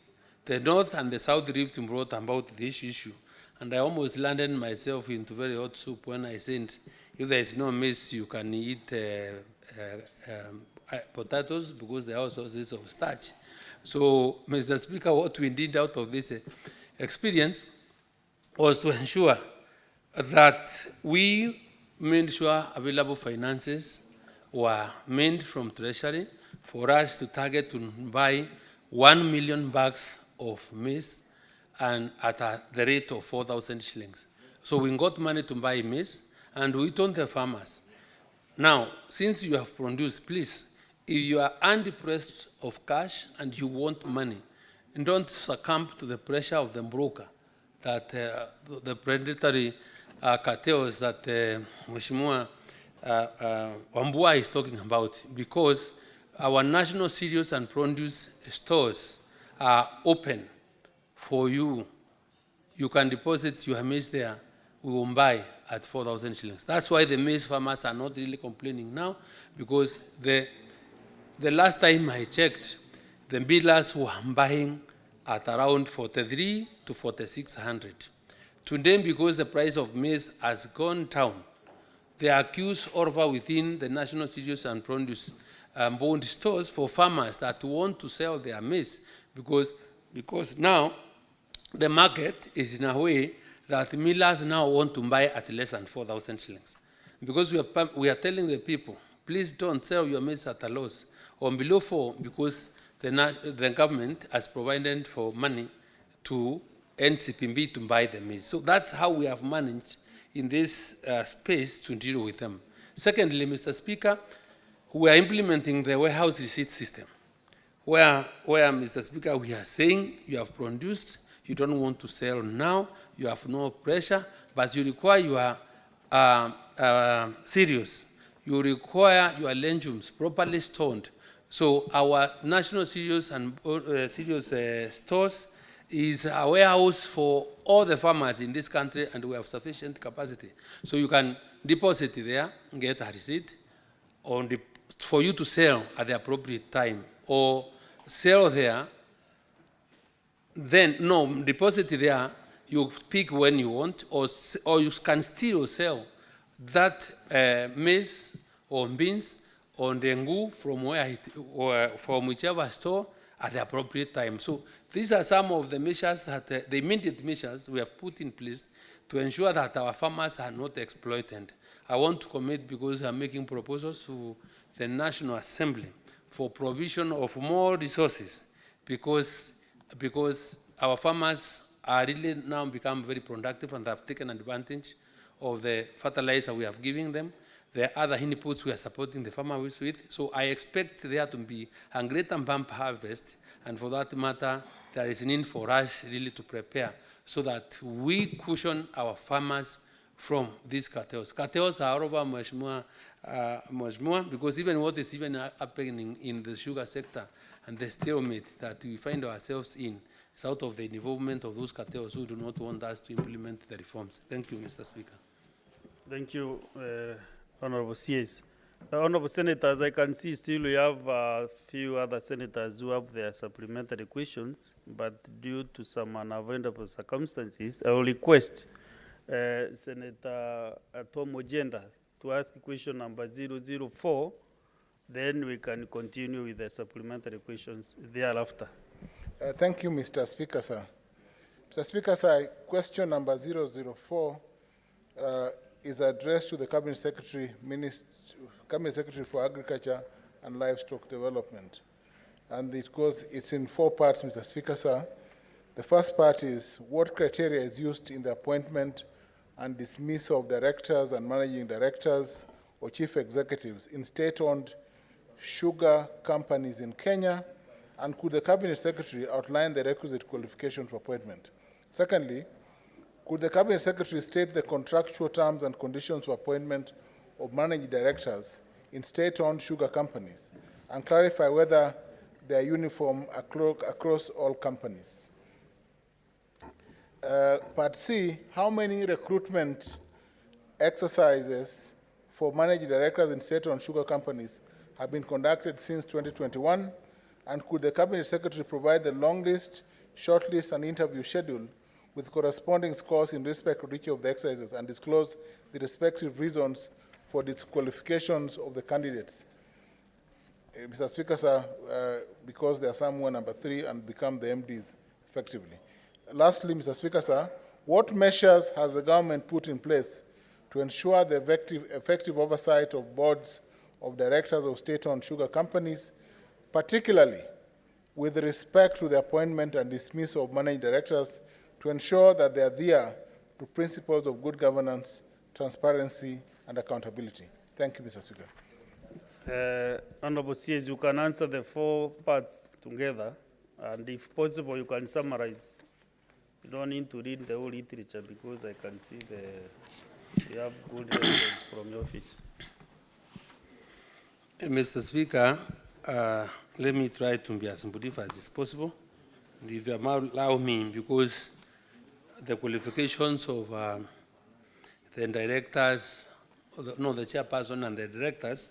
the North and the South Rift, brought about this issue. And I almost landed myself into very hot soup when I said, if there is no maize, you can eat potatoes, because they are also sources of starch. So, Mr. Speaker, what we did out of this experience was to ensure that we made sure available finances were made from Treasury for us to target to buy 1 million bags of maize, and at the rate of 4,000 shillings. So we got money to buy maize, and we told the farmers, now, since you have produced, please, if you are undepressed of cash and you want money, don't succumb to the pressure of the broker, that the predatory cartels that Mheshimiwa Wambua is talking about, because our national cereals and produce stores are open for you. You can deposit your maize there, we will buy at 4,000 shillings. That's why the maize farmers are not really complaining now, because the last time I checked, the millers were buying at around 4,300 to 4,600. Today, because the price of maize has gone down, they are accused over within the national cereals and produce bond stores for farmers that want to sell their maize, because now the market is in a way that millers now want to buy at less than 4,000 shillings. Because we are telling the people, please don't sell your maize at a loss or below 4, because the government has provided for money to NCPB to buy the maize. So that's how we have managed in this space to deal with them. Secondly, Mr. Speaker, we are implementing the warehouse receipt system, where Mr. Speaker, we are saying you have produced, you don't want to sell now, you have no pressure, but you require your cereals, you require your legumes properly stored. So our national cereals and cereals stores is a warehouse for all the farmers in this country, and we have sufficient capacity. So you can deposit there, get a receipt, for you to sell at the appropriate time, or sell there, then, deposit there, you pick when you want, or you can still sell that maize or beans or dengu from whichever store at the appropriate time. So these are some of the measures that, the immediate measures we have put in place to ensure that our farmers are not exploited. I want to commit, because I'm making proposals to the National Assembly for provision of more resources, because our farmers are really now become very productive and have taken advantage of the fertilizer we have given them, the other inputs we are supporting the farmers with. So I expect there to be a greater bump harvest, and for that matter, there is a need for us really to prepare so that we cushion our farmers from these cartels. Cartels are all over Mheshimiwa, because even what is even happening in the sugar sector and the stalemate that we find ourselves in is out of the involvement of those cartels who do not want us to implement the reforms. Thank you, Mr. Speaker. Thank you, Honorable CS. Honorable Senators, I can see still we have a few other senators who have their supplementary questions, but due to some unavoidable circumstances, I will request Senator Tom Ojenda to ask question number 004, then we can continue with the supplementary questions thereafter. Thank you, Mr. Speaker, sir. Mr. Speaker, sir, question number 004 is addressed to the Cabinet Secretary, Cabinet Secretary for Agriculture and Livestock Development. And it's in 4 parts, Mr. Speaker, sir. The first part is what criteria is used in the appointment and dismissal of directors and managing directors or chief executives in state-owned sugar companies in Kenya, and could the Cabinet Secretary outline the requisite qualifications for appointment? Secondly, could the Cabinet Secretary state the contractual terms and conditions for appointment of managing directors in state-owned sugar companies and clarify whether they are uniform across all companies? Part C, how many recruitment exercises for managing directors in state-owned sugar companies have been conducted since 2021? And could the Cabinet Secretary provide the long list, short list, and interview schedule with corresponding scores in respect of each of the exercises and disclose the respective reasons for disqualifications of the candidates? Mr. Speaker, sir, because there are some who are number 3 and become the MDs effectively. Lastly, Mr. Speaker, sir, what measures has the government put in place to ensure the effective oversight of boards of directors of state-owned sugar companies, particularly with respect to the appointment and dismissal of managing directors, to ensure that they adhere to principles of good governance, transparency, and accountability? Thank you, Mr. Speaker. Honorable CS, you can answer the 4 parts together, and if possible, you can summarize. You don't need to read the whole literature because I can see you have good response from your office. Mr. Speaker, let me try to be as brief as is possible. And if you allow me, because the qualifications of the directors, the chairperson and the directors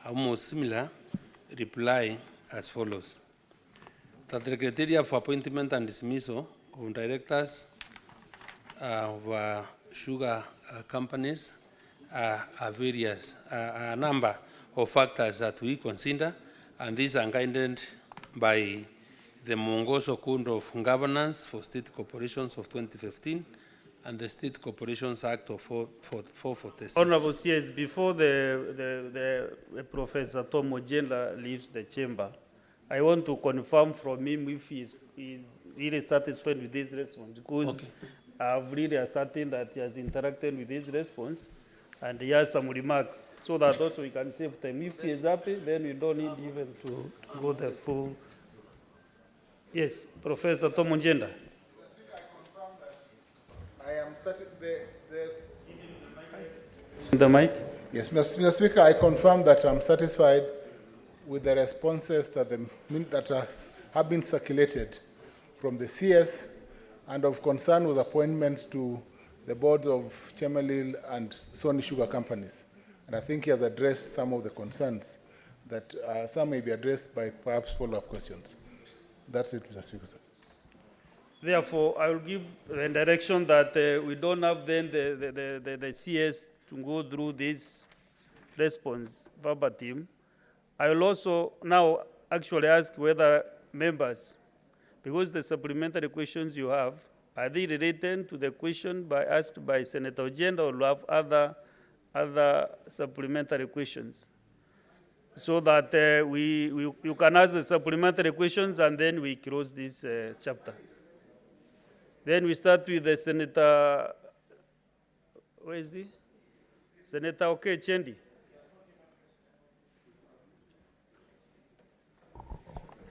are almost similar, reply as follows. That the criteria for appointment and dismissal of directors of sugar companies are various, a number of factors that we consider, and these are guided by the Mwongozo Code of Governance for State Corporations of 2015 and the State Corporations Act of 446. Honorable CS, before the Professor Tom Ojenda leaves the chamber, I want to confirm from him if he is really satisfied with this response, because I've really ascertained that he has interacted with this response and he has some remarks, so that also we can save time. If he is happy, then we don't need even to go the full. Yes, Professor Tom Ojenda. I am satisfied. The mic? Yes, Mr. Speaker, I confirm that I'm satisfied with the responses that have been circulated from the CS, and of concern with appointments to the boards of Chemelil and Sony Sugar Companies. And I think he has addressed some of the concerns that some may be addressed by perhaps follow-up questions. That's it, Mr. Speaker, sir. Therefore, I will give the direction that we don't have then the CS to go through this response verbatim. I will also now actually ask whether members, because the supplementary questions you have, are they related to the question asked by Senator Ojenda, or will have other supplementary questions? So that you can ask the supplementary questions and then we close this chapter. Then we start with the Senator, where is he? Senator Chendi.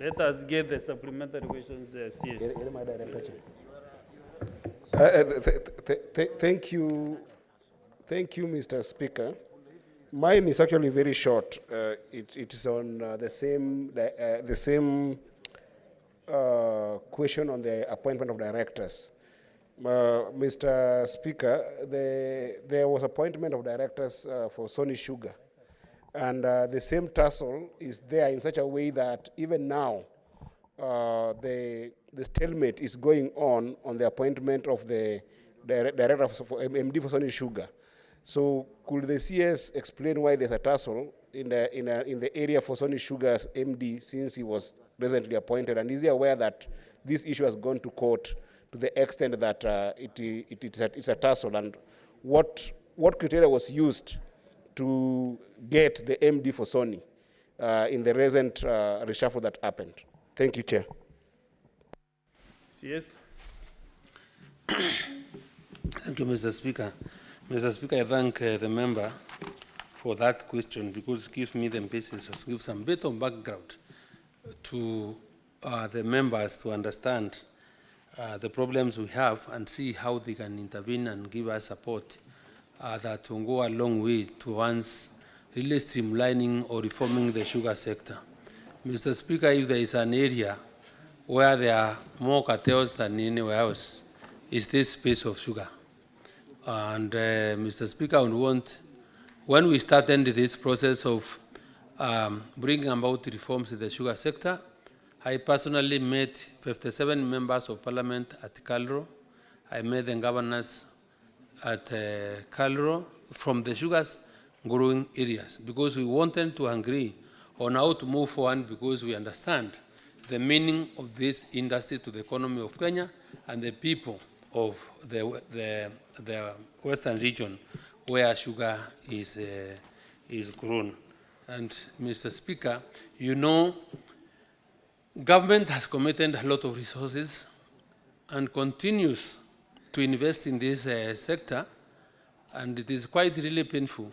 Let us get the supplementary questions, CS. Thank you, Thank you, Mr. Speaker. Mine is actually very short. It is on the same question on the appointment of directors. Mr. Speaker, there was appointment of directors for Sony Sugar, and the same tussle is there in such a way that even now the stalemate is going on the appointment of the director for MD for Sony Sugar. So could the CS explain why there's a tussle in the area for Sony Sugar's MD since he was recently appointed, and is he aware that this issue has gone to court to the extent that it's a tussle, and what criteria was used to get the MD for Sony in the recent reshuffle that happened? Thank you, Chair. Yes. Thank you, Mr. Speaker. Mr. Speaker, I thank the member for that question because it gives me the basis to give some bit of background to the members to understand the problems we have and see how they can intervene and give us support that will go a long way towards really streamlining or reforming the sugar sector. Mr. Speaker, if there is an area where there are more cartels than anywhere else, is this space of sugar. And Mr. Speaker, I would want, when we started this process of bringing about reforms in the sugar sector, I personally met 57 members of parliament at Calro. I met the governors at Calro from the sugars growing areas because we wanted to agree on how to move forward because we understand the meaning of this industry to the economy of Kenya and the people of the western region where sugar is grown. And Mr. Speaker, you know, government has committed a lot of resources and continues to invest in this sector, and it is quite really painful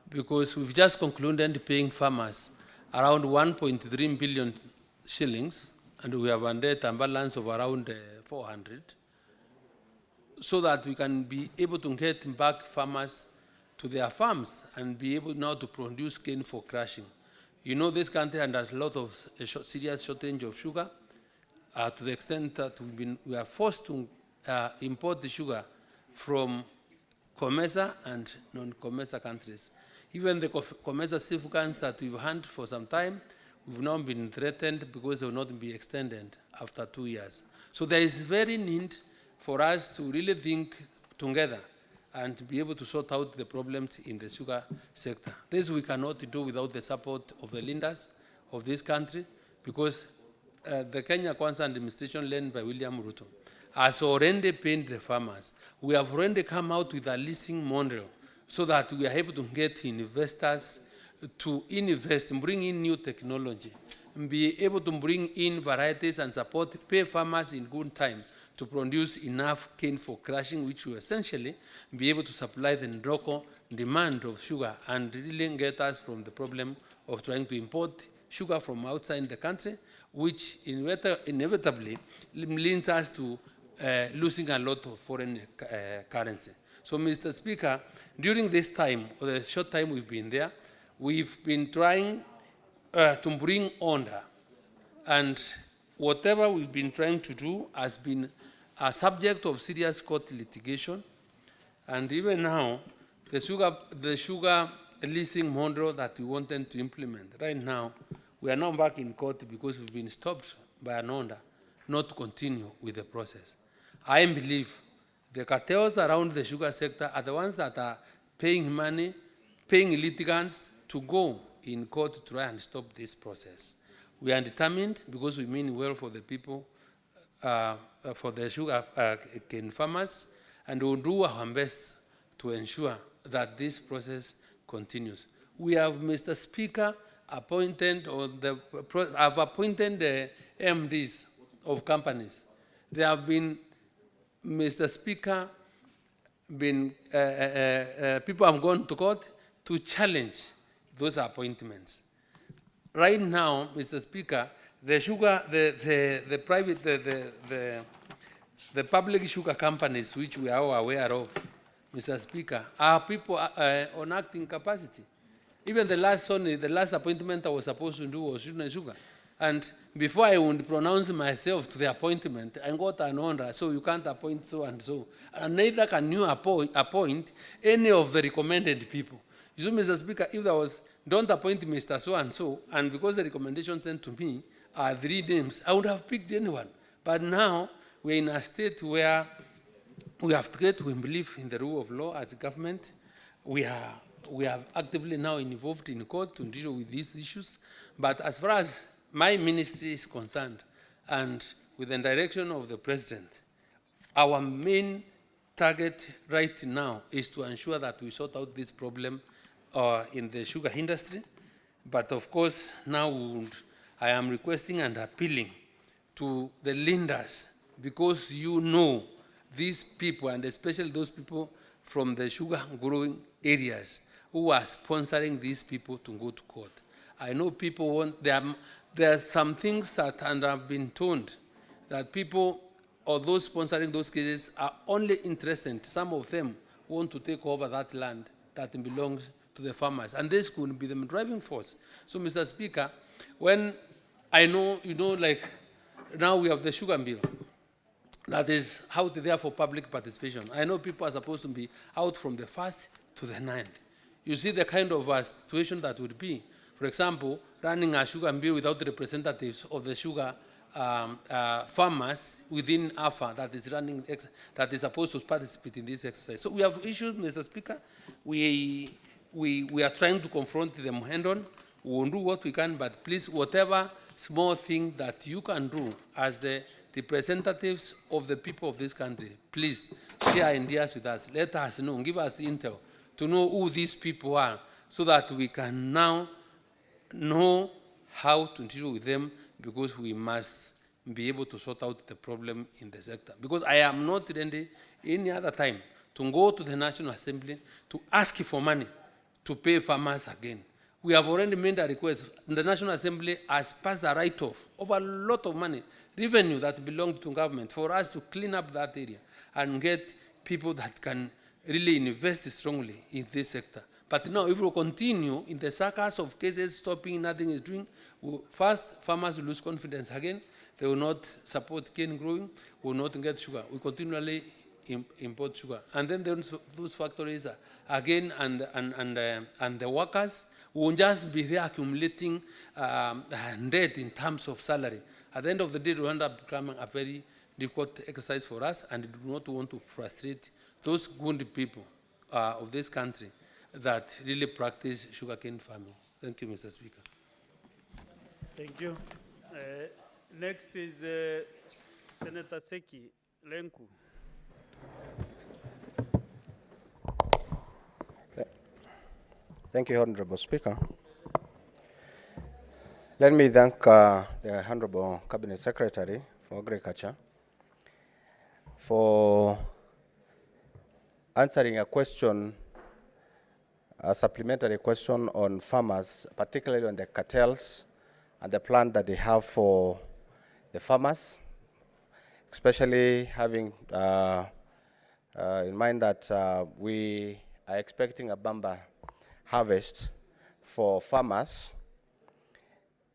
because we've just concluded paying farmers around 1.3 billion shillings, and we have a debt and balance of around 400, so that we can be able to get back farmers to their farms and be able now to produce cane for crushing. You know, this country has a lot of serious shortage of sugar to the extent that we are forced to import the sugar from COMESA and non-COMESA countries. Even the COMESA safeguards that we've had for some time, we've now been threatened because they will not be extended after 2 years. So there is very need for us to really think together and be able to sort out the problems in the sugar sector. This we cannot do without the support of the leaders of this country because the Kenya Kwanza administration led by William Ruto has already paid the farmers. We have already come out with a leasing model so that we are able to get investors to invest and bring in new technology and be able to bring in varieties and support, pay farmers in good time to produce enough cane for crushing, which will essentially be able to supply the local demand of sugar and really get us from the problem of trying to import sugar from outside the country, which inevitably leads us to losing a lot of foreign currency. So, Mr. Speaker, during this time, or the short time we've been there, we've been trying to bring order, and whatever we've been trying to do has been a subject of serious court litigation, and even now, the sugar leasing model that we wanted to implement, right now, we are now back in court because we've been stopped by an order not to continue with the process. I believe the cartels around the sugar sector are the ones that are paying money, paying litigants to go in court to try and stop this process. We are determined because we mean well for the people, for the sugar cane farmers, and we'll do our best to ensure that this process continues. We have, Mr. Speaker, appointed, I've appointed the MDs of companies. There have been, Mr. Speaker, people have gone to court to challenge those appointments. Right now, Mr. Speaker, the sugar, the public sugar companies, which we are all aware of, Mr. Speaker, are people on acting capacity. Even the last appointment I was supposed to do was Sugar. And before I would pronounce myself to the appointment, I got an order, so you can't appoint so and so. And neither can you appoint any of the recommended people. You see, Mr. Speaker, if there was, don't appoint Mr. So and so, and because the recommendation sent to me are 3 names, I would have picked anyone. But now we're in a state where we have to believe in the rule of law as a government. We are actively now involved in court to deal with these issues. But as far as my ministry is concerned, and with the direction of the President, our main target right now is to ensure that we sort out this problem in the sugar industry. But of course, now I am requesting and appealing to the lenders, because you know these people, and especially those people from the sugar growing areas who are sponsoring these people to go to court. I know people want, there are some things that, and I've been told that people or those sponsoring those cases are only interested, some of them want to take over that land that belongs to the farmers, and this could be the driving force. So, Mr. Speaker, when I know, like now we have the sugar bill that is out there for public participation. I know people are supposed to be out from the 1st to the 9th. You see the kind of situation that would be. For example, running a sugar bill without representatives of the sugar farmers within AFA that is running, that is supposed to participate in this exercise. So we have issues, Mr. Speaker. We are trying to confront them head-on. We will do what we can, but please, whatever small thing that you can do as the representatives of the people of this country, please share ideas with us. Let us know, give us intel to know who these people are, so that we can now know how to deal with them, because we must be able to sort out the problem in the sector. Because I am not ready any other time to go to the National Assembly to ask for money to pay farmers again. We have already made a request. The National Assembly has passed a write-off of a lot of money, revenue that belonged to government, for us to clean up that area and get people that can really invest strongly in this sector. But now, if we continue in the circus of cases stopping, nothing is doing, first, farmers will lose confidence again. They will not support cane growing, will not get sugar. We continually import sugar. And then those factories again, and the workers will just be there accumulating debt in terms of salary. At the end of the day, it will end up becoming a very difficult exercise for us, and we do not want to frustrate those good people of this country that really practice sugarcane farming. Thank you, Mr. Speaker. Thank you. Next is Senator Seki Lenku. Thank you, Honorable Speaker. Let me thank the Honorable Cabinet Secretary for Agriculture for answering a question, a supplementary question on farmers, particularly on the cartels and the plan that they have for the farmers, especially having in mind that we are expecting a bumper harvest for farmers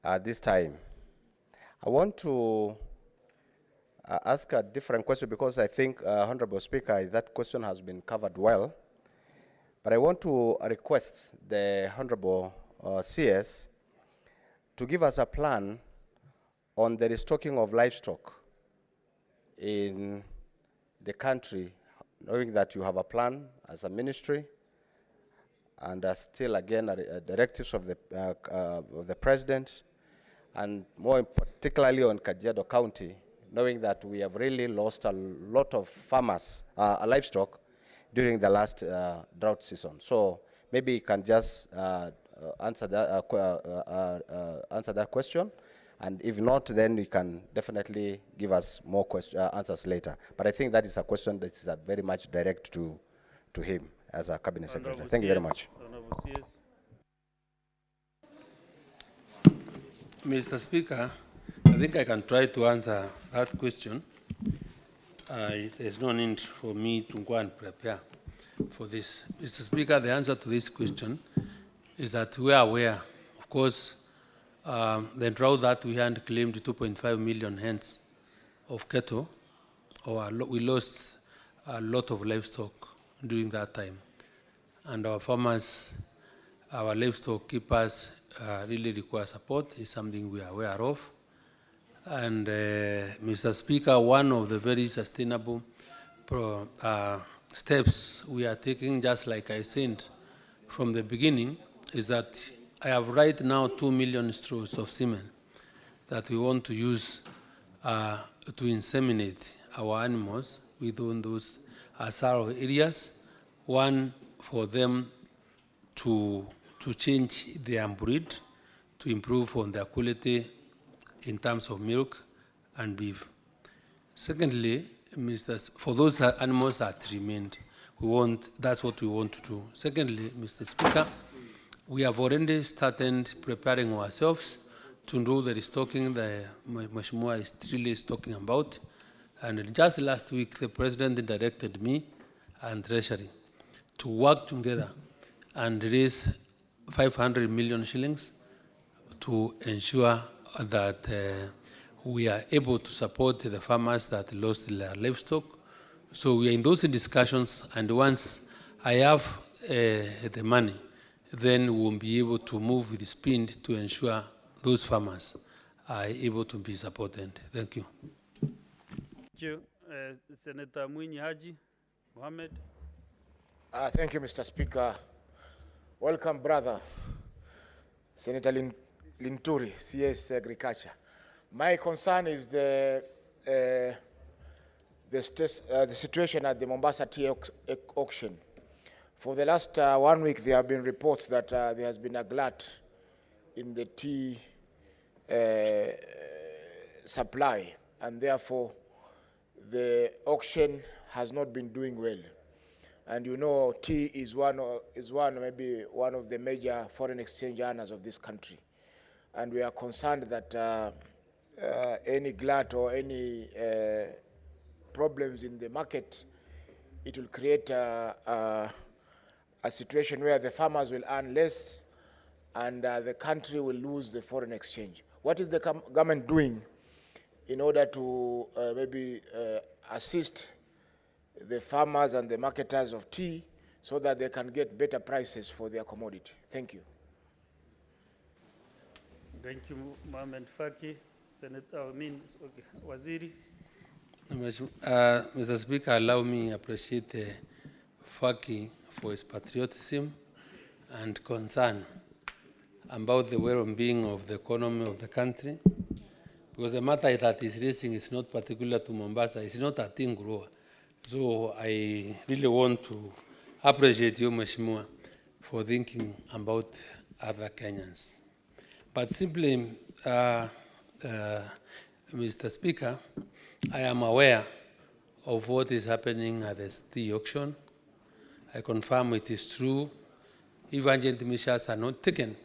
at this time. I want to ask a different question, because I think, Honorable Speaker, that question has been covered well. But I want to request the Honorable CS to give us a plan on the restocking of livestock in the country, knowing that you have a plan as a ministry, and still again directives of the President, and more particularly on Kajiado County, knowing that we have really lost a lot of farmers, livestock, during the last drought season. So maybe you can just answer that question, and if not, then you can definitely give us more answers later. But I think that is a question that is very much direct to him as a Cabinet Secretary. Thank you very much. Mr. Speaker, I think I can try to answer that question. There's no need for me to go and prepare. for this. Mr. Speaker, the answer to this question is that we are aware, of course, the drought that we had claimed 2.5 million hens of cattle, we lost a lot of livestock during that time. And our farmers, our livestock keepers really require support. It's something we are aware of. And Mr. Speaker, one of the very sustainable steps we are taking, just like I said from the beginning, is that I have right now 2 million straws of semen that we want to use to inseminate our animals within those SRO areas. One, for them to change their breed, to improve on their quality in terms of milk and beef. Secondly, for those animals that remained, that's what we want to do. Secondly, Mr. Speaker, we have already started preparing ourselves to do the restocking that Mheshimiwa is really talking about. And just last week, the President directed me and Treasury to work together and raise 500 million shillings to ensure that we are able to support the farmers that lost their livestock. So we are in those discussions, and once I have the money, then we'll be able to move with speed to ensure those farmers are able to be supported. Thank you. Thank you. Senator Mwinyi Haji Mohammed. Thank you, Mr. Speaker. Welcome, brother. Senator Linturi, CS Agriculture. My concern is the situation at the Mombasa tea auction. For the last 1 week, there have been reports that there has been a glut in the tea supply, and therefore the auction has not been doing well. And you know, tea is maybe one of the major foreign exchange earners of this country. And we are concerned that any glut or any problems in the market, it will create a situation where the farmers will earn less and the country will lose the foreign exchange. What is the government doing in order to maybe assist the farmers and the marketers of tea so that they can get better prices for their commodity? Thank you. Thank you, Mohamed Faki. Senator, Waziri. Mr. Speaker, allow me to appreciate Faki for his patriotism and concern about the well-being of the economy of the country, because the matter that is raising is not particular to Mombasa. It's not a thing grower. So I really want to appreciate you, Mheshimiwa, for thinking about other Kenyans. But simply, Mr. Speaker, I am aware of what is happening at the tea auction. I confirm it is true. If urgent measures are not taken,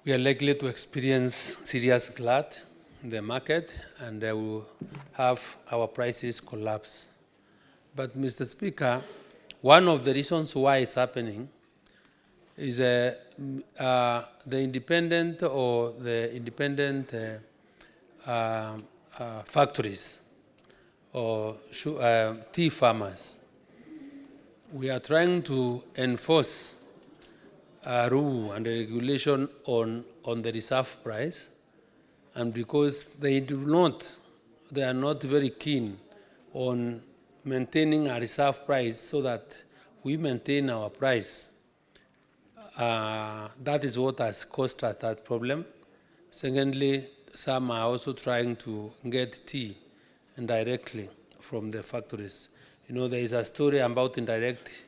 we are likely to experience serious glut in the market, and we will have our prices collapse. But, Mr. Speaker, one of the reasons why it's happening is the independent factories or tea farmers. We are trying to enforce a rule and a regulation on the reserve price, and because they are not very keen on maintaining a reserve price so that we maintain our price. That is what has caused us that problem. Secondly, some are also trying to get tea indirectly from the factories. You know, there is a story about indirect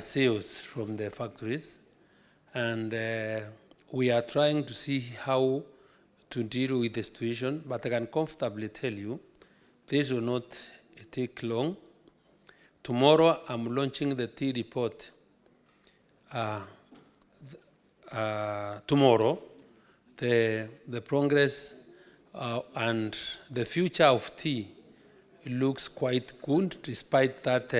sales from the factories, and we are trying to see how to deal with the situation, but I can comfortably tell you this will not take long. Tomorrow, I'm launching the tea report. Tomorrow, the progress and the future of tea looks quite good, despite that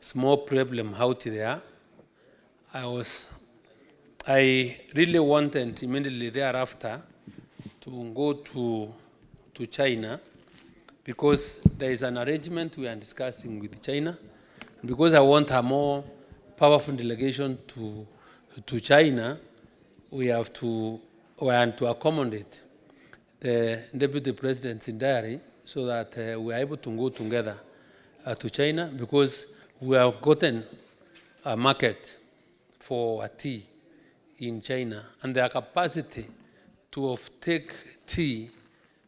small problem out there. I really wanted immediately thereafter to go to China, because there is an arrangement we are discussing with China, because I want a more powerful delegation to China. We have to accommodate the Deputy President's diary so that we are able to go together to China, because we have gotten a market for tea in China, and their capacity to take tea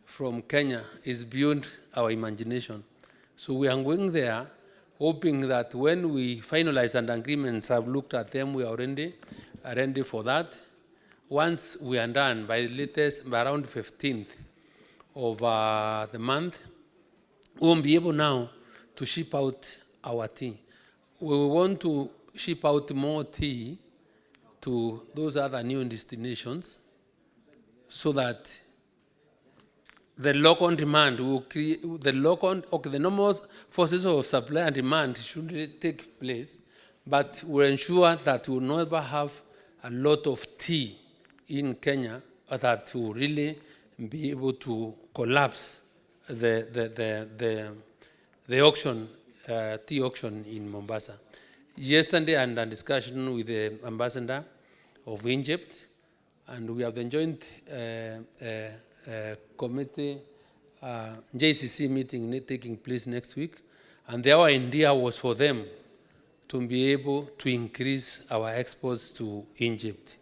from Kenya is beyond our imagination. So we are going there, hoping that when we finalize an agreement, I've looked at them, we are ready for that. Once we are done, by around 15th of the month, we won't be able now to ship out our tea. We want to ship out more tea to those other new destinations, so that the local demand will create, the normal forces of supply and demand should take place, but we'll ensure that we'll never have a lot of tea in Kenya that will really be able to collapse the auction, tea auction in Mombasa. Yesterday, I had a discussion with the ambassador of Egypt, and we have the joint committee JCC meeting taking place next week, and our idea was for them to be able to increase our exports to Egypt,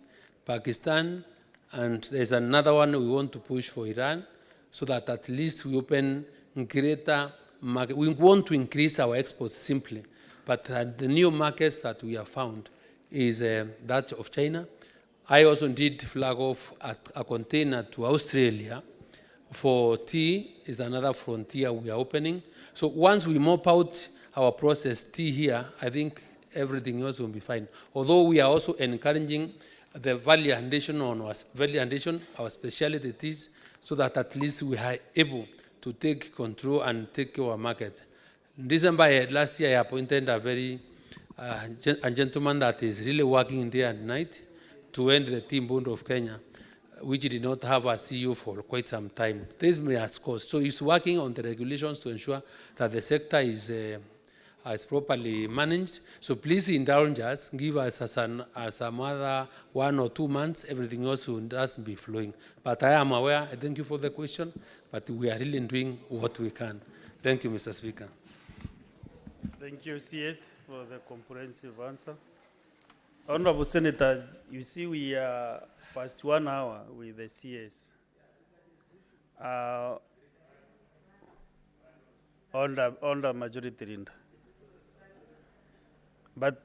Pakistan, and there's another one we want to push for Iran, so that at least we open greater market. We want to increase our exports simply, but the new markets that we have found is that of China. I also did flag off a container to Australia for tea, is another frontier we are opening. So once we mop out our processed tea here, I think everything else will be fine. Although we are also encouraging the value addition on our specialty teas, so that at least we are able to take control and take our market. In December last year, I appointed a gentleman that is really working day and night to end the tea bond of Kenya, which did not have a CEO for quite some time. This may have cost. So he's working on the regulations to ensure that the sector is properly managed. So please indulge us, give us some other 1 or 2 months, everything else will just be flowing. But I am aware, I thank you for the question, but we are really doing what we can. Thank you, Mr. Speaker. Thank you, CS, for the comprehensive answer. Honorable Senators, you see we are past 1 hour with the CS. On the majority leader. But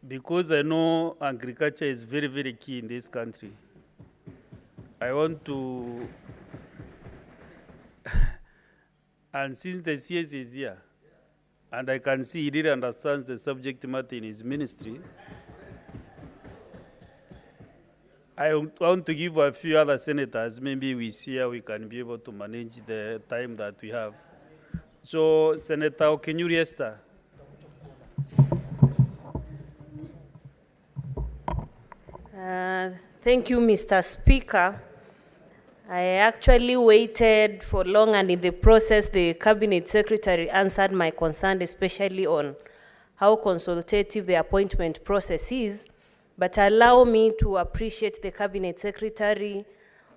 because I know agriculture is very, very key in this country, I want to, and since the CS is here, and I can see he really understands the subject matter in his ministry, I want to give a few other senators, maybe we see how we can be able to manage the time that we have. So, Senator Okenyuri-Esther. Thank you, Mr. Speaker. I actually waited for long, and in the process, the Cabinet Secretary answered my concern, especially on how consultative the appointment process is. But allow me to appreciate the Cabinet Secretary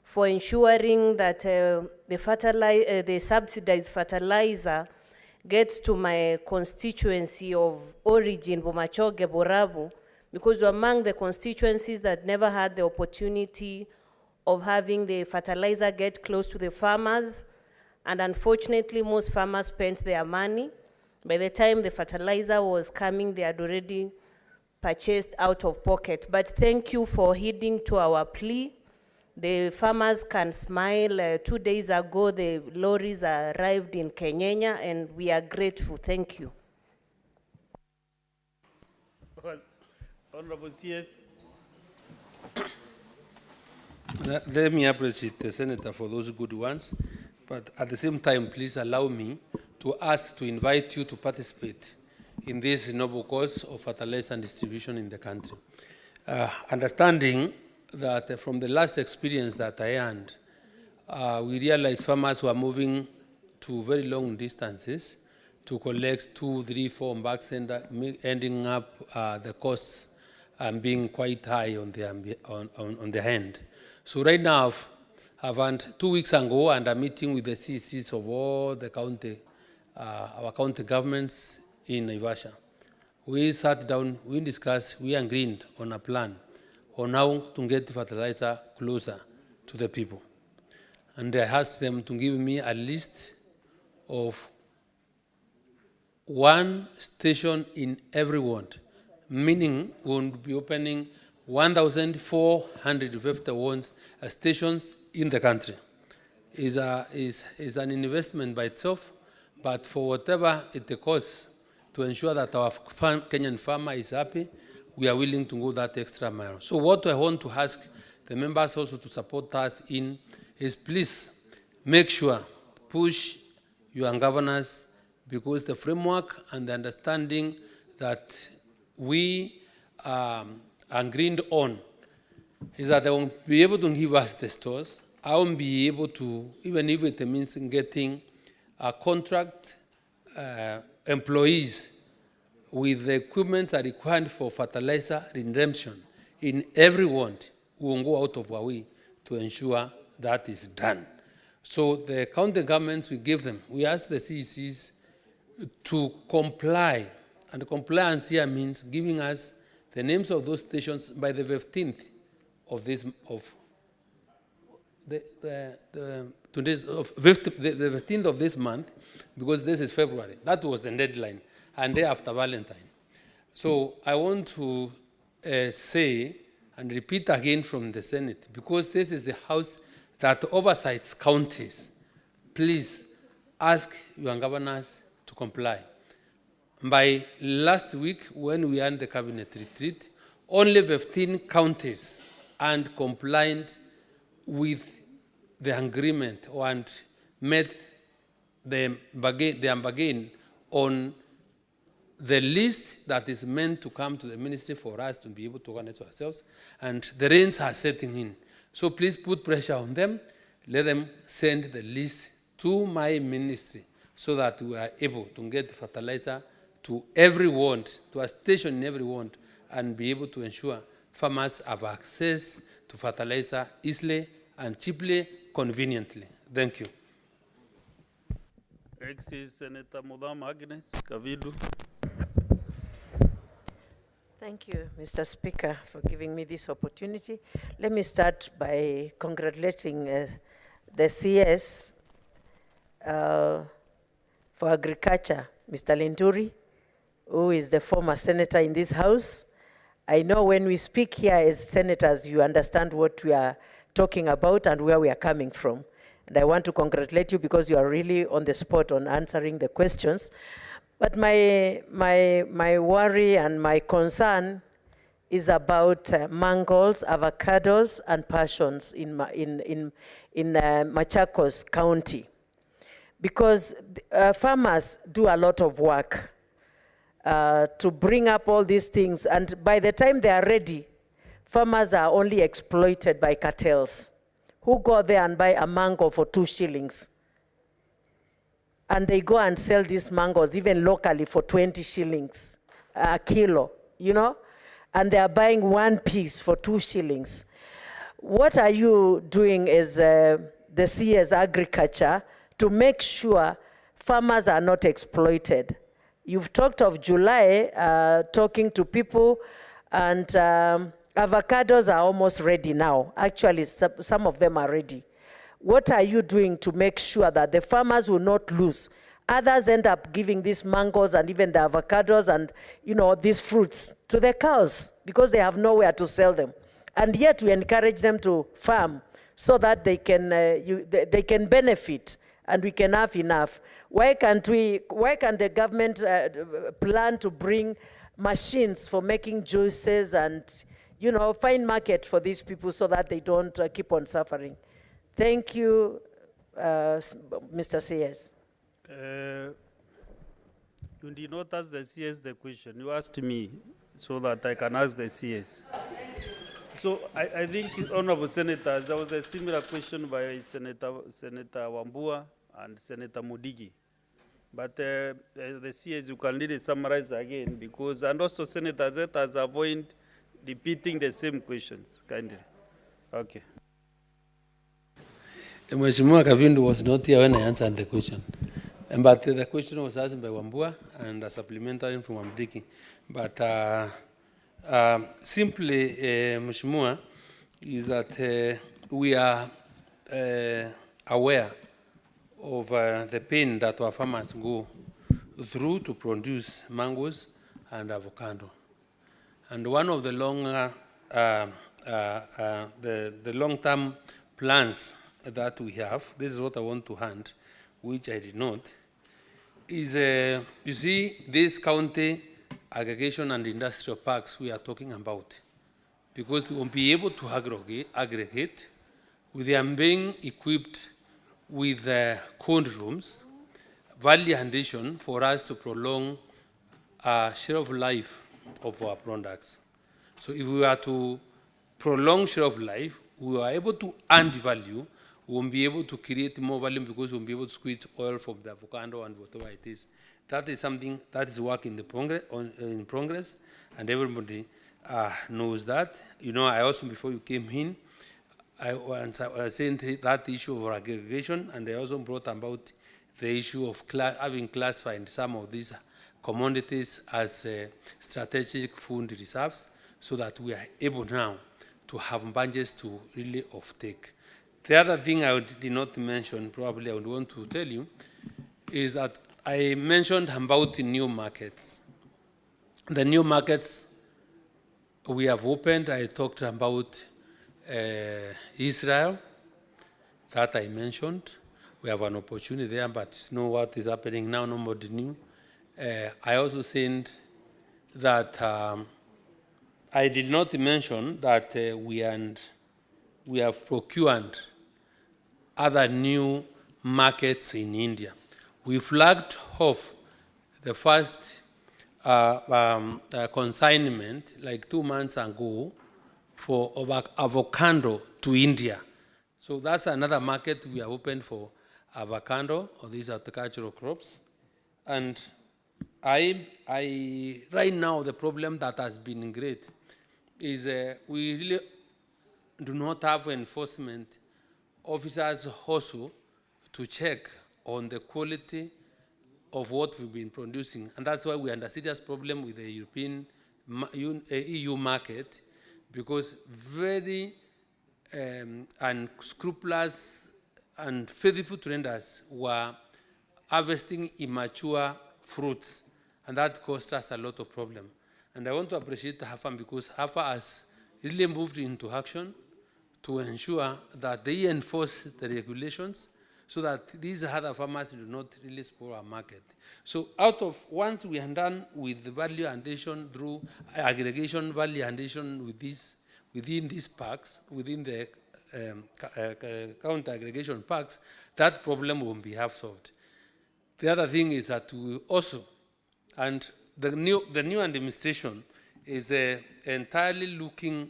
for ensuring that the subsidized fertilizer gets to my constituency of origin, Bomachoge, Borabu, because we're among the constituencies that never had the opportunity of having the fertilizer get close to the farmers. And unfortunately, most farmers spent their money. By the time the fertilizer was coming, they had already purchased out of pocket. But thank you for heeding to our plea. The farmers can smile. 2 days ago, the lorries arrived in Kenyenya, and we are grateful. Thank you. Honorable CS. Let me appreciate the Senator for those good ones, but at the same time, please allow me to invite you to participate in this noble cause of fertilizer and distribution in the country. Understanding that from the last experience that I had, we realized farmers were moving to very long distances to collect 2, 3, 4 bags, and ending up the costs being quite high on the hand. So right now, I've had 2 weeks ago, and I'm meeting with the CCs of all the county, our county governments in Naivasha. We sat down, we discussed, we agreed on a plan on how to get the fertilizer closer to the people. And I asked them to give me a list of 1 station in every ward, meaning we will be opening 1,451 stations in the country. Is an investment by itself, but for whatever it costs to ensure that our Kenyan farmer is happy, we are willing to go that extra mile. So what I want to ask the members also to support us in is, please make sure, push your governors, because the framework and the understanding that we agreed on is that they won't be able to give us the stores. I won't be able to, even if it means getting a contract employees with the equipment that are required for fertilizer redemption in every ward, we will go out of our way to ensure that is done. So the county governments, we give them, we ask the CECs to comply, and compliance here means giving us the names of those stations by the 15th of this, the 15th of this month, because this is February. That was the deadline, and day after Valentine. So I want to say and repeat again from the Senate, because this is the house that oversights counties. Please ask your governors to comply. By last week, when we had the cabinet retreat, only 15 counties and compliant with the agreement and met the bargain on the list that is meant to come to the ministry for us to be able to organize ourselves, and the rains are setting in. So please put pressure on them, let them send the list to my ministry so that we are able to get the fertilizer to every ward, to a station in every ward, and be able to ensure farmers have access to fertilizer easily and cheaply, conveniently. Thank you. Next is Senator Mudama Agnes Kavidu. Thank you, Mr. Speaker, for giving me this opportunity. Let me start by congratulating the CS for Agriculture, Mr. Linturi, who is the former senator in this house. I know when we speak here as senators, you understand what we are talking about and where we are coming from. And I want to congratulate you because you are really on the spot on answering the questions. But my worry and my concern is about mangos, avocados, and passions in Machakos County. Because farmers do a lot of work to bring up all these things, and by the time they are ready, farmers are only exploited by cartels who go there and buy a mango for 2 shillings. And they go and sell these mangoes even locally for 20 shillings a kilo, you know? And they are buying 1 piece for 2 shillings. What are you doing as the CS Agriculture to make sure farmers are not exploited? You've talked of July, talking to people, and avocados are almost ready now. Actually, some of them are ready. What are you doing to make sure that the farmers will not lose? Others end up giving these mangoes and even the avocados and, you know, these fruits to the cows because they have nowhere to sell them. And yet we encourage them to farm so that they can benefit and we can have enough. Why can't the government plan to bring machines for making juices and, you know, find market for these people so that they don't keep on suffering? Thank you, Mr. CS. You You did not ask the CS the question. You asked me so that I can ask the CS. So I think, Honorable Senators, there was a similar question by Senator Wambua and Senator Mudigi. But the CS, you can really summarize again because, and also Senators, let us avoid repeating the same questions, kindly. Okay. Mheshimiwa Kavindu was not here when I answered the question. But the question was asked by Wambua and a supplementary from Wamdiki. But simply, Mheshimiwa, is that we are aware of the pain that our farmers go through to produce mangoes and avocado. And one of the long-term plans that we have, this is what I want to hand, which I did not, is, you see, this county aggregation and industrial parks we are talking about, because we won't be able to aggregate with them being equipped with cold rooms, value addition for us to prolong share of life of our products. So if we are to prolong share of life, we are able to add value, we won't be able to create more value because we won't be able to squeeze oil from the avocado and whatever it is. That is something that is work in progress, and everybody knows that. You know, I also, before you came in, I was saying that issue of aggregation, and I also brought about the issue of having classified some of these commodities as strategic food reserves, so that we are able now to have bunches to really offtake. The other thing I did not mention, probably I would want to tell you, is that I mentioned about the new markets. The new markets we have opened, I talked about Israel, that I mentioned. We have an opportunity there, but you know what is happening now, nobody knew. I also said that I did not mention that we have procured other new markets in India. We flagged off the first consignment like 2 months ago for avocado to India. So that's another market we are open for avocado or these agricultural crops. And right now the problem that has been great is we really do not have enforcement officers also to check on the quality of what we've been producing. And that's why we're under serious problem with the European EU market, because very unscrupulous and faithful traders were harvesting immature fruits, and that caused us a lot of problem. And I want to appreciate HAFA because HAFA has really moved into action to ensure that they enforce the regulations so that these other farmers do not really spoil our market. So once we are done with the value addition through aggregation, value addition within these parks, within the counter aggregation parks, that problem will be half solved. The other thing is that we also, and the new administration is entirely looking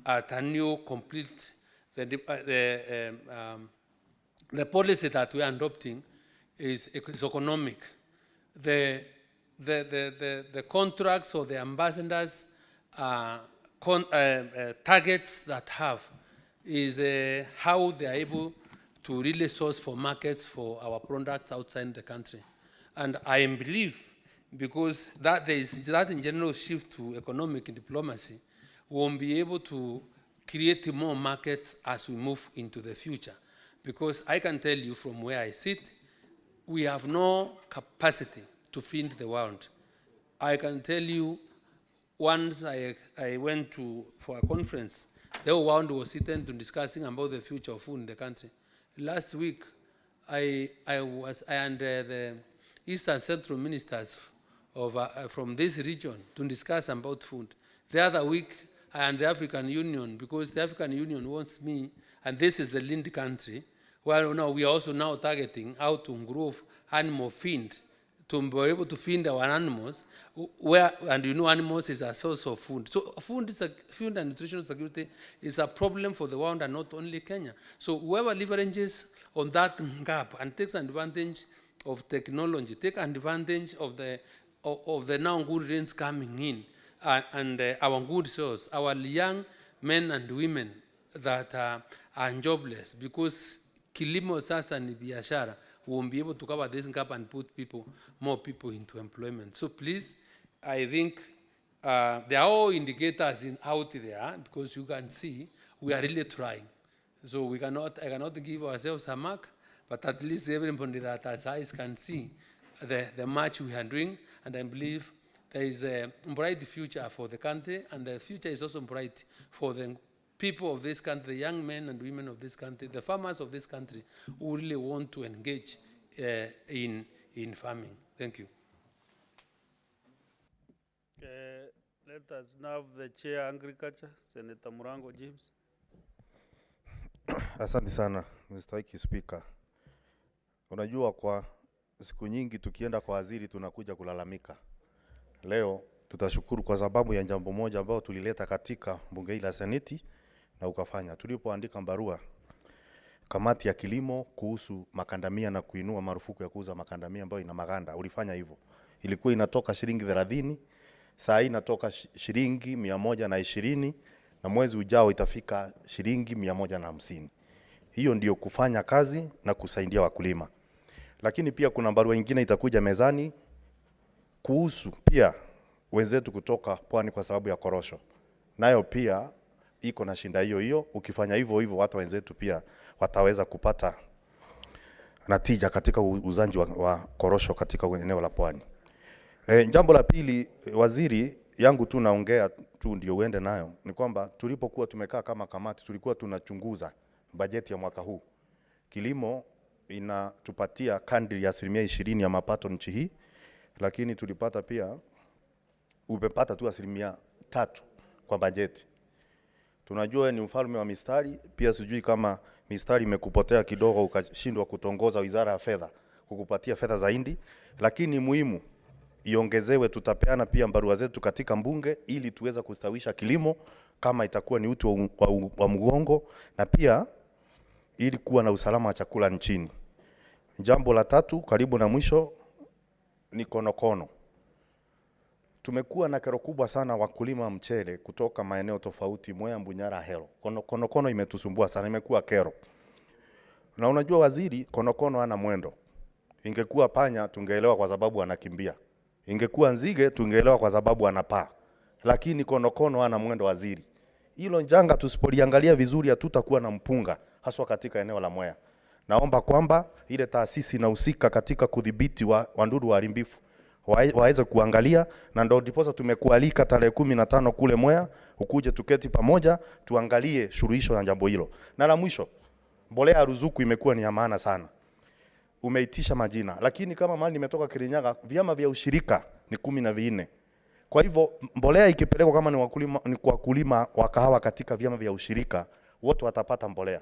at a new complete, the policy that we are adopting is economic. The contracts or the ambassadors targets that have is how they are able to really source for markets for our products outside the country. And I believe, because there is that in general shift to economic diplomacy, we won't be able to create more markets as we move into the future. Because I can tell you from where I sit, we have no capacity to feed the world. I can tell you, once I went for a conference, the whole world was sitting to discussing about the future of food in the country. Last week, I and the East and Central ministers from this region to discuss about food. The other week, I and the African Union, because the African Union wants me, and this is the lead country, well, now we are also now targeting how to grow animal feed to be able to feed our animals, where, and you know, animals is a source of food. So food and nutritional security is a problem for the world and not only Kenya. So whoever leverages on that gap and takes advantage of technology, take advantage of the now good rains coming in, and our good source, our young men and women that are jobless, because kilimo sasa ni biashara, won't be able to cover this gap and put more people into employment. So please, I think there are all indicators out there, because you can see we are really trying. So I cannot give ourselves a mark, but at least everybody that has eyes can see the match we are doing, and I believe there is a bright future for the country, and the future is also bright for the people of this country, the young men and women of this country, the farmers of this country who really want to engage in farming. Thank you. Let us now have the Chair Agriculture, Senator Murango James. Asante sana, Mr. Speaker. Unajua kwa siku nyingi tukienda kwa waziri tunakuja kulalamika. Leo tutashukuru kwa sababu ya jambo moja ambao tulileta katika bunge la Seneti na ukafanya. Tulipoandika barua kamati ya kilimo kuhusu makandamia na kuinua marufuku ya kuuza makandamia ambayo ina maganda, ulifanya hivyo. Ilikuwa inatoka shilingi 30, saa hii inatoka shilingi 120, na mwezi ujao itafika shilingi 150. Hiyo ndio kufanya kazi na kusaidia wakulima. Lakini pia kuna barua nyingine itakuja mezani kuhusu pia wenzetu kutoka pwani kwa sababu ya korosho. Nayo pia iko na shinda hiyo. Ukifanya hivyo watu wenzetu pia wataweza kupata natija katika uzanji wa korosho katika eneo la pwani. Jambo la pili, waziri yangu tu naongea tu ndio uende nayo, ni kwamba tulipokuwa tumekaa kama kamati tulikuwa tunachunguza bajeti ya mwaka huu. Kilimo inatupatia kandri ya 20% ya mapato nchi hii, lakini tulipata pia umepata tu 3% kwa bajeti. Tunajua ni mfalme wa mistari, pia sijui kama mistari imekupotea kidogo ukashindwa kutongoza wizara ya fedha kukupatia fedha zaidi, lakini muhimu iongezewe. Tutapeana pia barua zetu katika mbunge ili tuweza kustawisha kilimo kama itakuwa ni uti wa mgongo, na pia ili kuwa na usalama wa chakula nchini. Jambo la tatu karibu na mwisho ni konokono. Tumekuwa na kero kubwa sana wakulima mchele kutoka maeneo tofauti, Mwea, Mbunyara, Hero. Konokono imetusumbua sana, imekuwa kero. Na unajua waziri, konokono hana mwendo. Ingekuwa panya tungeelewa kwa sababu anakimbia. Ingekuwa nzige tungeelewa kwa sababu anapaa. Lakini konokono hana mwendo waziri. Hilo njanga tusipoliangalia vizuri hatutakuwa na mpunga haswa katika eneo la Mwea. Naomba kwamba ile taasisi inahusika katika kudhibiti wadudu waharibifu waweze kuangalia, na ndio ndiposa tumekualika tarehe 15 kule Mwea, ukuje tuketi pamoja tuangalie suluhisho ya jambo hilo. Na la mwisho, mbolea ya ruzuku imekuwa ni ya maana sana. Umeitisha majina, lakini kama mali nimetoka Kirinyaga, vyama vya ushirika ni 14. Kwa hivyo mbolea ikipelekwa kama ni wakulima wa kahawa katika vyama vya ushirika, wote watapata mbolea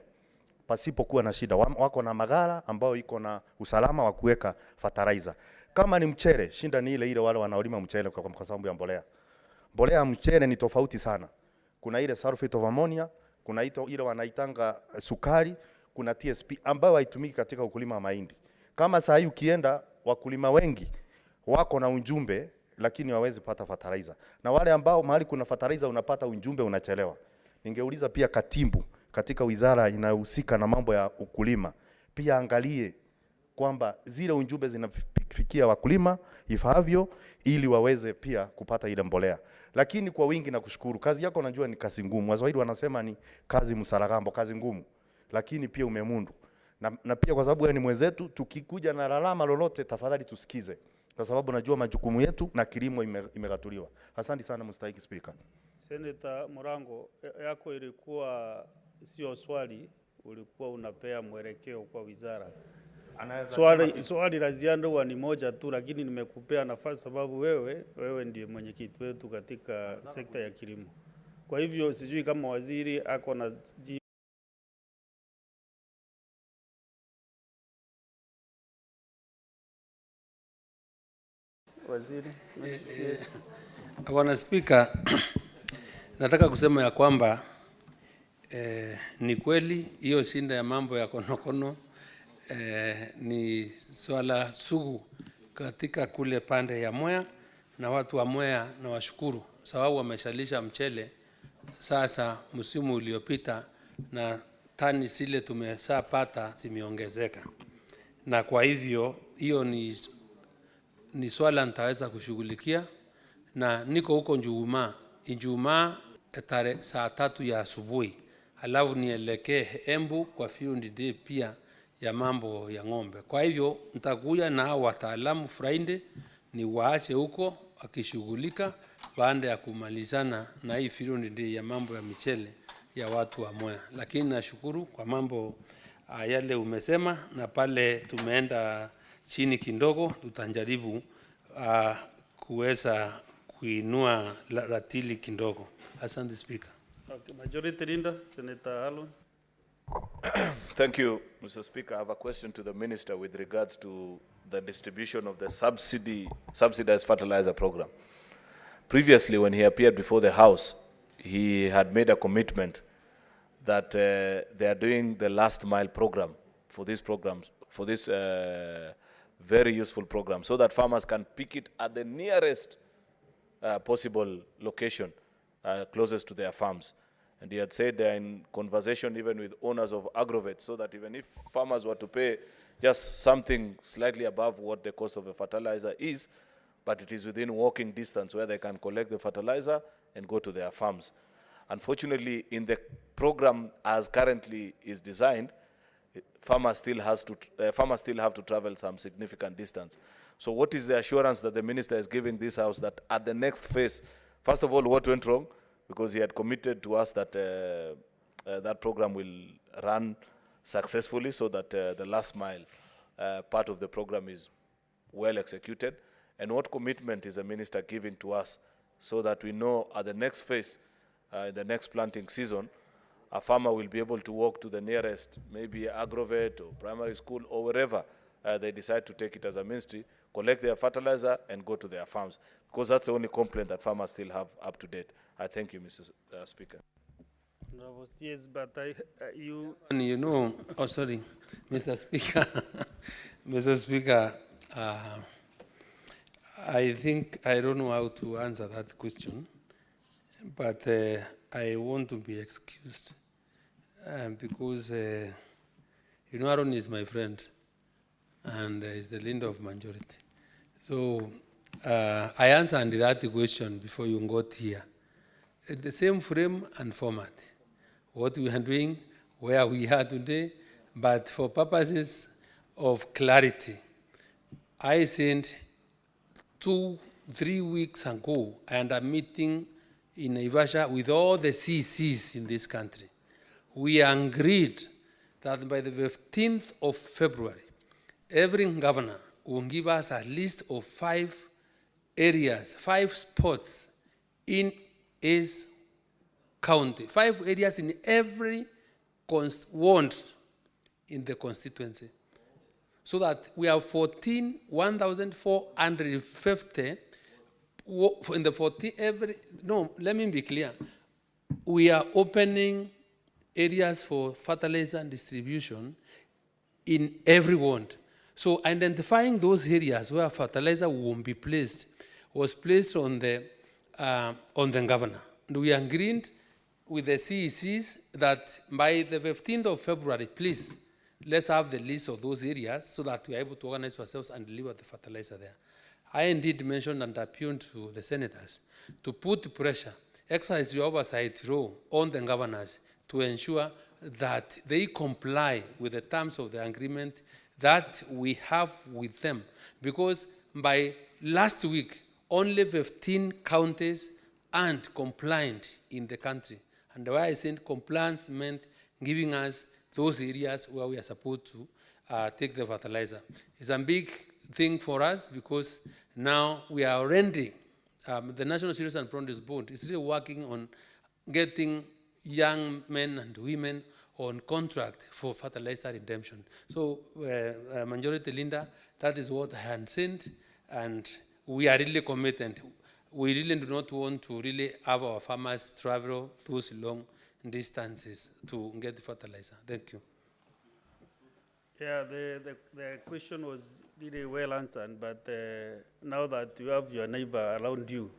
pasipo kuwa na shida. Wako na magara ambao iko na usalama wa kuweka fertilizer. Kama ni mchele, shinda ni ile wale wanaolima mchele kwa sababu ya mbolea. Mbolea mchele ni tofauti sana. Kuna ile sulfate of ammonia, kuna ile wanaitanga sukari, kuna TSP ambayo haitumiki katika ukulima wa mahindi. Kama saa hii ukienda wakulima wengi wako na ujumbe lakini hawezi pata fertilizer. Na wale ambao mahali kuna fertilizer unapata ujumbe unachelewa. Ningeuliza pia katibu katika wizara inayohusika na mambo ya ukulima pia angalie kwamba zile ujumbe zinafikia wakulima ifahavyo ili waweze pia kupata ile mbolea. Lakini kwa wingi na kushukuru, kazi yako najua ni kazi ngumu. Waswahili wanasema ni kazi msaragambo, kazi ngumu. Lakini pia umemundu. Na pia kwa sababu ni mwenzetu, tukikuja na lalama lolote tafadhali tusikize. Kwa sababu najua majukumu yetu na kilimo imegatuliwa. Asante sana Mr. Speaker. Senator Murango, yako ilikuwa sio swali, ulikuwa unapea mwelekeo kwa wizara. Swali la ziada huwa ni moja tu, lakini nimekupea nafasi sababu wewe ndiye mwenyekiti wetu katika sekta ya kilimo. Kwa hivyo sijui kama waziri ako na waziri. Bwana Spika, nataka kusema ya kwamba ni kweli hiyo shinda ya mambo ya konokono ni swala sugu katika kule pande ya Mwea, na watu wa Mwea na washukuru sababu wameshalisha mchele sasa msimu uliopita, na tani zile tumeshapata zimeongezeka, na kwa hivyo hiyo ni swala nitaweza kushughulikia, na niko huko Ijumaa saa 3 ya asubuhi, halafu nielekee Embu kwa field day pia ya mambo ya ng'ombe. Kwa hivyo nitakuja na wataalamu Friday ni waache huko akishughulika baada ya kumalizana na hii field day ya mambo ya michele ya watu wa Mwea. Lakini nashukuru kwa mambo yale umesema, na pale tumeenda chini kidogo, tutajaribu kuweza kuinua ratili kidogo. Asante Speaker. Okay, Majority Leader, Senator Alon. Thank you, Mr. Speaker. I have a question to the Minister with regards to the distribution of the subsidized fertilizer program. Previously, when he appeared before the House, he had made a commitment that they are doing the last mile program for these programs, for this very useful program, so that farmers can pick it at the nearest possible location closest to their farms. And he had said they're in conversation even with owners of agrovets, so that even if farmers were to pay just something slightly above what the cost of a fertilizer is, but it is within walking distance where they can collect the fertilizer and go to their farms. Unfortunately, in the program as currently is designed, farmers still have to travel some significant distance. So what is the assurance that the Minister is giving this House that at the next phase, first of all, what went wrong? Because he had committed to us that that program will run successfully, so that the last mile part of the program is well executed. And what commitment is the Minister giving to us so that we know at the next phase, in the next planting season, a farmer will be able to walk to the nearest, maybe agrovet or primary school or wherever they decide to take it as a ministry, collect their fertilizer and go to their farms, because that's the only complaint that farmers still have up to date. I thank you, Mr. Speaker. No, yes, but you know, oh sorry, Mr. Speaker, Mr. Speaker, I think I don't know how to answer that question, but I want to be excused because you know, Aaron is my friend and is the leader of majority. So I answered that question before you got here. The same frame and format, what we are doing, where we are today, but for purposes of clarity, I sent 2-3 weeks ago and a meeting in Naivasha with all the CCs in this country. We agreed that by the 15th of February, every governor will give us a list of 5 areas, 5 spots in his county, 5 areas in every ward in the constituency, so that we have 1,450 in the 14 no, let me be clear. We are opening areas for fertilizer and distribution in every ward. So identifying those areas where fertilizer won't be placed was placed on the governor. And we agreed with the CECs that by the 15th of February, please, let's have the list of those areas so that we are able to organize ourselves and deliver the fertilizer there. I indeed mentioned and appealed to the senators to put pressure, exercise your oversight role on the governors to ensure that they comply with the terms of the agreement that we have with them. Because by last week, only 15 counties aren't compliant in the country. And the way I said compliance meant giving us those areas where we are supposed to take the fertilizer. It's a big thing for us because now we are already, the National Cereals and Produce Board is really working on getting young men and women on contract for fertilizer redemption. So, Majority Leader, that is what I had sent, and we are really committed. We really do not want to really have our farmers travel those long distances to get fertilizer. Thank you. Yeah, the question was really well answered, but now that you have your neighbor around you,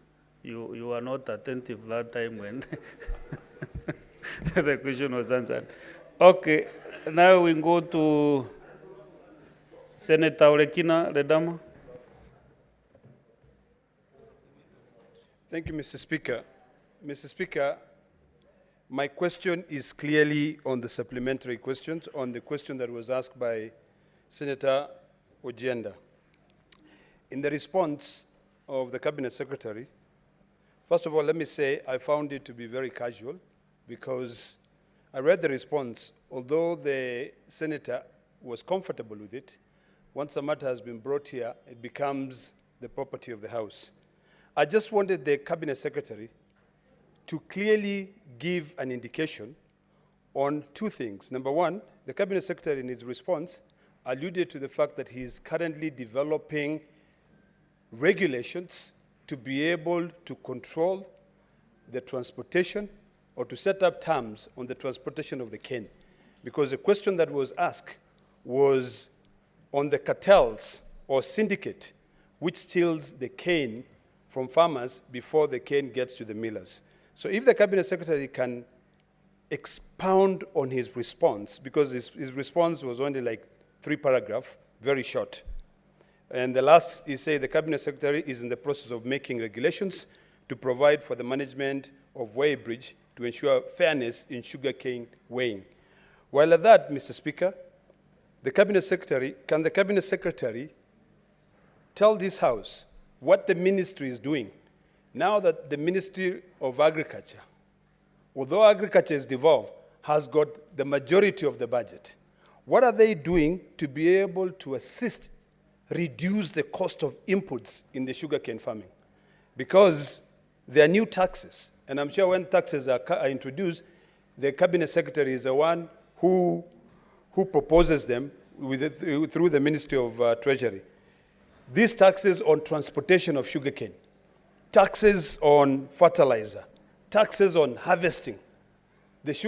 you are not attentive that time when the question was answered. Okay, now we go to Senator Olekina Ledama. Thank you, Mr. Speaker. Mr. Speaker, my question is clearly on the supplementary questions, on the question that was asked by Senator Ojienda. In the response of the Cabinet Secretary, first of all, let me say I found it to be very casual because I read the response. Although the Senator was comfortable with it, once a matter has been brought here, it becomes the property of the House. I just wanted the Cabinet Secretary to clearly give an indication on two things. Number one, the Cabinet Secretary in his response alluded to the fact that he is currently developing regulations to be able to control the transportation or to set up terms on the transportation of the cane. Because the question that was asked was on the cartels or syndicate which steals the cane from farmers before the cane gets to the millers. So if the Cabinet Secretary can expound on his response, because his response was only like 3 paragraphs, very short. And the last, he said the Cabinet Secretary is in the process of making regulations to provide for the management of weighbridge to ensure fairness in sugarcane weighing. While at that, Mr. Speaker, the Cabinet Secretary, can the Cabinet Secretary tell this House what the ministry is doing now that the Ministry of Agriculture, although agriculture is devolved, has got the majority of the budget? What are they doing to be able to assist, reduce the cost of inputs in the sugarcane farming? Because there are new taxes, and I'm sure when taxes are introduced, the Cabinet Secretary is the one who proposes them through the Ministry of Treasury. These taxes on transportation of sugarcane, taxes on fertilizer, taxes on harvesting.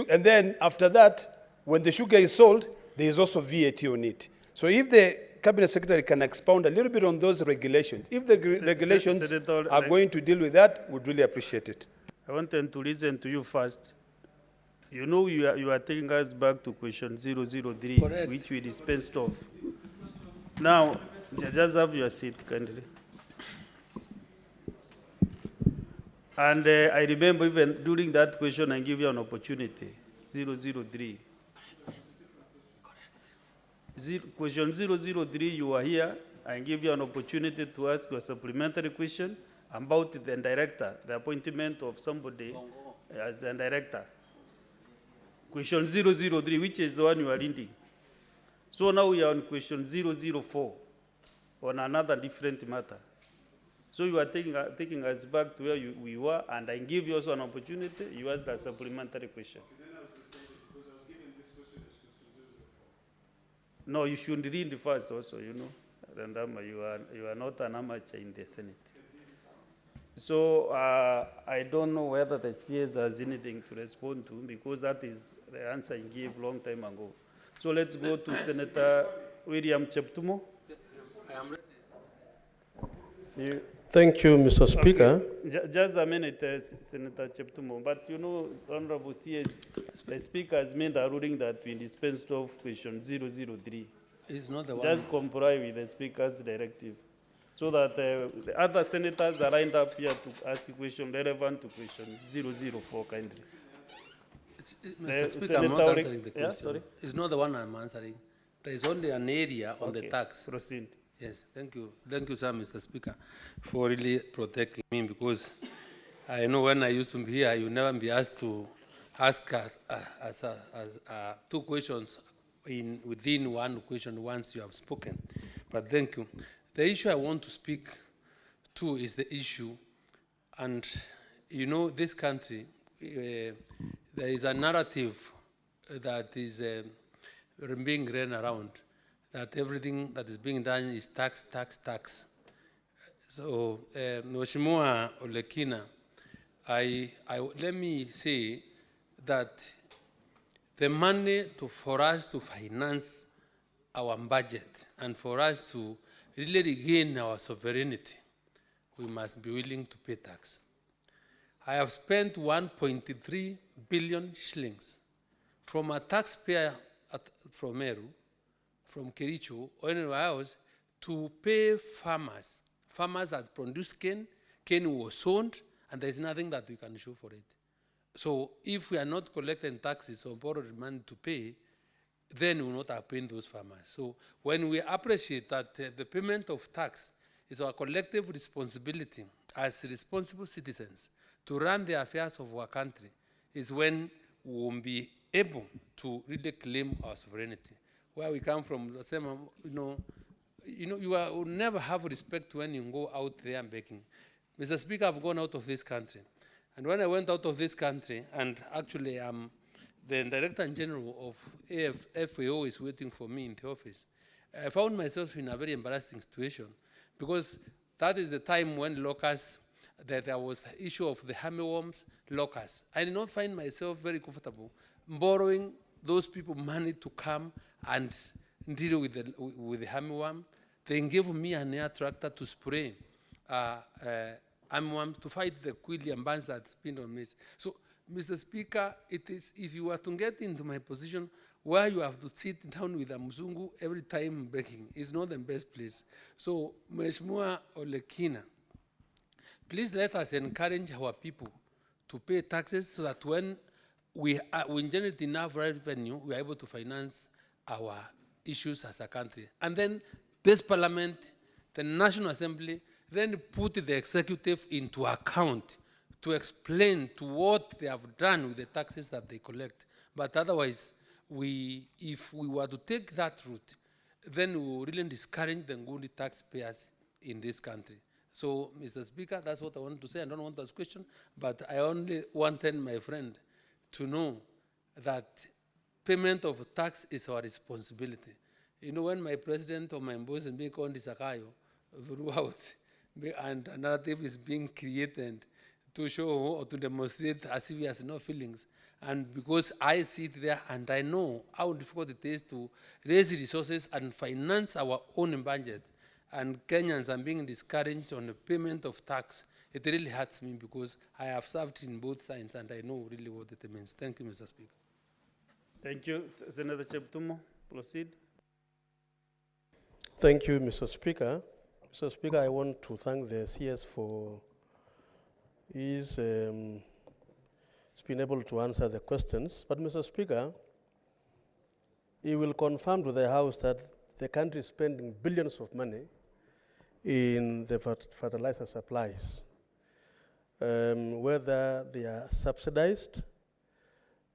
And then after that, when the sugar is sold, there is also VAT on it. So if the Cabinet Secretary can expound a little bit on those regulations, if the regulations Senator, are going to deal with that, we'd really appreciate it. I want them to listen to you first. You know you are taking us back to question 003, Correct. which we dispensed of. Now, just have your seat, kindly. And I remember even during that question, I give you an opportunity, 003. Question 003, you were here. I give you an opportunity to ask your supplementary question about the director, the appointment of somebody as the director. Question 003, which is the one you are reading. So now we are on question 004 on another different matter. So you are taking us back to where we were, and I give you also an opportunity. You asked a supplementary question. No, you should read the first also, you know. Randama, you are not an amateur in the Senate. So I don't know whether the CS has anything to respond to, because that is the answer he gave long time ago. So let's go to Senator William Cheptumo. I am ready. Thank you, Mr. Speaker. Okay. Just a minute, Senator Cheptumo. But you know, Honorable CS, the Speaker has made a ruling that we dispensed of question 003. It's not the one. Just comply with the Speaker's directive, so that the other senators are lined up here to ask a question relevant to question 004, kindly. Mr. Speaker, I'm not answering the question. Yeah, sorry? It's not the one I'm answering. There is only an area on the tax. Proceed. Yes, thank you. Thank you, sir, Mr. Speaker, for really protecting me, because I know when I used to be here, you never be asked to ask two questions within one question once you have spoken. But thank you. The issue I want to speak to is the issue, and you know, this country, there is a narrative that is being ran around, that everything that is being done is tax, tax, tax. So, Mheshimiwa Olekina, let me say that the money for us to finance our budget and for us to really regain our sovereignty, we must be willing to pay tax. I have spent 1.3 billion shillings from a taxpayer from Meru, from Kericho, or anywhere else, to pay farmers that produce cane. Cane was sown, and there's nothing that we can show for it. So if we are not collecting taxes or borrowed money to pay, then we will not have paid those farmers. So when we appreciate that the payment of tax is our collective responsibility as responsible citizens to run the affairs of our country, is when we will be able to really claim our sovereignty. Where we come from, the same, you will never have respect when you go out there and begging. Mr. Speaker, I've gone out of this country. And when I went out of this country, and actually the Director General of FAO is waiting for me in the office, I found myself in a very embarrassing situation, because that is the time when locusts, that there was the issue of the hammerworms, locusts. I did not find myself very comfortable borrowing those people money to come and deal with the hammerworm. They gave me an air tractor to spray hammerworms to fight the quilly and buns that's been on me. So, Mr. Speaker, it is, if you were to get into my position where you have to sit down with a Mzungu every time begging, is not the best place. So, Mheshimiwa Olekina, please let us encourage our people to pay taxes so that when we generate enough revenue, we are able to finance our issues as a country. And then this Parliament, the National Assembly, then put the executive into account to explain to what they have done with the taxes that they collect. But otherwise, if we were to take that route, then we will really discourage the good taxpayers in this country. So, Mr. Speaker, that's what I want to say. I don't want that question, but I only wanted my friend to know that payment of tax is our responsibility. You know, when my president or my boss is being called Sakayo throughout, and a narrative is being created to show or to demonstrate as if he has no feelings. And because I sit there and I know how difficult it is to raise resources and finance our own budget, and Kenyans are being discouraged on the payment of tax, it really hurts me because I have served in both sides and I know really what it means. Thank you, Mr. Speaker. Thank you. Senator Cheptumo, proceed. Thank you, Mr. Speaker. Mr. Speaker, I want to thank the CS for his been able to answer the questions. But, Mr. Speaker, he will confirm to the House that the country is spending billions of money in the fertilizer supplies, whether they are subsidized.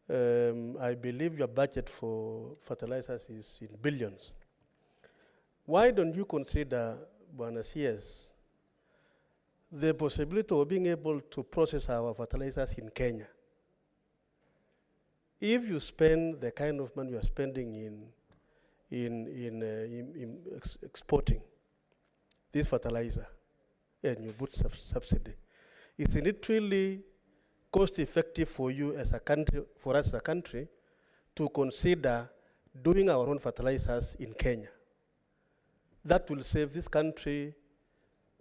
I believe your budget for fertilizers is in billions. Why don't you consider, Bwana CS, the possibility of being able to process our fertilizers in Kenya? If you spend the kind of money you are spending in exporting this fertilizer and you put subsidy, is it really cost effective for you as a country, for us as a country, to consider doing our own fertilizers in Kenya? That will save this country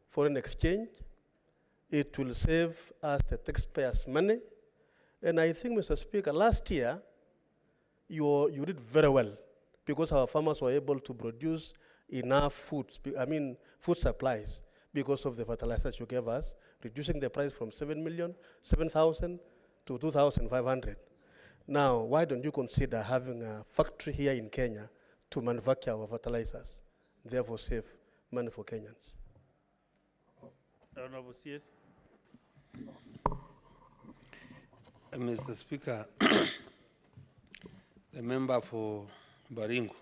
foreign exchange. It will save us the taxpayers' money. And I think, Mr. Speaker, last year, you did very well because our farmers were able to produce enough food supplies because of the fertilizers you gave us, reducing the price from 7,000 to 2,500. Now, why don't you consider having a factory here in Kenya to manufacture our fertilizers, therefore save money for Kenyans? Honorable CS. Mr. Speaker, the member for Baringo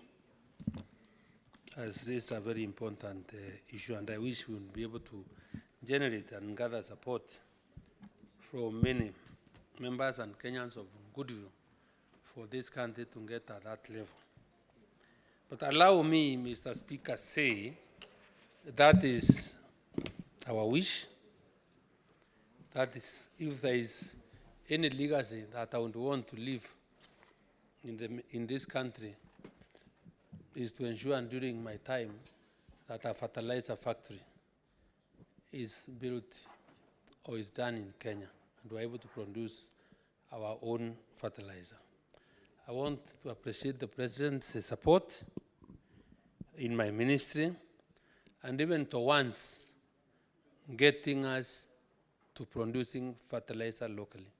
has raised a very important issue, and I wish we would be able to generate and gather support from many members and Kenyans of goodwill for this country to get at that level. But allow me, Mr. Speaker, say that is our wish. That is, if there is any legacy that I would want to leave in this country, is to ensure during my time that a fertilizer factory is built or is done in Kenya, and we're able to produce our own fertilizer. I want to appreciate the President's support in my ministry, and even to once getting us to producing fertilizer locally.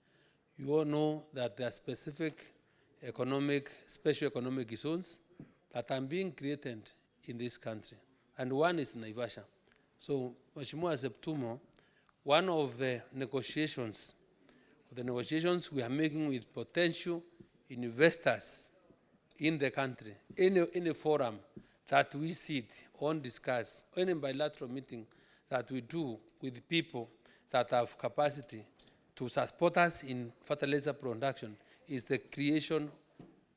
You all know that there are specific special economic zones that are being created in this country, and one is Naivasha. So, Mheshimiwa Septumo, one of the negotiations we are making with potential investors in the country, any forum that we sit on, discuss, any bilateral meeting that we do with people that have capacity to support us in fertilizer production, is the creation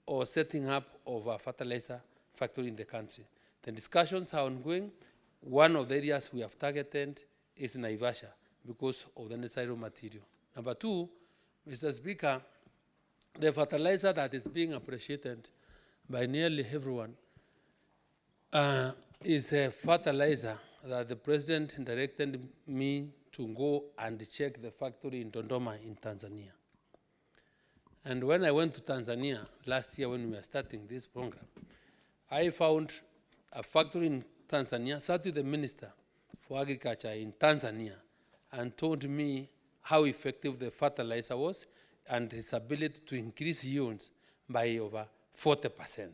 or setting up of a fertilizer factory in the country. The discussions are ongoing. One of the areas we have targeted is Naivasha because of the necessary material. Number two, Mr. Speaker, the fertilizer that is being appreciated by nearly everyone is a fertilizer that the President directed me to go and check the factory in Dodoma in Tanzania. And when I went to Tanzania last year when we were starting this program, I found a factory in Tanzania, sat with the Minister for Agriculture in Tanzania, and told me how effective the fertilizer was and its ability to increase yields by over 40%.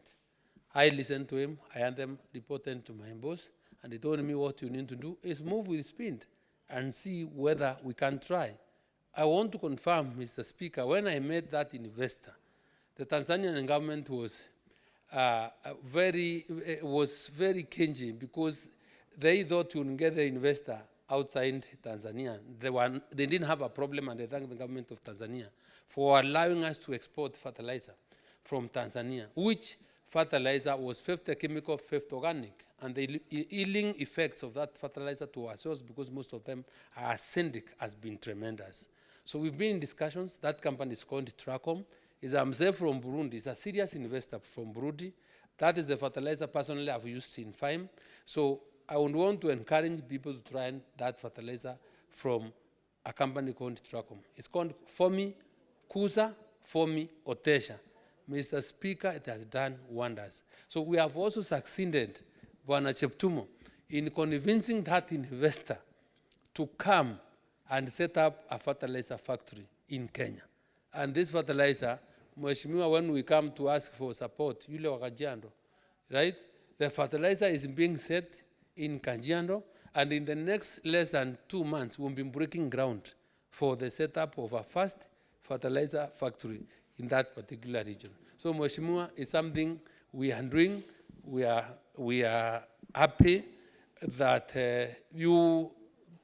I listened to him, I had them reported to my boss, and he told me what you need to do is move with speed and see whether we can try. I want to confirm, Mr. Speaker, when I met that investor, the Tanzanian government was very cagey because they thought you would get the investor outside Tanzania. They didn't have a problem, and they thanked the government of Tanzania for allowing us to export fertilizer from Tanzania, which fertilizer was 50 chemical, 50 organic, and the healing effects of that fertilizer to ourselves, because most of them are acidic, has been tremendous. So we've been in discussions. That company is called Tracom. It's a Mzee from Burundi. It's a serious investor from Burundi. That is the fertilizer personally I've used in FIME. So I would want to encourage people to try that fertilizer from a company called Tracom. It's called Fomi Kuza, Fomi Otesha. Mr. Speaker, it has done wonders. So we have also succeeded, Bwana Cheptumo, in convincing that investor to come and set up a fertilizer factory in Kenya. And this fertilizer, Mheshimiwa, when we come to ask for support, yule wa Kajiado, right? The fertilizer is being set in Kajiado, and in the next less than 2 months, we'll be breaking ground for the setup of a first fertilizer factory in that particular region. So, Mheshimiwa, it's something we are doing. We are happy that you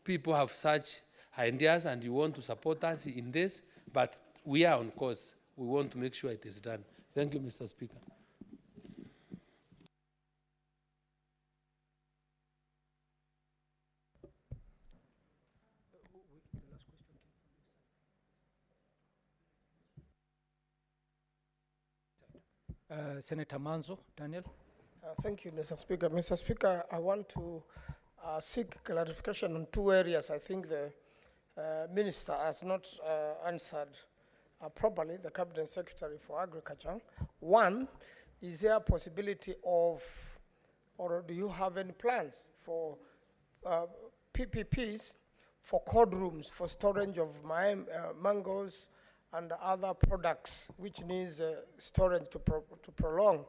people have such ideas and you want to support us in this, but we are on course. We want to make sure it is done. Thank you, Mr. Speaker. Senator Manzo, Daniel. Thank you, Mr. Speaker. Mr. Speaker, I want to seek clarification on 2 areas. I think the Minister has not answered properly, the Cabinet Secretary for Agriculture. One, is there a possibility of, or do you have any plans for PPPs for cold rooms for storage of mangoes and other products which needs storage to prolong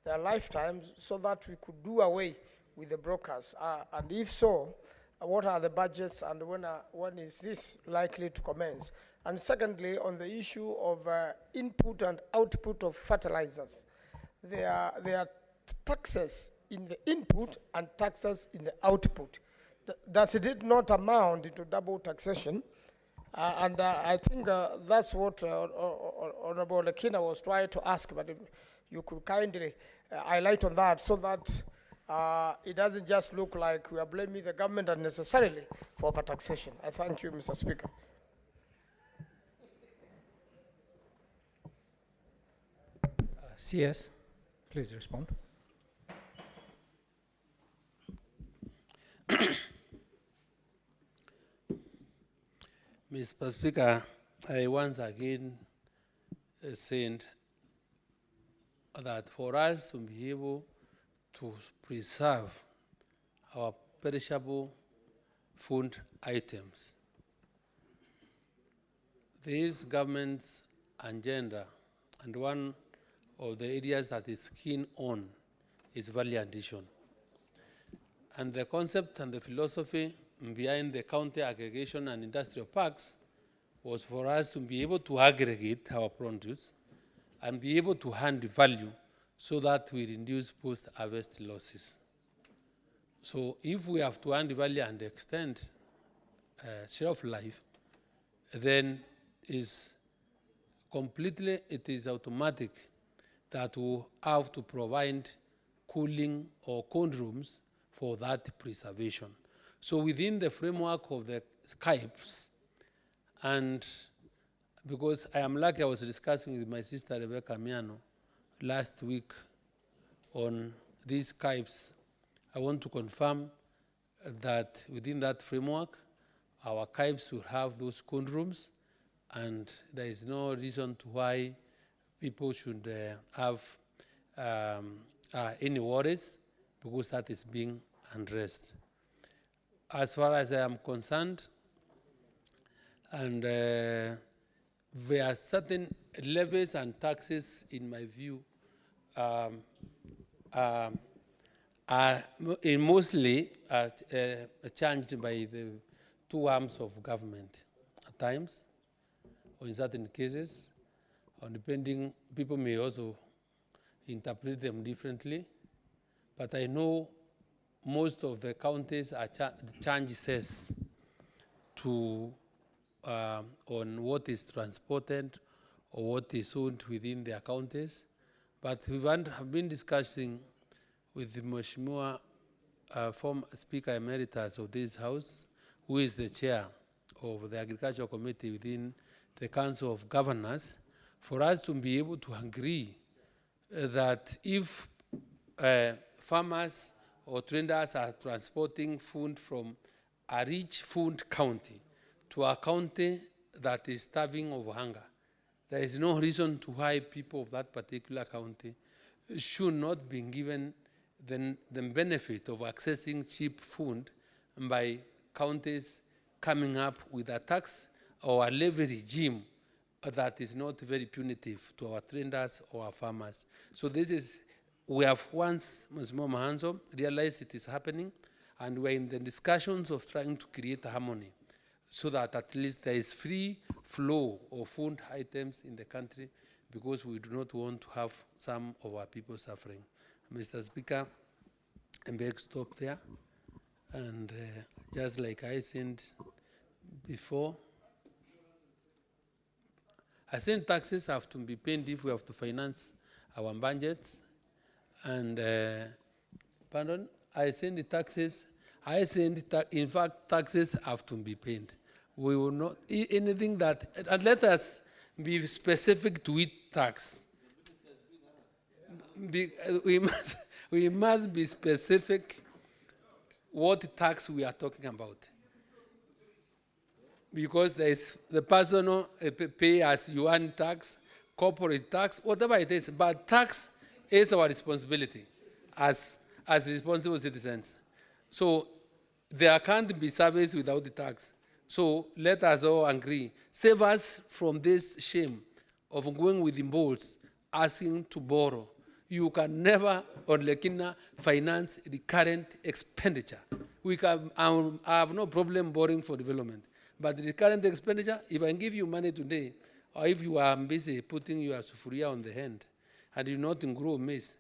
their lifetimes, so that we could do away with the brokers? And if so, what are the budgets, and when is this likely to commence? And secondly, on the issue of input and output of fertilizers, there are taxes in the input and taxes in the output. Does it not amount into double taxation? And I think that's what Honorable Lekina was trying to ask, but if you could kindly highlight on that, so that it doesn't just look like we are blaming the government unnecessarily for overtaxation. I thank you, Mr. Speaker. CS, please respond. Mr. Speaker, I once again said that for us to be able to preserve our perishable food items, this government's agenda, and one of the areas that is keen on, is value addition. And the concept and the philosophy behind the county aggregation and industrial parks was for us to be able to aggregate our produce and be able to hand value so that we reduce post-harvest losses. So if we have to hand value and extend shelf life, then it is automatic that we have to provide cooling or cold rooms for that preservation. So within the framework of the CAIPs, and because I am lucky, I was discussing with my sister Rebecca Miano last week on these CAIPs, I want to confirm that within that framework, our CAIPs will have those cold rooms, and there is no reason to why people should have any worries, because that is being addressed. As far as I am concerned, and there are certain levies and taxes, in my view, are mostly changed by the two arms of government at times, or in certain cases, or depending, people may also interpret them differently. But I know most of the counties are charge cess to on what is transported or what is owned within their counties. But we have been discussing with the Mheshimiwa former Speaker Emeritus of this House, who is the chair of the Agricultural Committee within the Council of Governors, for us to be able to agree that if farmers or traders are transporting food from a rich food county to a county that is starving of hunger, there is no reason to why people of that particular county should not be given the benefit of accessing cheap food by counties coming up with a tax or a levy regime that is not very punitive to our traders or our farmers. So this is, we have once, Mheshimiwa Mahanzo, realized it is happening, and we're in the discussions of trying to create a harmony so that at least there is free flow of food items in the country, because we do not want to have some of our people suffering. Mr. Speaker, I beg stop there. And just like I said before, I said taxes have to be paid if we have to finance our budgets. And, pardon, I said the taxes, in fact, taxes have to be paid. We will not, anything that, and let us be specific to each tax. We must be specific what tax we are talking about. Because there is the personal pay as you earn tax, corporate tax, whatever it is, but tax is our responsibility as responsible citizens. So there can't be service without the tax. So let us all agree. Save us from this shame of going with the balls, asking to borrow. You can never, on Lekina, finance the current expenditure. I have no problem borrowing for development. But the current expenditure, if I give you money today, or if you are busy putting your sufuria on the hand, and you not grow maize,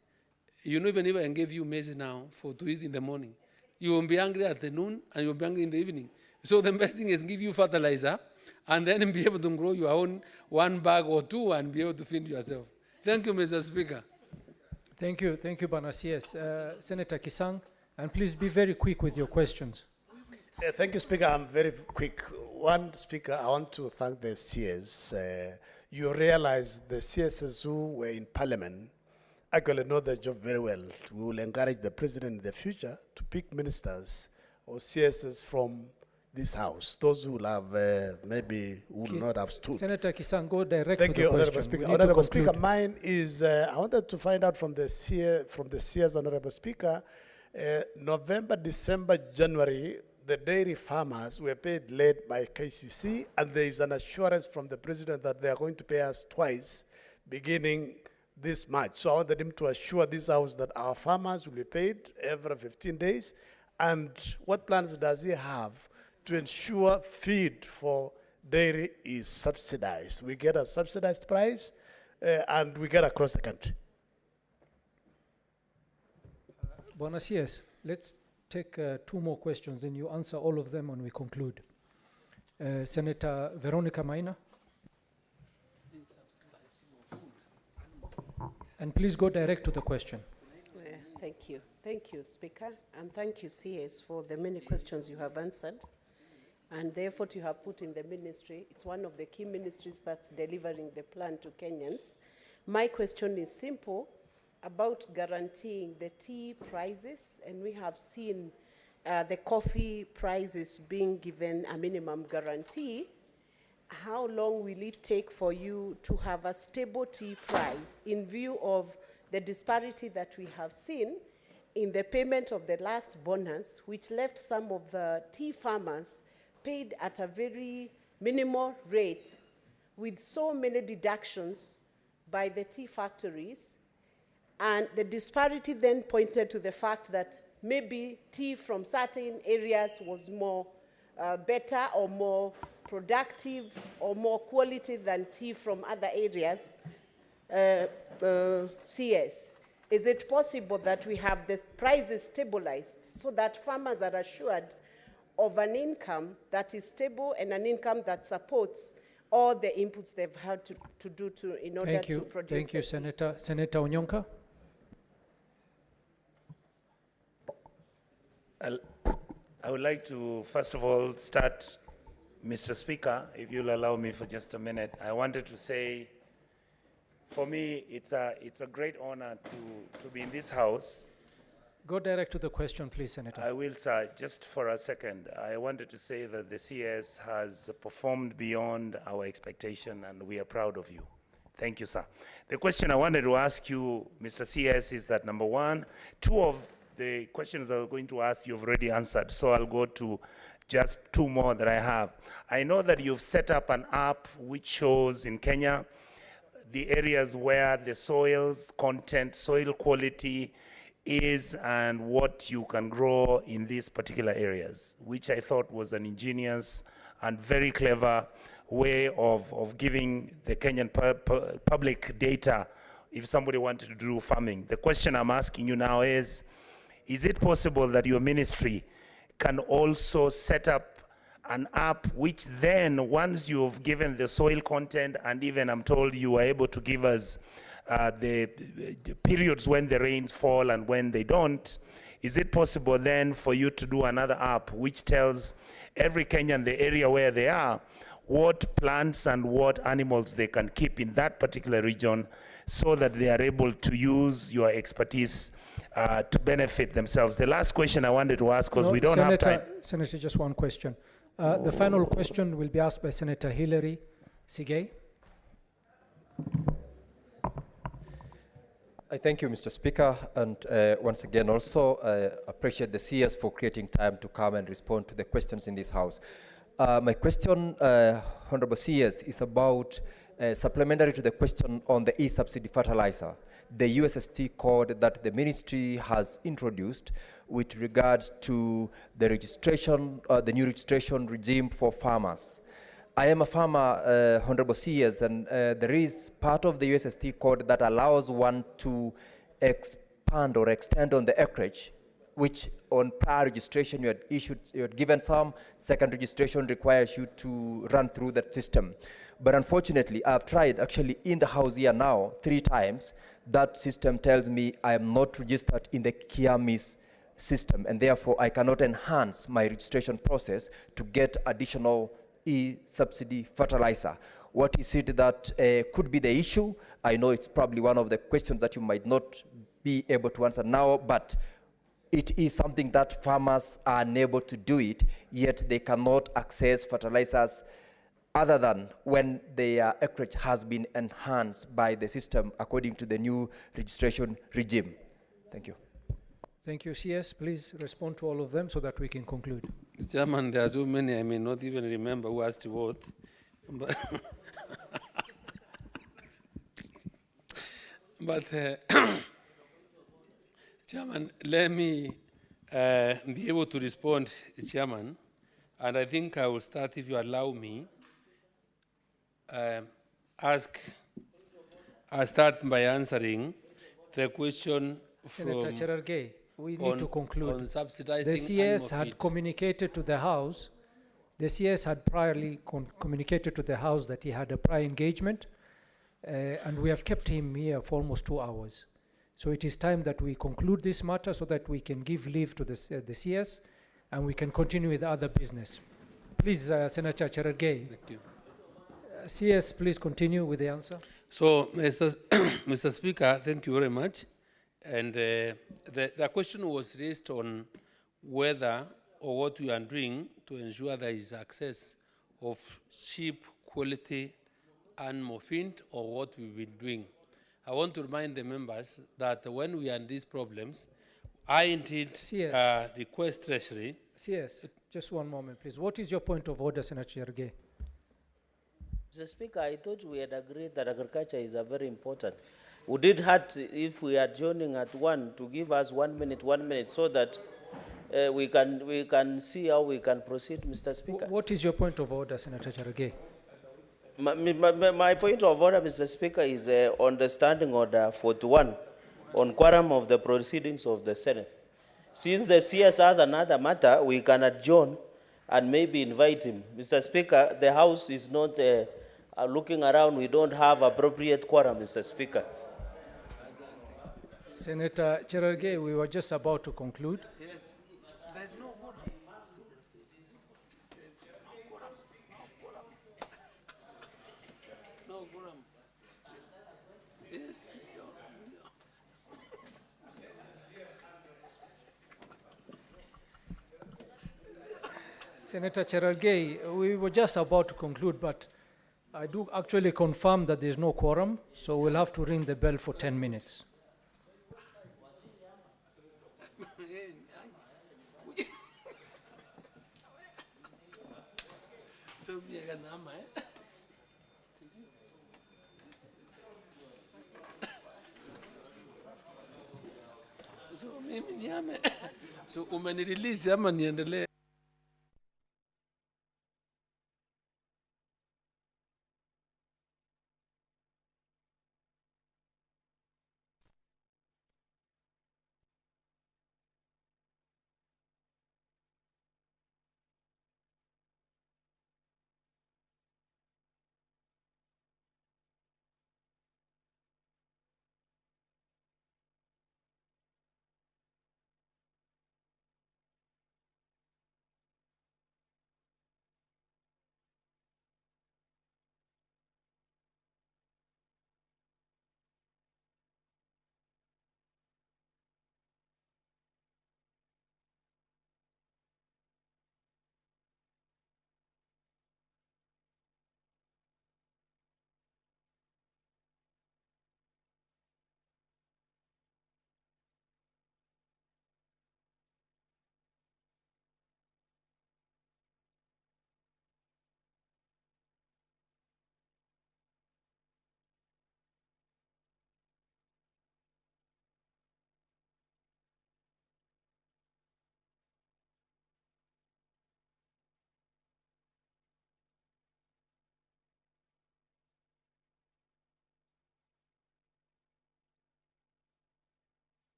you know, even if I give you maize now to eat in the morning, you will be hungry at the noon and you will be hungry in the evening. So the best thing is give you fertilizer and then be able to grow your own one bag or two and be able to feed yourself. Thank you, Mr. Speaker. Thank you, Bana CS. Senator Kisang, and please be very quick with your questions. Thank you, Speaker. I'm very quick. One, Speaker, I want to thank the CS. You realize the CSs who were in Parliament actually know their job very well. We will encourage the President in the future to pick ministers or CSs from this House, those who will have maybe will not have stood. Senator Kisang, go direct Thank to you, the Honourable question. Speaker. We need to Honourable conclude. Speaker, mine is, I wanted to find out from the CS, Honourable Speaker, November, December, January, the dairy farmers were paid late by KCC, and there is an assurance from the President that they are going to pay us twice, beginning this March. So I wanted him to assure this House that our farmers will be paid every 15 days. And what plans does he have to ensure feed for dairy is subsidized? We get a subsidized price and we get across the country. Bwana CS, let's take 2 more questions, then you answer all of them and we conclude. Senator Veronica Maina. And please go direct to the question. Thank you. Thank you, Speaker, and thank you, CS, for the many questions you have answered and the effort you have put in the ministry. It's one of the key ministries that's delivering the plan to Kenyans. My question is simple about guaranteeing the tea prices, and we have seen the coffee prices being given a minimum guarantee. How long will it take for you to have a stable tea price in view of the disparity that we have seen in the payment of the last bonus, which left some of the tea farmers paid at a very minimal rate with so many deductions by the tea factories? And the disparity then pointed to the fact that maybe tea from certain areas was more better or more productive or more quality than tea from other areas. CS, is it possible that we have the prices stabilized so that farmers are assured of an income that is stable and an income that supports all the inputs they've had to do in order to produce? Thank you, Senator. Senator Onyonka. I would like to, first of all, start, Mr. Speaker, if you'll allow me for just a minute. I wanted to say, for me, it's a great honor to be in this House. Go direct to the question, please, Senator. I will, sir. Just for a second, I wanted to say that the CS has performed beyond our expectation, and we are proud of you. Thank you, sir. The question I wanted to ask you, Mr. CS, is that number 1, 2 of the questions I was going to ask you've already answered, so I'll go to just 2 more that I have. I know that you've set up an app which shows in Kenya the areas where the soil's content, soil quality is and what you can grow in these particular areas, which I thought was an ingenious and very clever way of giving the Kenyan public data if somebody wanted to do farming. The question I'm asking you now is it possible that your ministry can also set up an app which then, once you've given the soil content, and even I'm told you are able to give us the periods when the rains fall and when they don't, is it possible then for you to do another app which tells every Kenyan the area where they are, what plants and what animals they can keep in that particular region, so that they are able to use your expertise to benefit themselves? The last question I wanted to ask, because we don't have time. Senator, just one question. The final question will be asked by Senator Hilary Sigei. I thank you, Mr. Speaker, and once again also appreciate the CS for creating time to come and respond to the questions in this House. My question, Honorable CS, is about supplementary to the question on the e-subsidy fertilizer, the USST code that the ministry has introduced with regards to the registration, the new registration regime for farmers. I am a farmer, Honorable CS, and there is part of the USST code that allows one to expand or extend on the acreage, which on prior registration you had given some, second registration requires you to run through that system. But unfortunately, I've tried actually in the house here now 3 times. That system tells me I am not registered in the Kiamis system, and therefore I cannot enhance my registration process to get additional e-subsidy fertilizer. What is it that could be the issue? I know it's probably one of the questions that you might not be able to answer now, but it is something that farmers are unable to do it, yet they cannot access fertilizers other than when their acreage has been enhanced by the system according to the new registration regime. Thank you. Thank you. CS, please respond to all of them so that we can conclude. Chairman, there are so many I may not even remember who asked what. But, Chairman, let me be able to respond, Chairman, and I think I will start, if you allow me, I'll start by answering the question Senator from Cherargei, we need to conclude. on subsidizing The CS animal had feed. communicated to the House, the CS had priorly communicated to the House that he had a prior engagement, and we have kept him here for almost 2 hours. So it is time that we conclude this matter so that we can give leave to the CS and we can continue with other business. Please, Senator Cherargei. Thank you. CS, please continue with the answer. So, Mr. Speaker, thank you very much. And the question was raised on whether or what we are doing to ensure there is access of cheap quality animal feed, or what we've been doing. I want to remind the members that when we are in these problems, I indeed request Treasury. CS, just one moment, please. What is your point of order, Senator Cherargei? Mr. Speaker, I thought we had agreed that agriculture is a very important. We did hurt if we are joining at 1 to give us 1 minute, so that we can see how we can proceed, Mr. Speaker. What is your point of order, Senator Cherargei? My point of order, Mr. Speaker, is on the standing order 41 on quorum of the proceedings of the Senate. Since the CS has another matter, we can adjourn and maybe invite him. Mr. Speaker, the House is not looking around. We don't have appropriate quorum, Mr. Speaker. Senator Cherargei, we were just about to conclude. Yes, there's no quorum. No quorum. Yes. Senator Cherargei, we were just about to conclude, but I do actually confirm that there's no quorum, so we'll have to ring the bell for 10 minutes. So mimi niame. So umenirelease ama niendelee?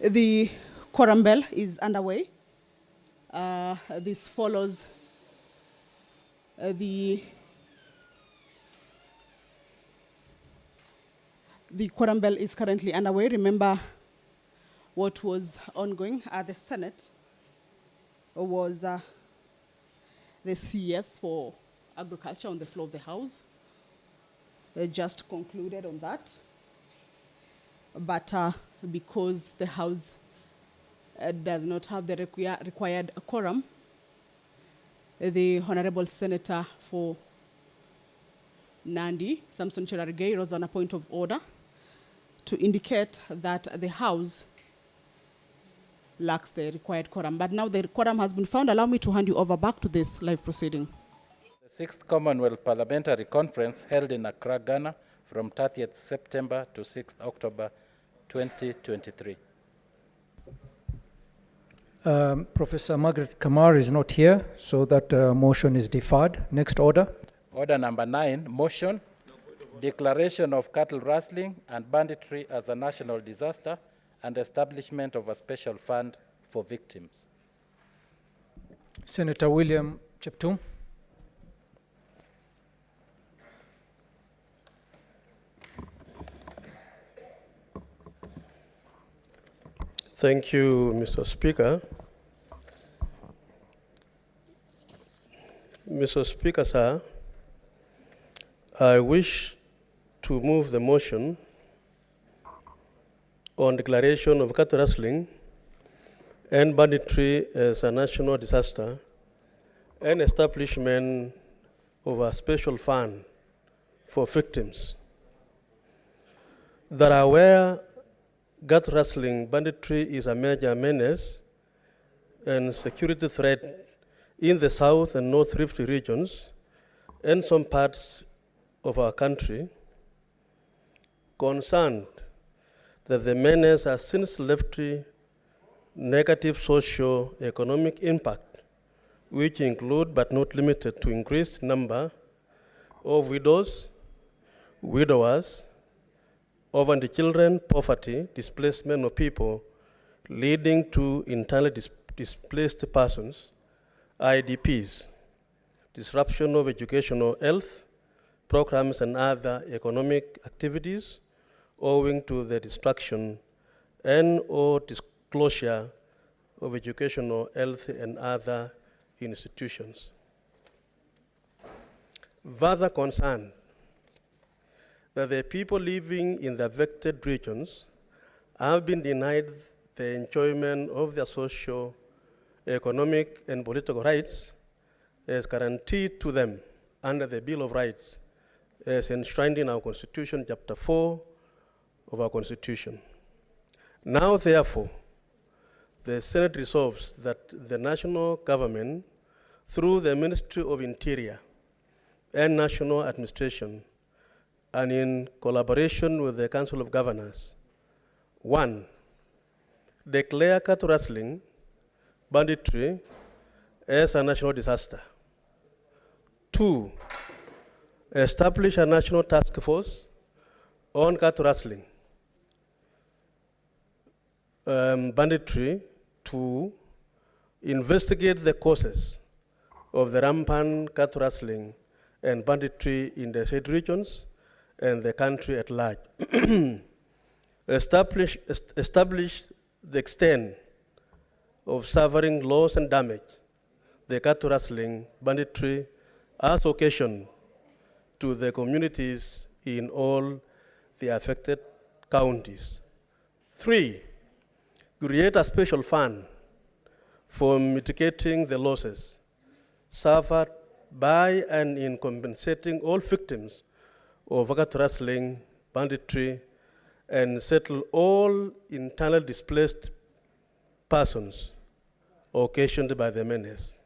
The quorum bell is underway. This follows the quorum bell is currently underway. Remember what was ongoing at the Senate was the CS for agriculture on the floor of the House. They just concluded on that. But because the House does not have the required quorum, the Honorable Senator for Nandi, Samson Cherargei, rose on a point of order to indicate that the House lacks the required quorum. But now the quorum has been found. Allow me to hand you over back to this live proceeding. The 6th Commonwealth Parliamentary Conference held in Accra, Ghana from 30th September to 6th October 2023. Professor Margaret Kamar is not here, so that motion is deferred. Next order. Order number 9, motion, declaration of cattle rustling and banditry as a national disaster and establishment of a special fund for victims. Senator William Cheptum. Thank you, Mr. Speaker. Mr. Speaker, sir, I wish to move the motion on declaration of cattle rustling and banditry as a national disaster and establishment of a special fund for victims. That are where cattle rustling banditry is a major menace and security threat in the South and North Rift regions and some parts of our country, concerned that the menace has since left negative socio-economic impact, which include but not limited to increased number of widows, widowers, orphaned children, poverty, displacement of people, leading to internally displaced persons, IDPs, disruption of educational health programs and other economic activities owing to the destruction and or disclosure of educational health and other institutions. Further concerned that the people living in the affected regions have been denied the enjoyment of their social, economic, and political rights as guaranteed to them under the Bill of Rights as enshrined in our Constitution, Chapter 4 of our Constitution. Now, therefore, the Senate resolves that the national government, through the Ministry of Interior and National Administration, and in collaboration with the Council of Governors, 1, declare cattle rustling, banditry as a national disaster. 2, establish a national task force on cattle rustling, banditry. 2, investigate the causes of the rampant cattle rustling and banditry in the said regions and the country at large. Establish the extent of suffering, loss, and damage the cattle rustling, banditry has occasioned to the communities in all the affected counties. 3, create a special fund for mitigating the losses suffered by and in compensating all victims of cattle rustling, banditry, and settle all internally displaced persons occasioned by the menace.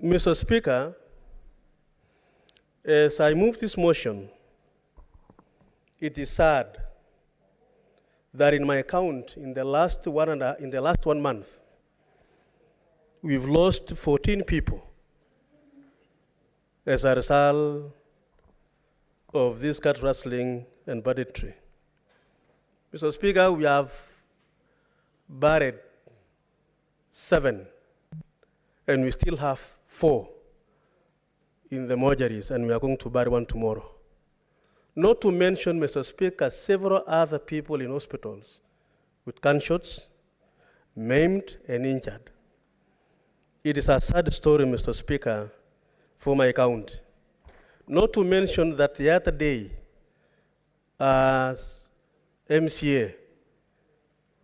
Mr. Speaker, as I move this motion, it is sad that in my count, in the last 1 month, we've lost 14 people as a result of this cattle rustling and banditry. Mr. Speaker, we have buried 7, and we still have 4 in the mortuaries, and we are going to bury 1 tomorrow. Not to mention, Mr. Speaker, several other people in hospitals with gunshots, maimed and injured. It is a sad story, Mr. Speaker, for my county. Not to mention that the other day, as MCA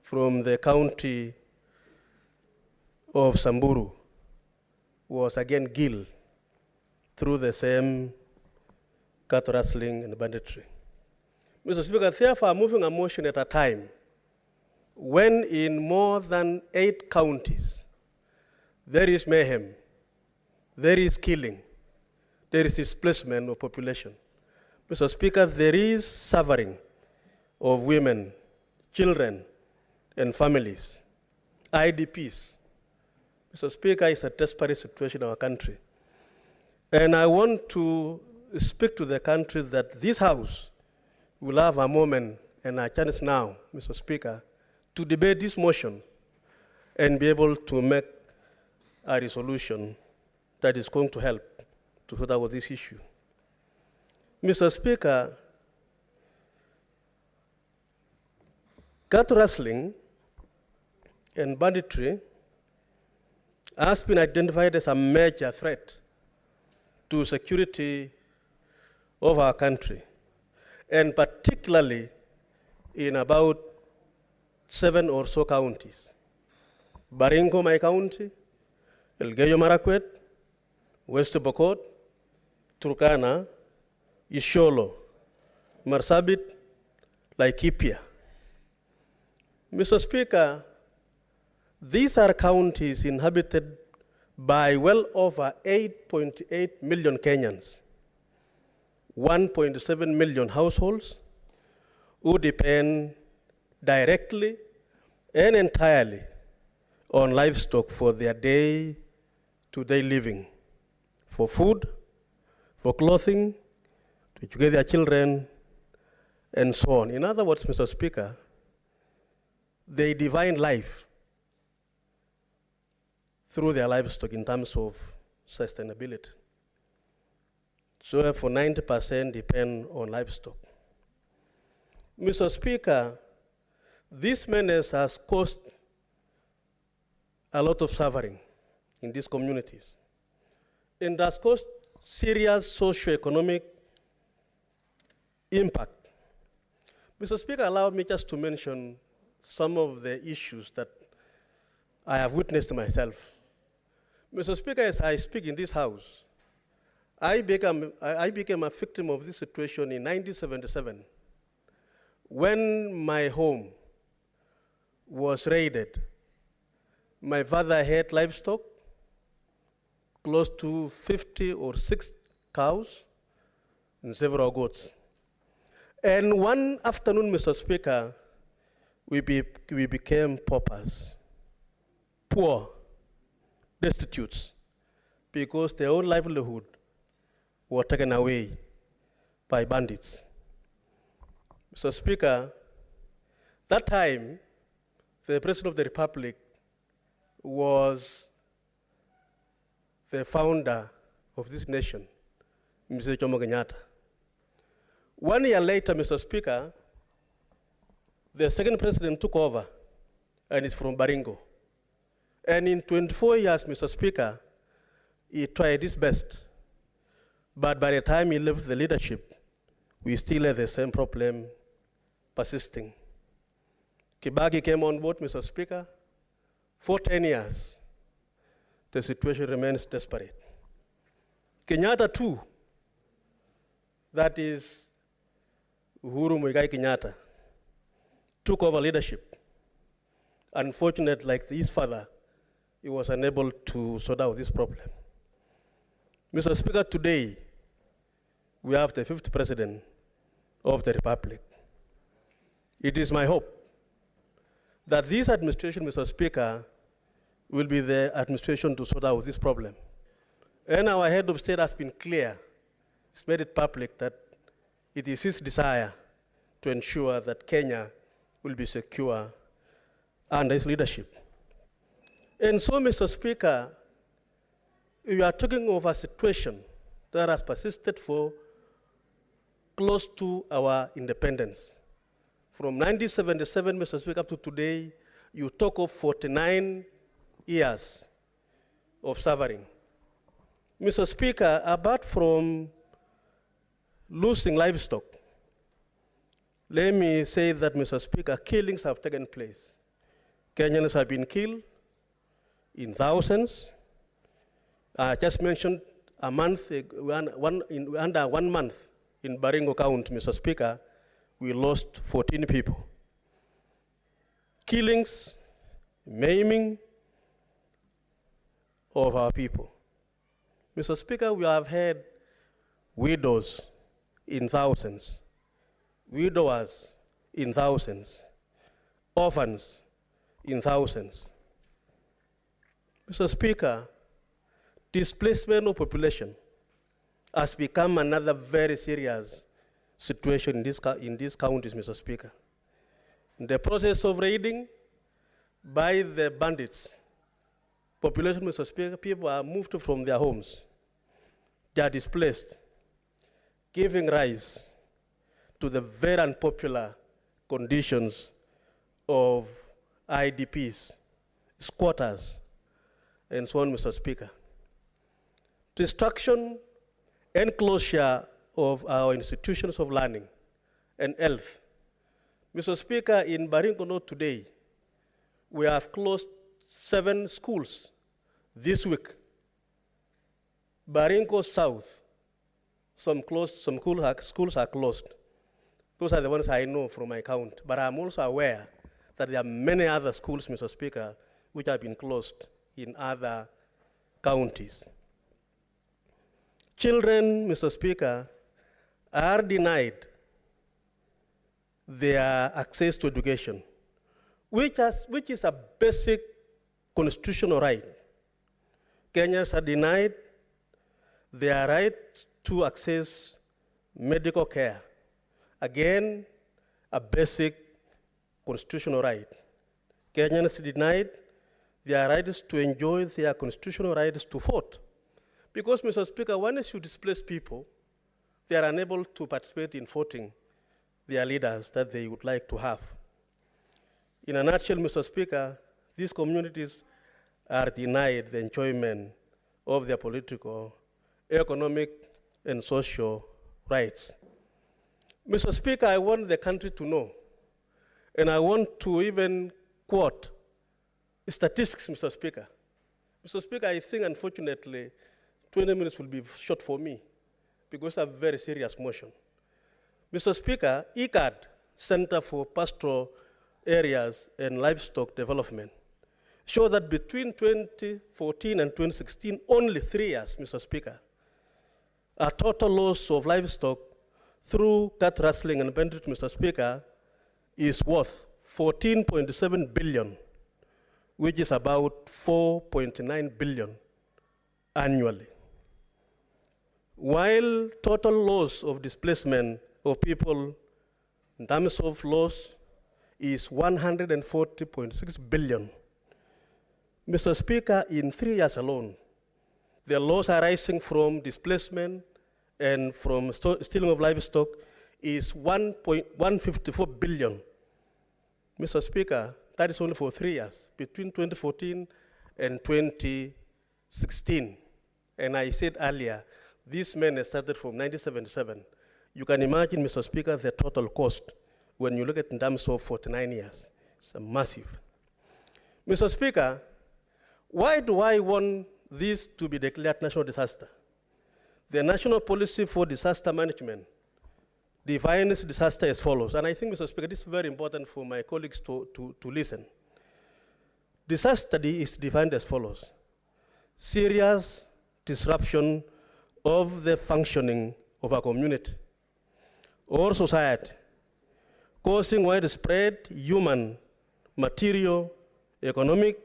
from the county of Samburu was again killed through the same cattle rustling and banditry. Mr. Speaker, therefore, I'm moving a motion at a time when in more than 8 counties, there is mayhem, there is killing, there is displacement of population. Mr. Speaker, there is suffering of women, children, and families, IDPs. Mr. Speaker, it's a desperate situation in our country. And I want to speak to the country that this House will have a moment and a chance now, Mr. Speaker, to debate this motion and be able to make a resolution that is going to help to sort out this issue. Mr. Speaker, cattle rustling and banditry has been identified as a major threat to security of our country, and particularly in about 7 or so counties. Baringo, my county, Elgeyo Marakwet, West Pokot, Turkana, Isholo, Marsabit, Laikipia. Mr. Speaker, these are counties inhabited by well over 8.8 million Kenyans, 1.7 million households who depend directly and entirely on livestock for their day-to-day living, for food, for clothing, to educate their children, and so on. In other words, Mr. Speaker, they divine life through their livestock in terms of sustainability. So for 90% depend on livestock. Mr. Speaker, this menace has caused a lot of suffering in these communities and has caused serious socio-economic impact. Mr. Speaker, allow me just to mention some of the issues that I have witnessed myself. Mr. Speaker, as I speak in this House, I became a victim of this situation in 1977 when my home was raided. My father had livestock, close to 50 or 60 cows and several goats. And one afternoon, Mr. Speaker, we became paupers, poor, destitutes, because their own livelihood were taken away by bandits. Mr. Speaker, that time, the President of the Republic was the founder of this nation, Mr. Jomo Kenyatta. 1 year later, Mr. Speaker, the second president took over, and is from Baringo. And in 24 years, Mr. Speaker, he tried his best. But by the time he left the leadership, we still have the same problem persisting. Kibaki came on board, Mr. Speaker. For 10 years, the situation remains desperate. Kenyatta too, that is Uhuru Muigai Kenyatta, took over leadership. Unfortunately, like his father, he was unable to sort out this problem. Mr. Speaker, today, we have the 5th President of the Republic. It is my hope that this administration, Mr. Speaker, will be the administration to sort out this problem. And our head of state has been clear, he's made it public that it is his desire to ensure that Kenya will be secure under his leadership. And so, Mr. Speaker, you are talking of a situation that has persisted for close to our independence. From 1977, Mr. Speaker, up to today, you talk of 49 years of suffering. Mr. Speaker, apart from losing livestock, let me say that, Mr. Speaker, killings have taken place. Kenyans have been killed in thousands. I just mentioned a month, under 1 month in Baringo County, Mr. Speaker, we lost 14 people. Killings, maiming of our people. Mr. Speaker, we have had widows in thousands, widowers in thousands, orphans in thousands. Mr. Speaker, displacement of population has become another very serious situation in these counties, Mr. Speaker. In the process of raiding by the bandits, population, Mr. Speaker, people are moved from their homes. They are displaced, giving rise to the very unpopular conditions of IDPs, squatters, and so on, Mr. Speaker. Destruction and closure of our institutions of learning and health. Mr. Speaker, in Baringo today, we have closed 7 schools this week. Baringo South, some schools are closed. Those are the ones I know from my count. But I'm also aware that there are many other schools, Mr. Speaker, which have been closed in other counties. Children, Mr. Speaker, are denied their access to education, which is a basic constitutional right. Kenyans are denied their right to access medical care. Again, a basic constitutional right. Kenyans are denied their rights to enjoy their constitutional rights to vote. Because, Mr. Speaker, once you displace people, they are unable to participate in voting their leaders that they would like to have. In a nutshell, Mr. Speaker, these communities are denied the enjoyment of their political, economic, and social rights. Mr. Speaker, I want the country to know, and I want to even quote statistics, Mr. Speaker. Mr. Speaker, I think, unfortunately, 20 minutes will be short for me because it's a very serious motion. Mr. Speaker, ICAD, Center for Pastoral Areas and Livestock Development, show that between 2014 and 2016, only 3 years, Mr. Speaker, a total loss of livestock through cat rustling and bandit, Mr. Speaker, is worth 14.7 billion, which is about 4.9 billion annually. While total loss of displacement of people in terms of loss is 140.6 billion. Mr. Speaker, in 3 years alone, the loss arising from displacement and from stealing of livestock is 154 billion. Mr. Speaker, that is only for 3 years, between 2014 and 2016. And I said earlier, this man started from 1977. You can imagine, Mr. Speaker, the total cost when you look at in terms of 49 years. It's massive. Mr. Speaker, why do I want this to be declared national disaster? The National Policy for Disaster Management defines disaster as follows. And I think, Mr. Speaker, this is very important for my colleagues to listen. Disaster is defined as follows: serious disruption of the functioning of a community or society, causing widespread human, material, economic,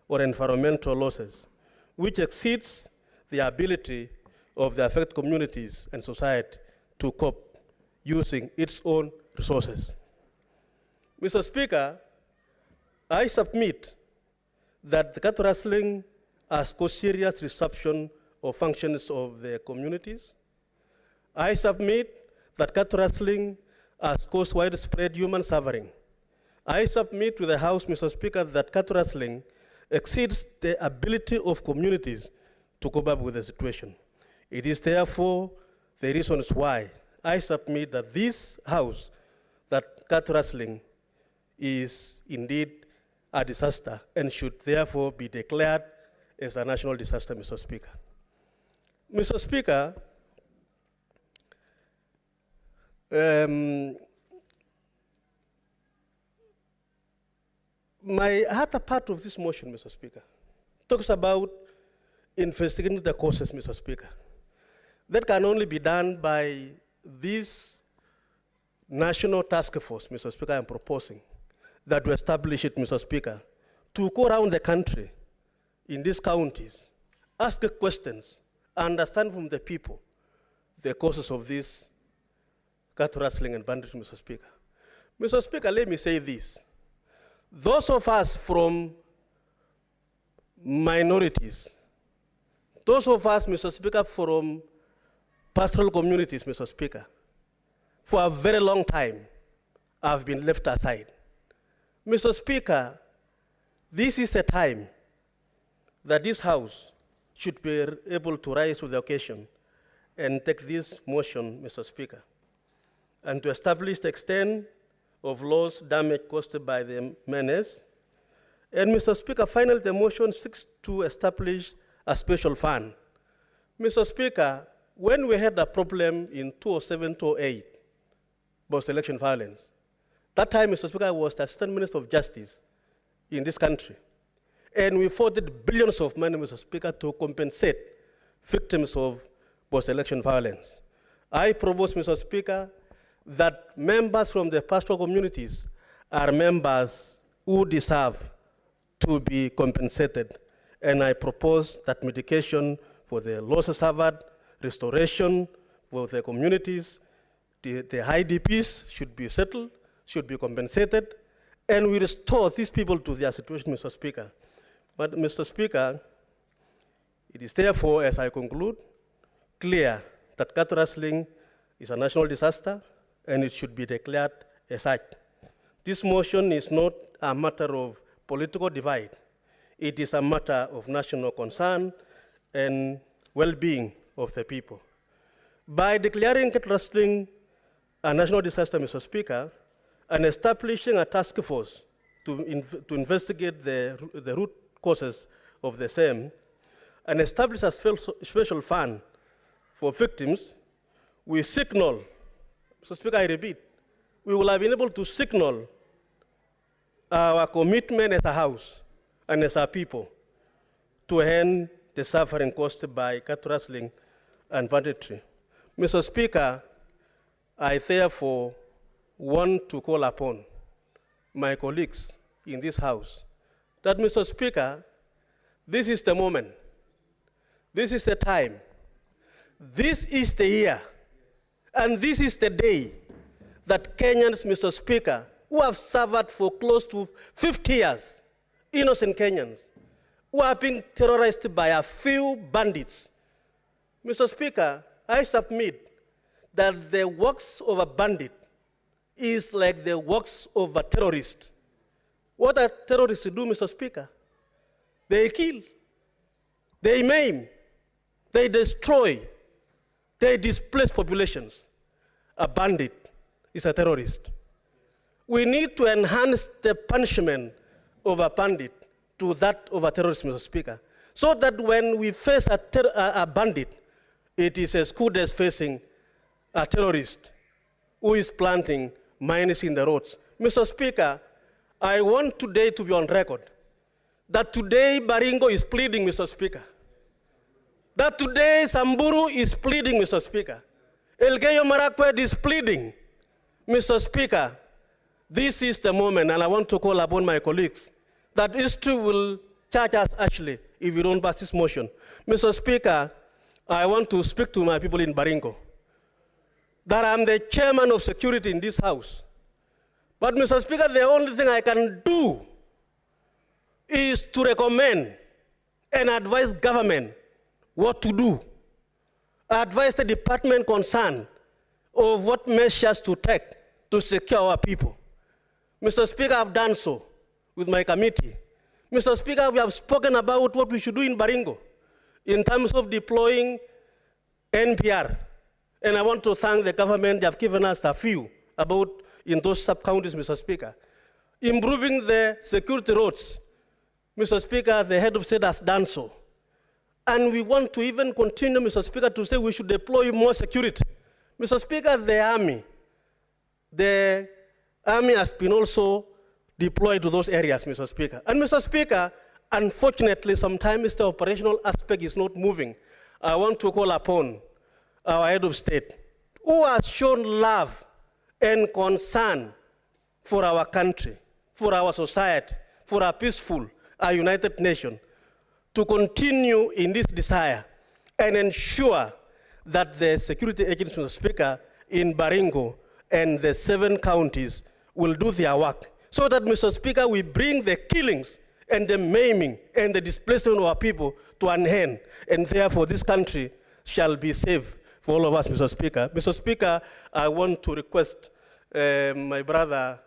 or environmental losses, which exceeds the ability of the affected communities and society to cope using its own resources. Mr. Speaker, I submit that the cattle rustling has caused serious disruption of functions of the communities. I submit that cattle rustling has caused widespread human suffering. I submit to the House, Mr. Speaker, that cattle rustling exceeds the ability of communities to cope up with the situation. It is therefore the reasons why I submit that this House, that cattle rustling is indeed a disaster and should therefore be declared as a national disaster, Mr. Speaker. Mr. Speaker, my other part of this motion, Mr. Speaker, talks about investigating the causes, Mr. Speaker. That can only be done by this national task force, Mr. Speaker, I'm proposing that we establish it, Mr. Speaker, to go around the country in these counties, ask the questions, understand from the people the causes of this cattle rustling and banditry, Mr. Speaker. Mr. Speaker, let me say this. Those of us from minorities, those of us, Mr. Speaker, from pastoral communities, Mr. Speaker, for a very long time have been left aside. Mr. Speaker, this is the time that this House should be able to rise to the occasion and take this motion, Mr. Speaker, and to establish the extent of loss damage caused by the menace. And Mr. Speaker, finally, the motion seeks to establish a special fund. Mr. Speaker, when we had a problem in 2007-2008, post-election violence, that time, Mr. Speaker, I was the Assistant Minister of Justice in this country. And we forwarded billions of money, Mr. Speaker, to compensate victims of post-election violence. I propose, Mr. Speaker, that members from the pastoral communities are members who deserve to be compensated. And I propose that mitigation for the losses suffered, restoration for the communities, the IDPs should be settled, should be compensated, and we restore these people to their situation, Mr. Speaker. But, Mr. Speaker, it is therefore, as I conclude, clear that cattle rustling is a national disaster and it should be declared as such. This motion is not a matter of political divide. It is a matter of national concern and well-being of the people. By declaring cattle rustling a national disaster, Mr. Speaker, and establishing a task force to investigate the root causes of the same, and establish a special fund for victims, we signal, Mr. Speaker, I repeat, we will have been able to signal our commitment as a House and as a people to end the suffering caused by cattle rustling and banditry. Mr. Speaker, I therefore want to call upon my colleagues in this House that, Mr. Speaker, this is the moment, this is the time, this is the year, and this is the day that Kenyans, Mr. Speaker, who have suffered for close to 50 years, innocent Kenyans, who are being terrorized by a few bandits. Mr. Speaker, I submit that the works of a bandit is like the works of a terrorist. What do terrorists do, Mr. Speaker? They kill, they maim, they destroy, they displace populations. A bandit is a terrorist. We need to enhance the punishment of a bandit to that of a terrorist, Mr. Speaker, so that when we face a bandit, it is as good as facing a terrorist who is planting mines in the roads. Mr. Speaker, I want today to be on record that today Baringo is pleading, Mr. Speaker. That today Samburu is pleading, Mr. Speaker. Elgeyo Marakwet is pleading. Mr. Speaker, this is the moment, and I want to call upon my colleagues that history will charge us actually if we don't pass this motion. Mr. Speaker, I want to speak to my people in Baringo that I'm the chairman of security in this House. But, Mr. Speaker, the only thing I can do is to recommend and advise government what to do. Advise the department concerned of what measures to take to secure our people. Mr. Speaker, I've done so with my committee. Mr. Speaker, we have spoken about what we should do in Baringo in terms of deploying NPR. And I want to thank the government. They have given us a few about in those sub-counties, Mr. Speaker. Improving the security roads. Mr. Speaker, the head of state has done so. And we want to even continue, Mr. Speaker, to say we should deploy more security. Mr. Speaker, the army has been also deployed to those areas, Mr. Speaker. And Mr. Speaker, unfortunately, sometimes the operational aspect is not moving. I want to call upon our head of state, who has shown love and concern for our country, for our society, for a peaceful, a united nation, to continue in this desire and ensure that the security agents, Mr. Speaker, in Baringo and the 7 counties will do their work, so that, Mr. Speaker, we bring the killings and the maiming and the displacement of our people to an end, and therefore this country shall be safe for all of us, Mr. Speaker. Mr. Speaker, I want to request my brother,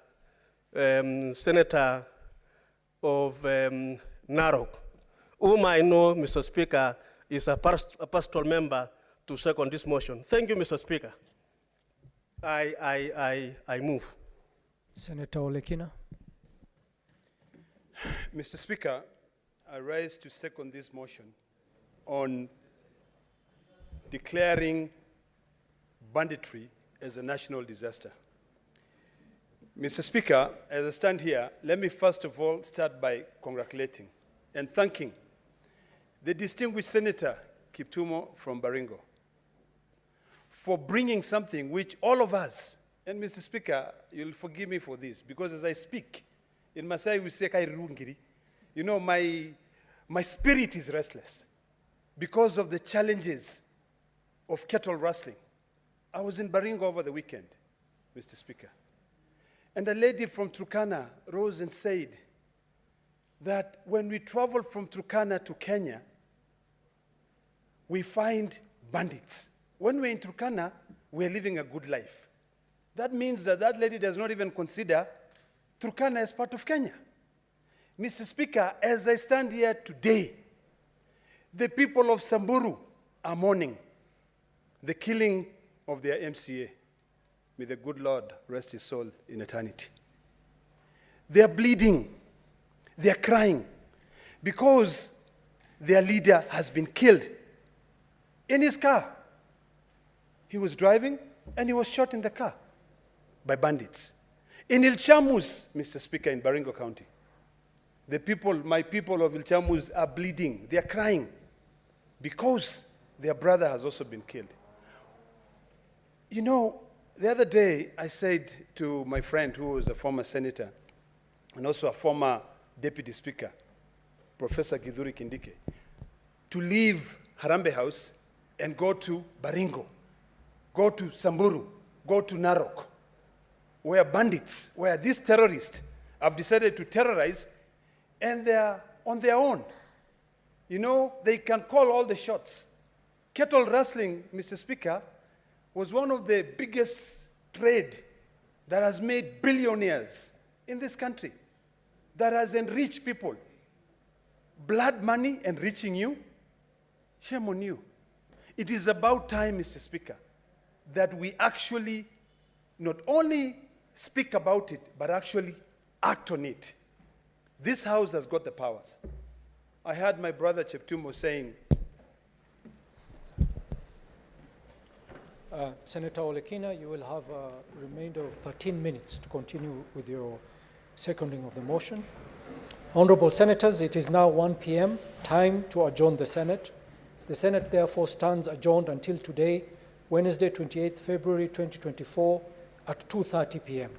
Senator of Narok, whom I know, Mr. Speaker, is a pastoral member, to second this motion. Thank you, Mr. Speaker. I move. Senator Olekina. Mr. Speaker, I rise to second this motion on declaring banditry as a national disaster. Mr. Speaker, as I stand here, let me first of all start by congratulating and thanking the distinguished Senator Kiptumo from Baringo for bringing something which all of us, and Mr. Speaker, you'll forgive me for this, because as I speak, in Masai we say, you know, my spirit is restless because of the challenges of cattle rustling. I was in Baringo over the weekend, Mr. Speaker, and a lady from Turkana rose and said that when we travel from Turkana to Kenya, we find bandits. When we're in Turkana, we're living a good life. That means that that lady does not even consider Turkana as part of Kenya. Mr. Speaker, as I stand here today, the people of Samburu are mourning the killing of their MCA. May the good Lord rest his soul in eternity. They are bleeding, they are crying, because their leader has been killed in his car. He was driving and he was shot in the car by bandits. In Ilchamus, Mr. Speaker, in Baringo County, the people, my people of Ilchamus are bleeding, they are crying, because their brother has also been killed. You know, the other day I said to my friend who was a former senator and also a former deputy speaker, Professor Githuri Kindike, to leave Harambe House and go to Baringo, go to Samburu, go to Narok, where bandits, where these terrorists have decided to terrorize, and they are on their own. You know, they can call all the shots. Cattle rustling, Mr. Speaker, was one of the biggest trade that has made billionaires in this country, that has enriched people. Blood money enriching you, shame on you. It is about time, Mr. Speaker, that we actually not only speak about it, but actually act on it. This House has got the powers. I heard my brother Cheptumo saying, Senator Olekina, you will have a remainder of 13 minutes to continue with your seconding of the motion. Honorable Senators, it is now 1 p.m., time to adjourn the Senate. The Senate therefore stands adjourned until today, Wednesday, 28th February 2024 at 2:30 p.m.